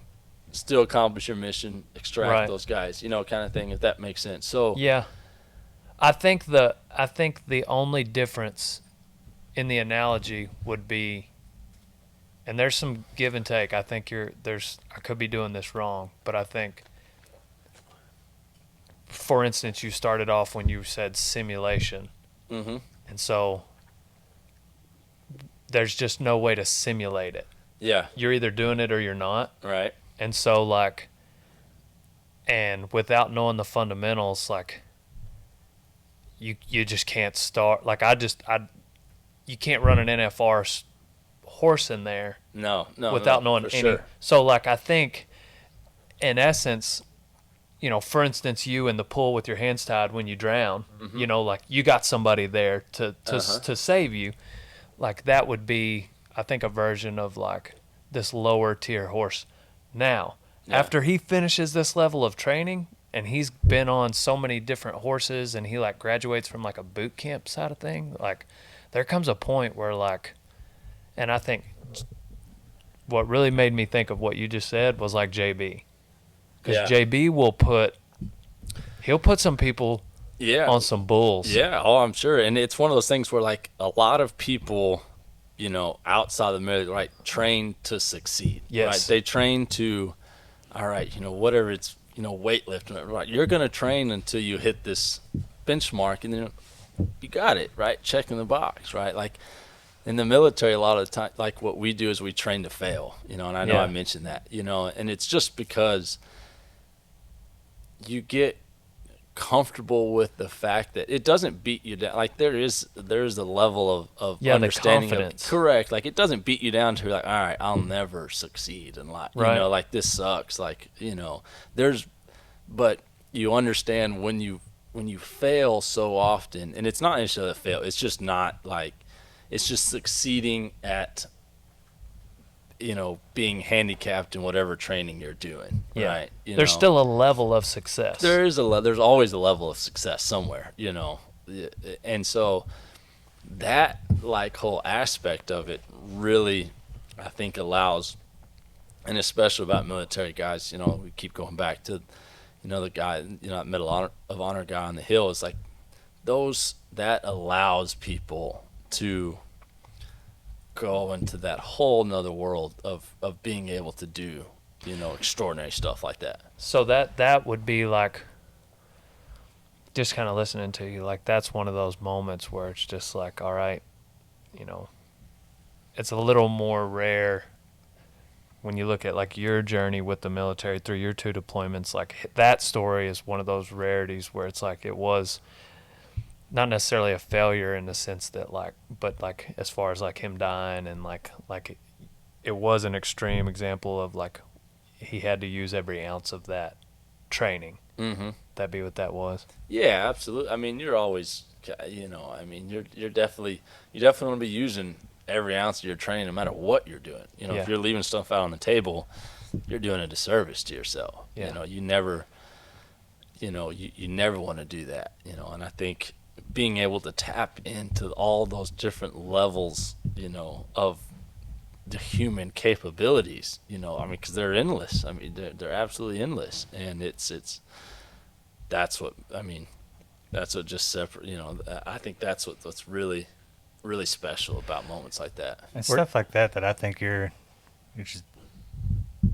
still accomplish your mission, extract Right. those guys, you know, kind of thing, if that makes sense. So Yeah. I think the only difference in the analogy would be, and there's some give and take. I think I could be doing this wrong, but I think, for instance, you started off when you said simulation. mhm. And so there's just no way to simulate it. Yeah, You're either doing it or you're not. right. And so, like, and without knowing the fundamentals, like, you just can't start. Like, you can't run an NFR horse in there No, without knowing for any. sure. So, like, I think, in essence, you know, for instance, you in the pool with your hands tied when you drown, you know, like, you got somebody there to save you. Like, that would be, I think, a version of, like, this lower tier horse. Now, Yeah. after he finishes this level of training and he's been on so many different horses and he, like, graduates from, like, a boot camp side of thing, like, there comes a point where, like, and I think what really made me think of what you just said was, like, JB. Because Yeah. JB he'll put some people Yeah. on some bulls. Yeah, oh, I'm sure. And it's one of those things where, like, a lot of people, you know, outside the military, right, train to succeed. Yes. Right? They train to, all right, you know, whatever it's, you know, weightlifting, right? You're going to train until you hit this benchmark, and then you got it, right? Checking the box, right? Like, in the military, a lot of the time, like, what we do is we train to fail, you know, and I know Yeah. I mentioned that, you know, and it's just because you get comfortable with the fact that it doesn't beat you down. Like, there's a level of Yeah, the understanding confidence. correct. Like, it doesn't beat you down to like, all right, I'll never succeed in life. Right. You know, like, this sucks. Like, you know, but you understand when you fail so often, and it's not necessarily a fail. It's just not like, it's just succeeding at, you know, being handicapped in whatever training you're doing. Yeah. Right. You There's know? still a level of success. There's always a level of success somewhere, you know, and so that, like, whole aspect of it really, I think, allows, and especially about military guys, you know, we keep going back to, you know, the guy, you know, that Medal of Honor guy on the hill, is like, that allows people to go into that whole nother world of being able to do, you know, extraordinary stuff like that. So that would be like, just kind of listening to you, like, that's one of those moments where it's just like, all right, you know, it's a little more rare when you look at, like, your journey with the military through your 2 deployments. Like, that story is one of those rarities where it's like, it was not necessarily a failure in the sense that, like, but, like, as far as, like, him dying, and like it was an extreme example of, like, he had to use every ounce of that training. Mm-hmm. That'd be what that was. Yeah, absolutely. I mean, you're always, you know, I mean, you're definitely want to be using every ounce of your training, no matter what you're doing. You know, Yeah. if you're leaving stuff out on the table, you're doing a disservice to yourself. Yeah. You know, you never want to do that. You know, and I think being able to tap into all those different levels, you know, of the human capabilities, you know, I mean, because they're endless. I mean, they're absolutely endless, and that's what just separate. You know, I think that's what's really, really special about moments like that. And stuff like that I think you're just,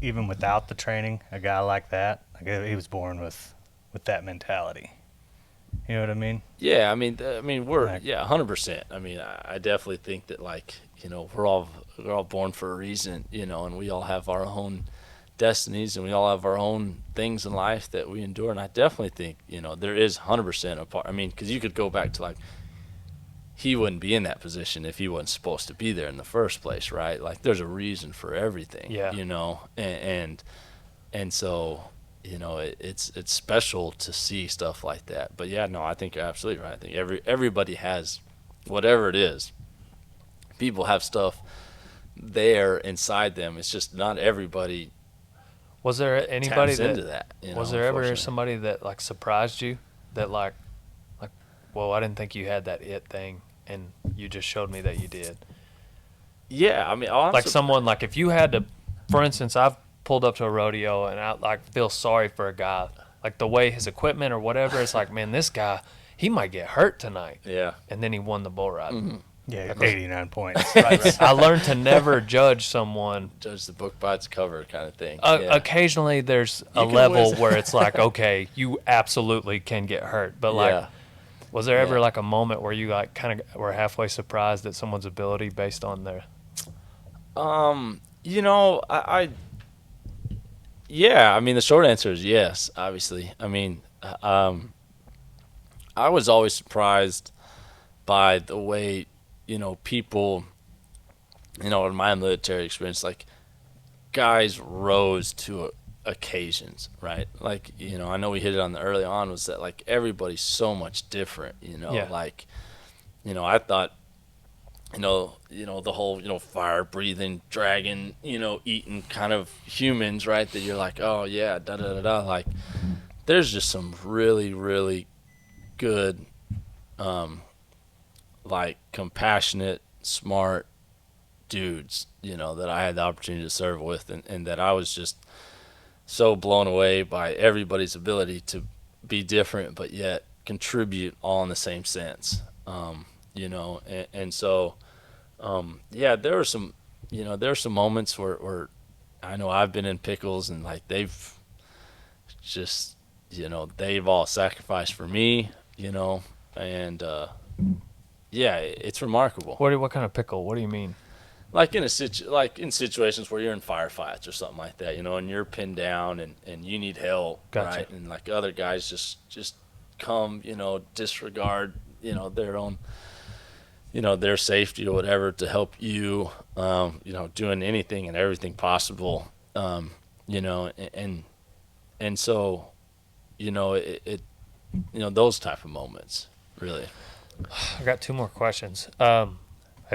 even without the training, a guy like that, like, he was born with that mentality. You know what I mean? Yeah, I mean, we're Like- 100%. I mean, I definitely think that, like, you know, we're all born for a reason, you know, and we all have our own destinies, and we all have our own things in life that we endure. And I definitely think, you know, there is 100% a part. I mean, because you could go back to, like, he wouldn't be in that position if he wasn't supposed to be there in the first place, right? Like, there's a reason for everything. Yeah. You know, and so, you know, it's special to see stuff like that. But yeah, no, I think you're absolutely right. I think everybody has whatever it is. People have stuff there inside them. It's just not everybody Was there anybody taps into that. You was know, there ever unfortunately. somebody that like surprised you that like, well, I didn't think you had that it thing, and you just showed me that you did. Yeah, I mean, Like someone like if you had to, for instance, I've pulled up to a rodeo and I like feel sorry for a guy, like the way his equipment or whatever. It's like, man, this guy, he might get hurt tonight. Yeah. And then he won the bull ride. Yeah, 89 points. Right. I learned to never judge someone. Judge the book by its cover kind of thing. Occasionally, there's a can level whiz- where it's like, okay, you absolutely can get hurt. But like, Yeah. was there ever Yeah. like a moment where you like kind of were halfway surprised at someone's ability based on their? You know, yeah, I mean, the short answer is yes, obviously. I mean, I was always surprised by the way, you know, people, you know, in my military experience, like, guys rose to occasions, right? Like, you know, I know we hit it on the early on was that, like, everybody's so much different, you know? Yeah. Like, you know, I thought, you know, the whole, you know, fire breathing dragon, you know, eating kind of humans, right? That you're like, oh yeah, da da da da. Like, there's just some really, really good, like compassionate, smart dudes, you know, that I had the opportunity to serve with, and that I was just so blown away by everybody's ability to be different, but yet contribute all in the same sense. You know, and so, yeah, there were some, you know, there are some moments where I know I've been in pickles and like they've just, you know, they've all sacrificed for me, you know, and yeah, it's remarkable. What kind of pickle? What do you mean? Like in in situations where you're in firefights or something like that, you know, and you're pinned down and you need help, Gotcha. right? And like other guys just come, you know, disregard, you know, their own, you know, their safety or whatever to help you, you know, doing anything and everything possible, you know, and so, you know, it you know, those type of moments, really. I got two more questions. Have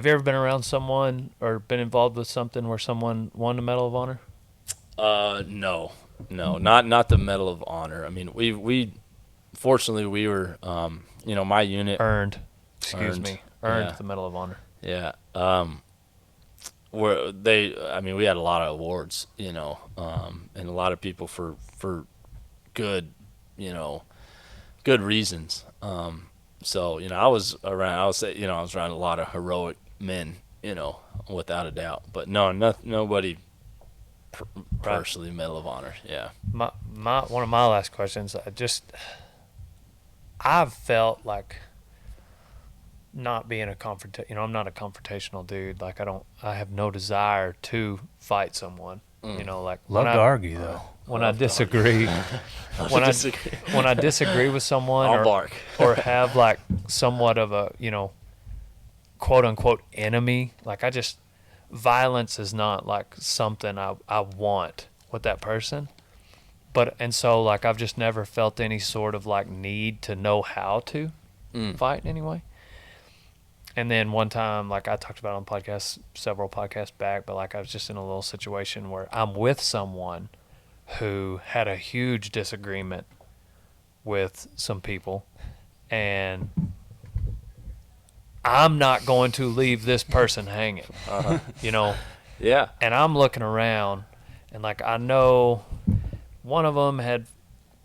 you ever been around someone or been involved with something where someone won the Medal of Honor? No, not the Medal of Honor. I mean, we fortunately we were, you know, my unit Earned yeah. the Medal of Honor. Yeah. Where I mean, we had a lot of awards, you know, and a lot of people for good, you know, good reasons. So, you know, I was around a lot of heroic men, you know, without a doubt. But nobody personally Medal of Honor. Yeah. My one of my last questions. I've felt like not being I'm not a confrontational dude. Like I have no desire to fight someone. You know, like Love to argue, though. when I disagree, when I disagree with someone, I'll bark. or have like somewhat of a, you know, quote unquote enemy. Like violence is not like something I want with that person. And so like I've just never felt any sort of like need to know how to fight anyway. And then one time, like I talked about on podcasts, several podcasts back, but like I was just in a little situation where I'm with someone who had a huge disagreement with some people, and I'm not going to leave this person hanging, you know? Yeah. And I'm looking around, and like I know one of them had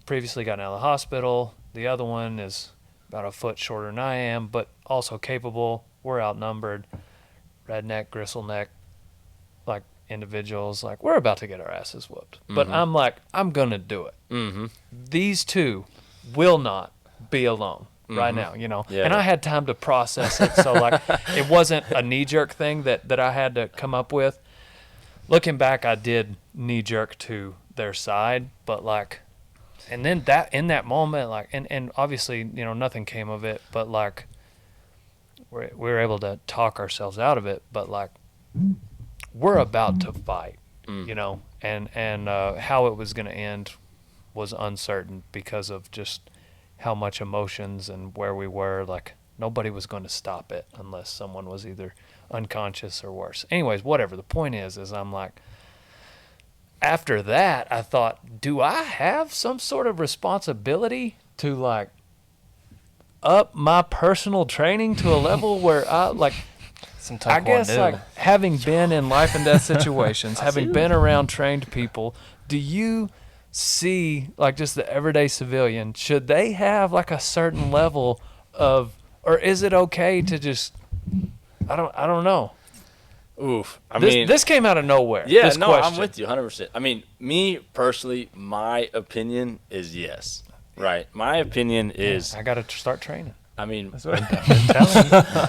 previously gotten out of the hospital. The other one is about a foot shorter than I am, but also capable. We're outnumbered. Redneck, gristleneck, like individuals. Like we're about to get our asses whooped. But I'm like, I'm gonna do it. Mm-hmm. These two will not be alone right now, you know. Yeah, and yeah. I had time to process it, so like it wasn't a knee jerk thing that I had to come up with. Looking back, I did knee jerk to their side, but like, and then that in that moment, like, and obviously, you know, nothing came of it, but like, we were able to talk ourselves out of it. But like, we're about to fight, you know, and how it was going to end was uncertain because of just how much emotions and where we were. Like, nobody was going to stop it unless someone was either unconscious or worse. Anyways, whatever. The point is I'm like, after that, I thought, do I have some sort of responsibility to like up my personal training to a level where Some I guess taekwondo. like having been in life and death situations, having been around trained people, do you see like just the everyday civilian, should they have like a certain level of, or is it okay to just, I don't know. Oof. I This, mean, this came out of nowhere. yeah, this no, question. I'm with you 100%. I mean, me personally, my opinion is yes. Right. My opinion is, I got to start training. I mean, That's what I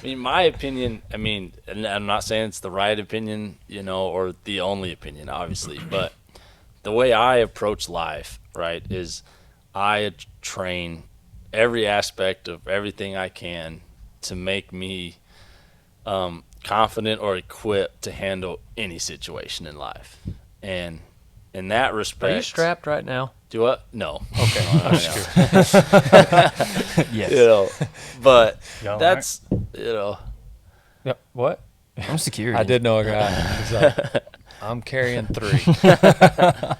mean, my opinion, I mean, and I'm not saying it's the right opinion, you know, or the only opinion, obviously, but the way I approach life, right, is I train every aspect of everything I can to make me confident or equipped to handle any situation in life. And in that respect, Are you strapped right now? do what? No. Okay. No, no, Yes. you know, but Y'all that's, you know, Yep. What? I'm security. I did know a guy. He's like, I'm carrying 3.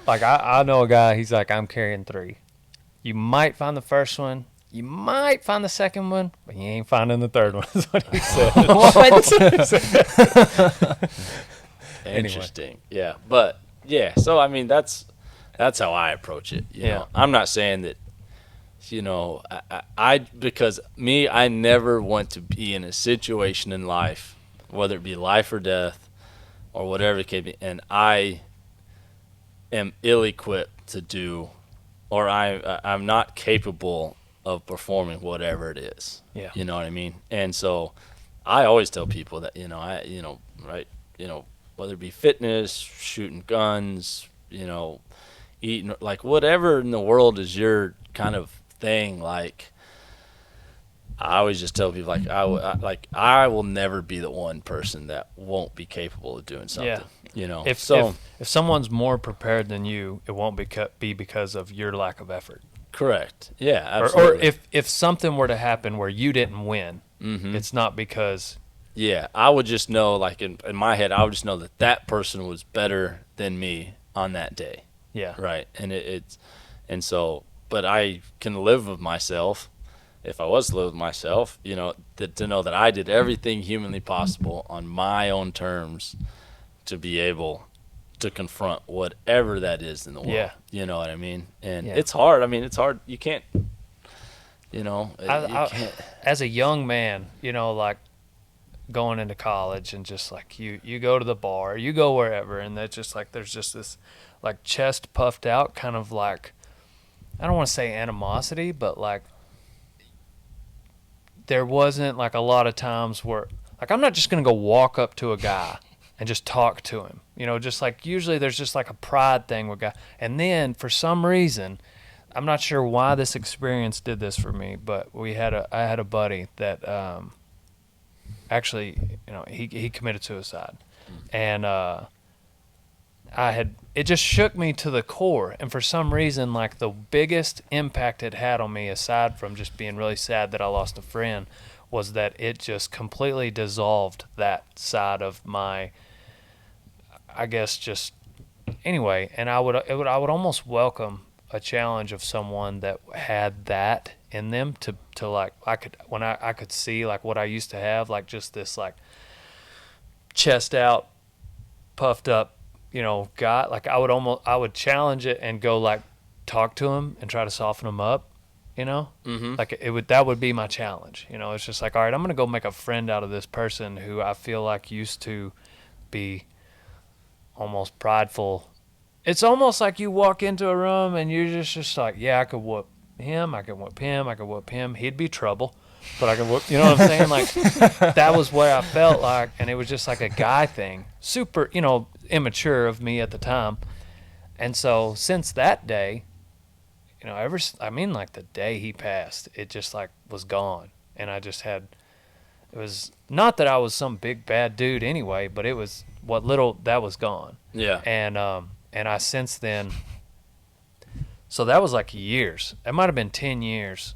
Like I know a guy. He's like, I'm carrying 3. You might find the first one. You might find the second one, but you ain't finding the third one. Is what he said. interesting. Yeah. But yeah, so I mean that's how I approach it. You know? I'm not saying that, you know, I because me, I never want to be in a situation in life, whether it be life or death or whatever it can be, and I am ill-equipped to do, or I'm not capable of performing whatever it is. Yeah. You know what I mean? And so I always tell people that, whether it be fitness, shooting guns, eating, like whatever in the world is your kind of thing, like I always just tell people I will never be the one person that won't be capable of doing something. Yeah. If someone's more prepared than you, it won't be because of your lack of effort. correct. Yeah, Or absolutely. if something were to happen where you didn't win, Mm-hmm. it's not because Yeah, I would just know, like in my head, I would just know that person was better than me on that day. yeah. Right. And but I can live with myself, if I was to live with myself, to know that I did everything humanly possible on my own terms to be able to confront whatever that is in the world. Yeah. You know what I mean? And Yeah. it's hard. I mean, it's hard. You can't, you can't. As a young man, like going into college and just like you go to the bar, you go wherever, and that's just like there's just this like chest puffed out kind of like, I don't want to say animosity, but like there wasn't like a lot of times where like I'm not just going to go walk up to a guy and just talk to him. Just like usually there's just like a pride thing with guy. And then for some reason, I'm not sure why this experience did this for me, but I had a buddy that actually, he committed suicide. And it just shook me to the core. And for some reason, like the biggest impact it had on me, aside from just being really sad that I lost a friend, was that it just completely dissolved that side of my, I guess, just anyway. And I would almost welcome a challenge of someone that had that in them to like, I could see like what I used to have, like just this like chest out, puffed up, guy. Like I would challenge it and go like talk to him and try to soften him up, Mm-hmm. like that would be my challenge. It's just like, all right, I'm going to go make a friend out of this person who I feel like used to be almost prideful. It's almost like you walk into a room and you're just like, yeah, I could whoop him, I could whoop him, I could whoop him. He'd be trouble, but I could whoop, you know what I'm saying? Like that was what I felt like, and it was just like a guy thing. Super, immature of me at the time. And so since that day, like the day he passed, it just like was gone. And I just it was not that I was some big bad dude anyway, but it was what little that was gone. Yeah. And I since then, so that was like years. It might have been 10 years.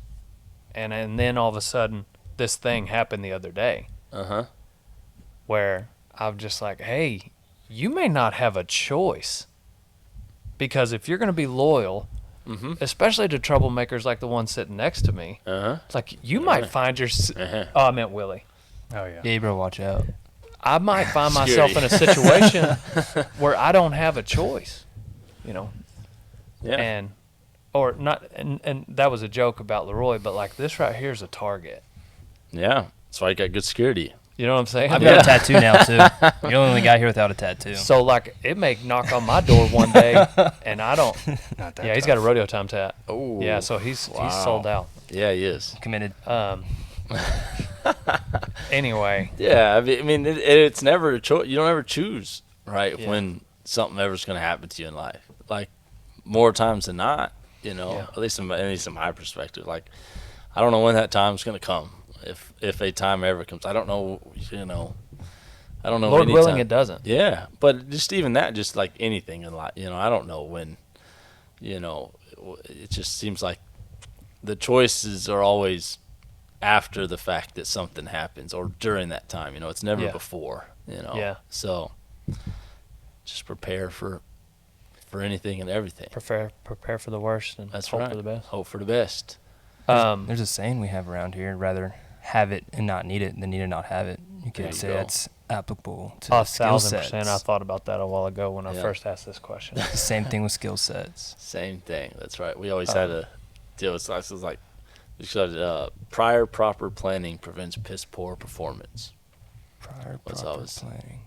And then all of a sudden this thing happened the other day Uh-huh. where I'm just like, hey, you may not have a choice because if you're going to be loyal, especially to troublemakers like the one sitting next to me, it's like you might find your. Oh, I meant Willie. Oh yeah. Yeah, bro, watch out. I might find myself in a situation where I don't have a choice, you know. Yeah. And or not, and that was a joke about Leroy, but like this right here is a target. Yeah. That's why you got good security. You know what I'm saying? I've got a tattoo now too. You're the only guy here without a tattoo. So like it may knock on my door one day, and I don't. Not that Yeah, he's tough. got a rodeo time tat. Oh. Yeah, so he's sold out. Yeah, he is. Committed. Anyway, Yeah, I mean, it's never a choice. You don't ever choose, right, Yeah. when something ever's going to happen to you in life. Like, more times than not, you know, Yeah. at least in my perspective. Like, I don't know when that time's going to come. If a time ever comes, I don't know, you know. I don't know. Lord any willing, time. it doesn't. Yeah, but just even that, just like anything in life, you know, I don't know when, you know, it just seems like the choices are always after the fact that something happens or during that time, you know, it's never Yeah. before, you know. Yeah. So just prepare for anything and everything. Prepare for the worst and That's hope right. for the best. Hope for the best. There's a saying we have around here: rather have it and not need it than need and not have it. You There could you say go. that's applicable to skill 1,000%. sets. I thought about that a while ago when I Yeah. first asked this question. The same thing with skill sets. Same thing. That's right. We always had a deal. It's like we said, prior proper planning prevents piss poor performance. Prior What's proper always- planning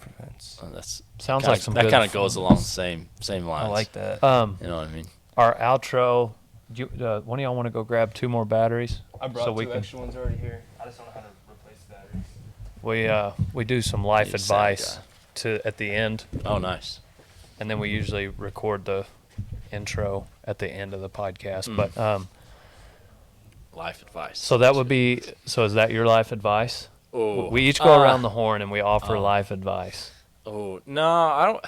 prevents. That's Sounds kinda, like some that good kind of goes along the same lines. I like that. You know what I mean? Our outro. One of y'all want to go grab 2 more batteries? I brought so we 2 can- extra ones already here. I just don't know how to replace batteries. We do some life You sad advice guy. at the end, Oh, nice. and then we usually record the intro at the end of the podcast. Mm. But Life advice. so that would be. So is that your life advice? Oh, We each go around the horn and we offer life advice. Oh no, I don't.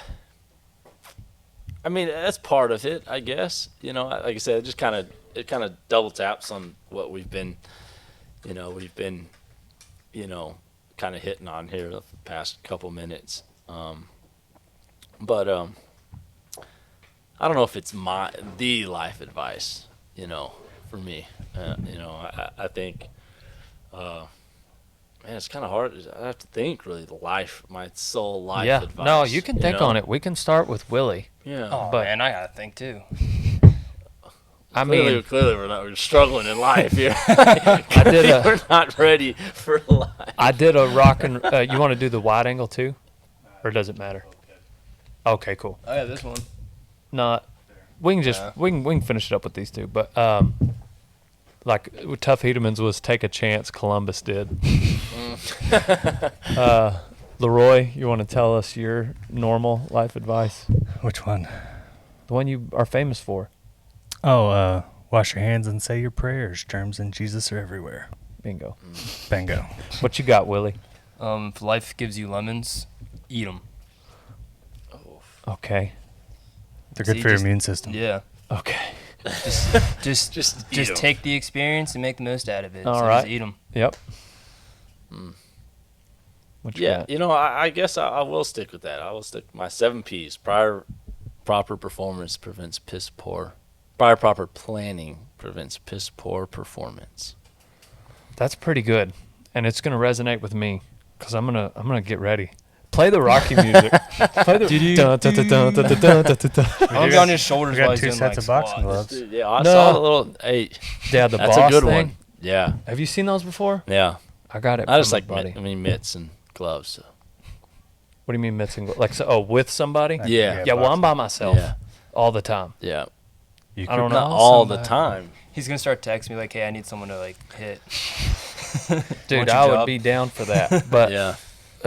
I mean, that's part of it, I guess. You know, like I said, it kind of double taps on what we've been kind of hitting on here the past couple minutes. But I don't know if it's the life advice, you know, for me. You know, I think, man, it's kind of hard. I have to think really my soul life Yeah. advice. No, you can think know? on it. We can start with Willie. Yeah. Oh But- man, I gotta think too. I mean, Clearly we're struggling in life here. I did We're not ready for life. I did a rock and. You want to do the wide angle too, or does it matter? Okay, cool. Oh yeah, this one. No, we can just Yeah. we can finish it up with these 2. But like with Tough Hedemans was take a chance. Columbus did. Leroy, you want to tell us your normal life advice? Which one? The one you are famous for. Oh, wash your hands and say your prayers. Germs and Jesus are everywhere. Bingo. Bingo. What you got, Willie? If life gives you lemons, eat them. Okay. They're good See, for your just- immune system. Mm. Yeah. Okay. Just eat 'em. take the experience and make the most out of it. All so right. Just eat them. Yep. What you Yeah, got? you know, I guess I will stick with that. I will stick with my 7 P's. Prior proper performance prevents piss poor. Prior proper planning prevents piss poor performance. That's pretty good, and it's gonna resonate with me because I'm gonna get ready. Play the Rocky music. Play the. Dun, dun, dun, dun, dun, dun, dun, dun, dun, dun. I'm on his shoulders We while got he's 2 doing sets like of boxing squats. gloves. Dude, yeah, I No. saw the little. Hey, Yeah, the that's boss a good thing. one. Yeah, Have you seen those before? yeah. I got it. I just from a like buddy. mitts and gloves. So. What do you mean mitts and like? So, oh, with somebody? Yeah. Yeah. Well, I'm by boxing. myself Yeah, all the time. yeah. You I don't could- know. Not all the somebody. time. He's gonna start texting me like, "Hey, I need someone to like hit." Dude, Want your I would job? be down for that. But Yeah.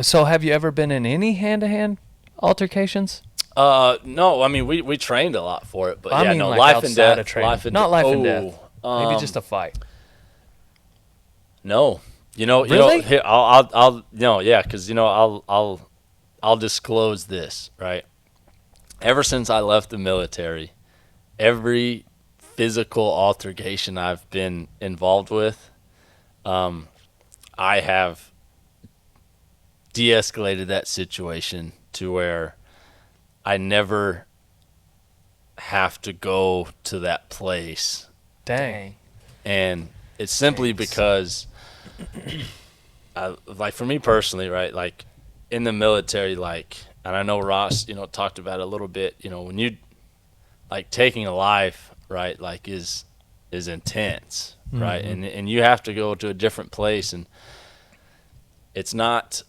so, have you ever been in any hand-to-hand altercations? No, I mean we trained a lot for it, but I yeah, mean, no, like life and outside death. of training. Life and Not life and oh, death. Maybe just a fight. No, you know, Really? here, I'll, no, yeah, because I'll disclose this, right? Ever since I left the military, every physical altercation I've been involved with, I have de-escalated that situation to where I never have to go to that place. Dang. And it's simply because, like for me personally, right, like in the military, like, and I know Ross, you know, talked about it a little bit, you know, when you, like taking a life, right, like is intense, right? And you have to go to a different place, and it's not,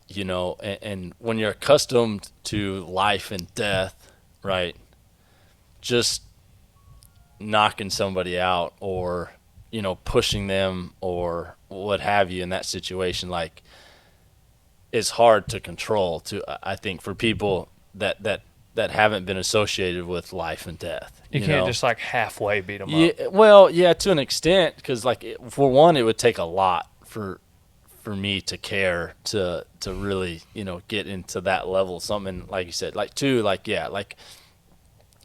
you know, and when you're accustomed to life and death, right, just knocking somebody out or, you know, pushing them or what have you in that situation, like, is hard to control, to I think, for people that haven't been associated with life and death. You can't know? just like halfway beat them Yeah, up. well, yeah, to an extent, because like for one, it would take a lot for me to care to really, you know, get into that level. Something like you said, like two, like yeah, like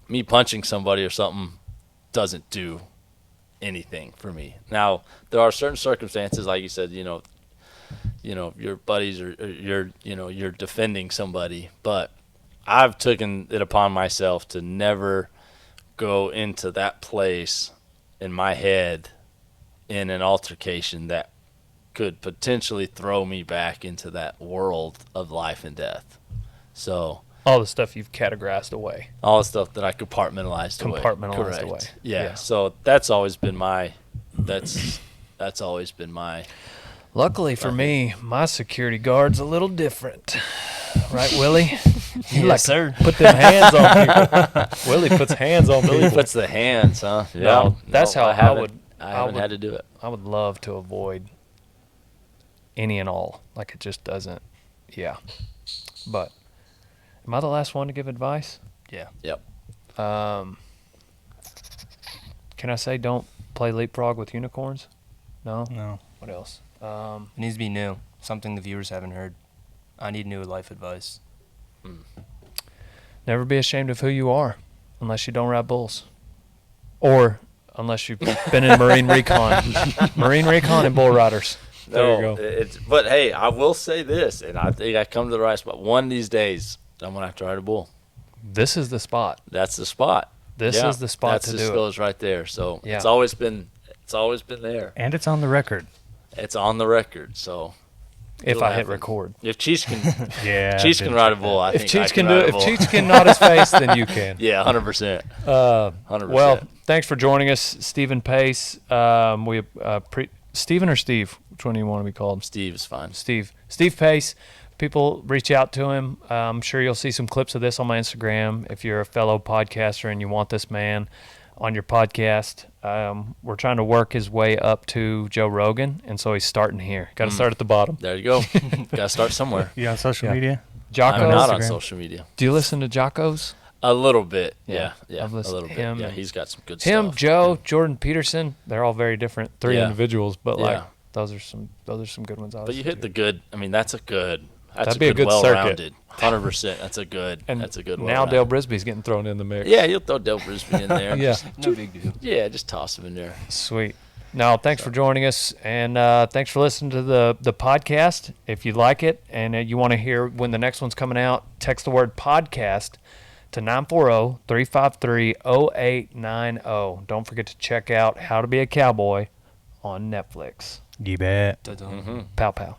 me punching somebody or something doesn't do anything for me. Now there are certain circumstances, like you said, you know, your buddies or you're defending somebody, but I've taken it upon myself to never go into that place in my head in an altercation that could potentially throw me back into that world of life and death. So All the stuff you've categorized away. all the stuff that I compartmentalized away. Compartmentalized away. Yeah. Yeah. So that's always been my that's always been my Luckily for me, my security guard's a little different. Right, Willie? You Yes, sir. Put them hands on people. Willie puts hands on Really people. puts the hands, huh? Yeah. No, that's how I haven't- would- I I haven't would- had to do it. I would love to avoid any and all. Like, it just doesn't. Yeah. But am I the last one to give advice? Yeah. Yep. Can I say don't play leapfrog with unicorns? No? No. What else? It needs to be new. Something the viewers haven't heard. I need new life advice. Never be ashamed of who you are unless you don't ride bulls. Or unless you've been in Marine Recon. Marine Recon and bull riders. There you go. But hey, I will say this, and I think I come to the right spot. One of these days, I'm gonna have to ride a bull. This is the spot. That's the spot. This Yeah, is the spot to that do just it. goes right there. So Yeah. it's always been there. And it's on the record. It's on the record. So If it'll I hit happen. record. If Cheech can, Yeah. Cheech can ride a bull. I If think I Cheech can do ride it, a if bull. Cheech can nod his face, then you can. Yeah, 100%. 100%. Well, thanks for joining us, Stephen Pace. Stephen or Steve? Which one do you want to be called? Steve is fine. Steve Pace. People reach out to him. I'm sure you'll see some clips of this on my Instagram. If you're a fellow podcaster and you want this man on your podcast, we're trying to work his way up to Joe Rogan, and so he's starting here. Got to start at the bottom. There you go. Got to start somewhere. You on social Yeah. media? I'm not Jocko's. on Instagram. social media. Do you listen to Jocko's? A little bit. Yeah. Yeah. I've A listened little to bit. him Yeah, and- he's got some good Him, stuff. Joe, Jordan Peterson. They're all very different. Three Yeah. individuals, but like Yeah. those are some good ones. But you hit the good. I mean, that's a good. That's That'd be a good well-rounded. 100%. That's a good. And that's a good. now well-rounded. Dale Brisby's getting thrown in the mix. Yeah, you'll throw Dale Brisby in there. Yeah. No big deal. Yeah, just toss him in there. Sweet. No, thanks for joining us, and thanks for listening to the podcast. If you like it and you want to hear when the next one's coming out, text the word podcast to 940-353-0890. Don't forget to check out How to Be a Cowboy on Netflix. You bet. Ta-ta. Pow, pow.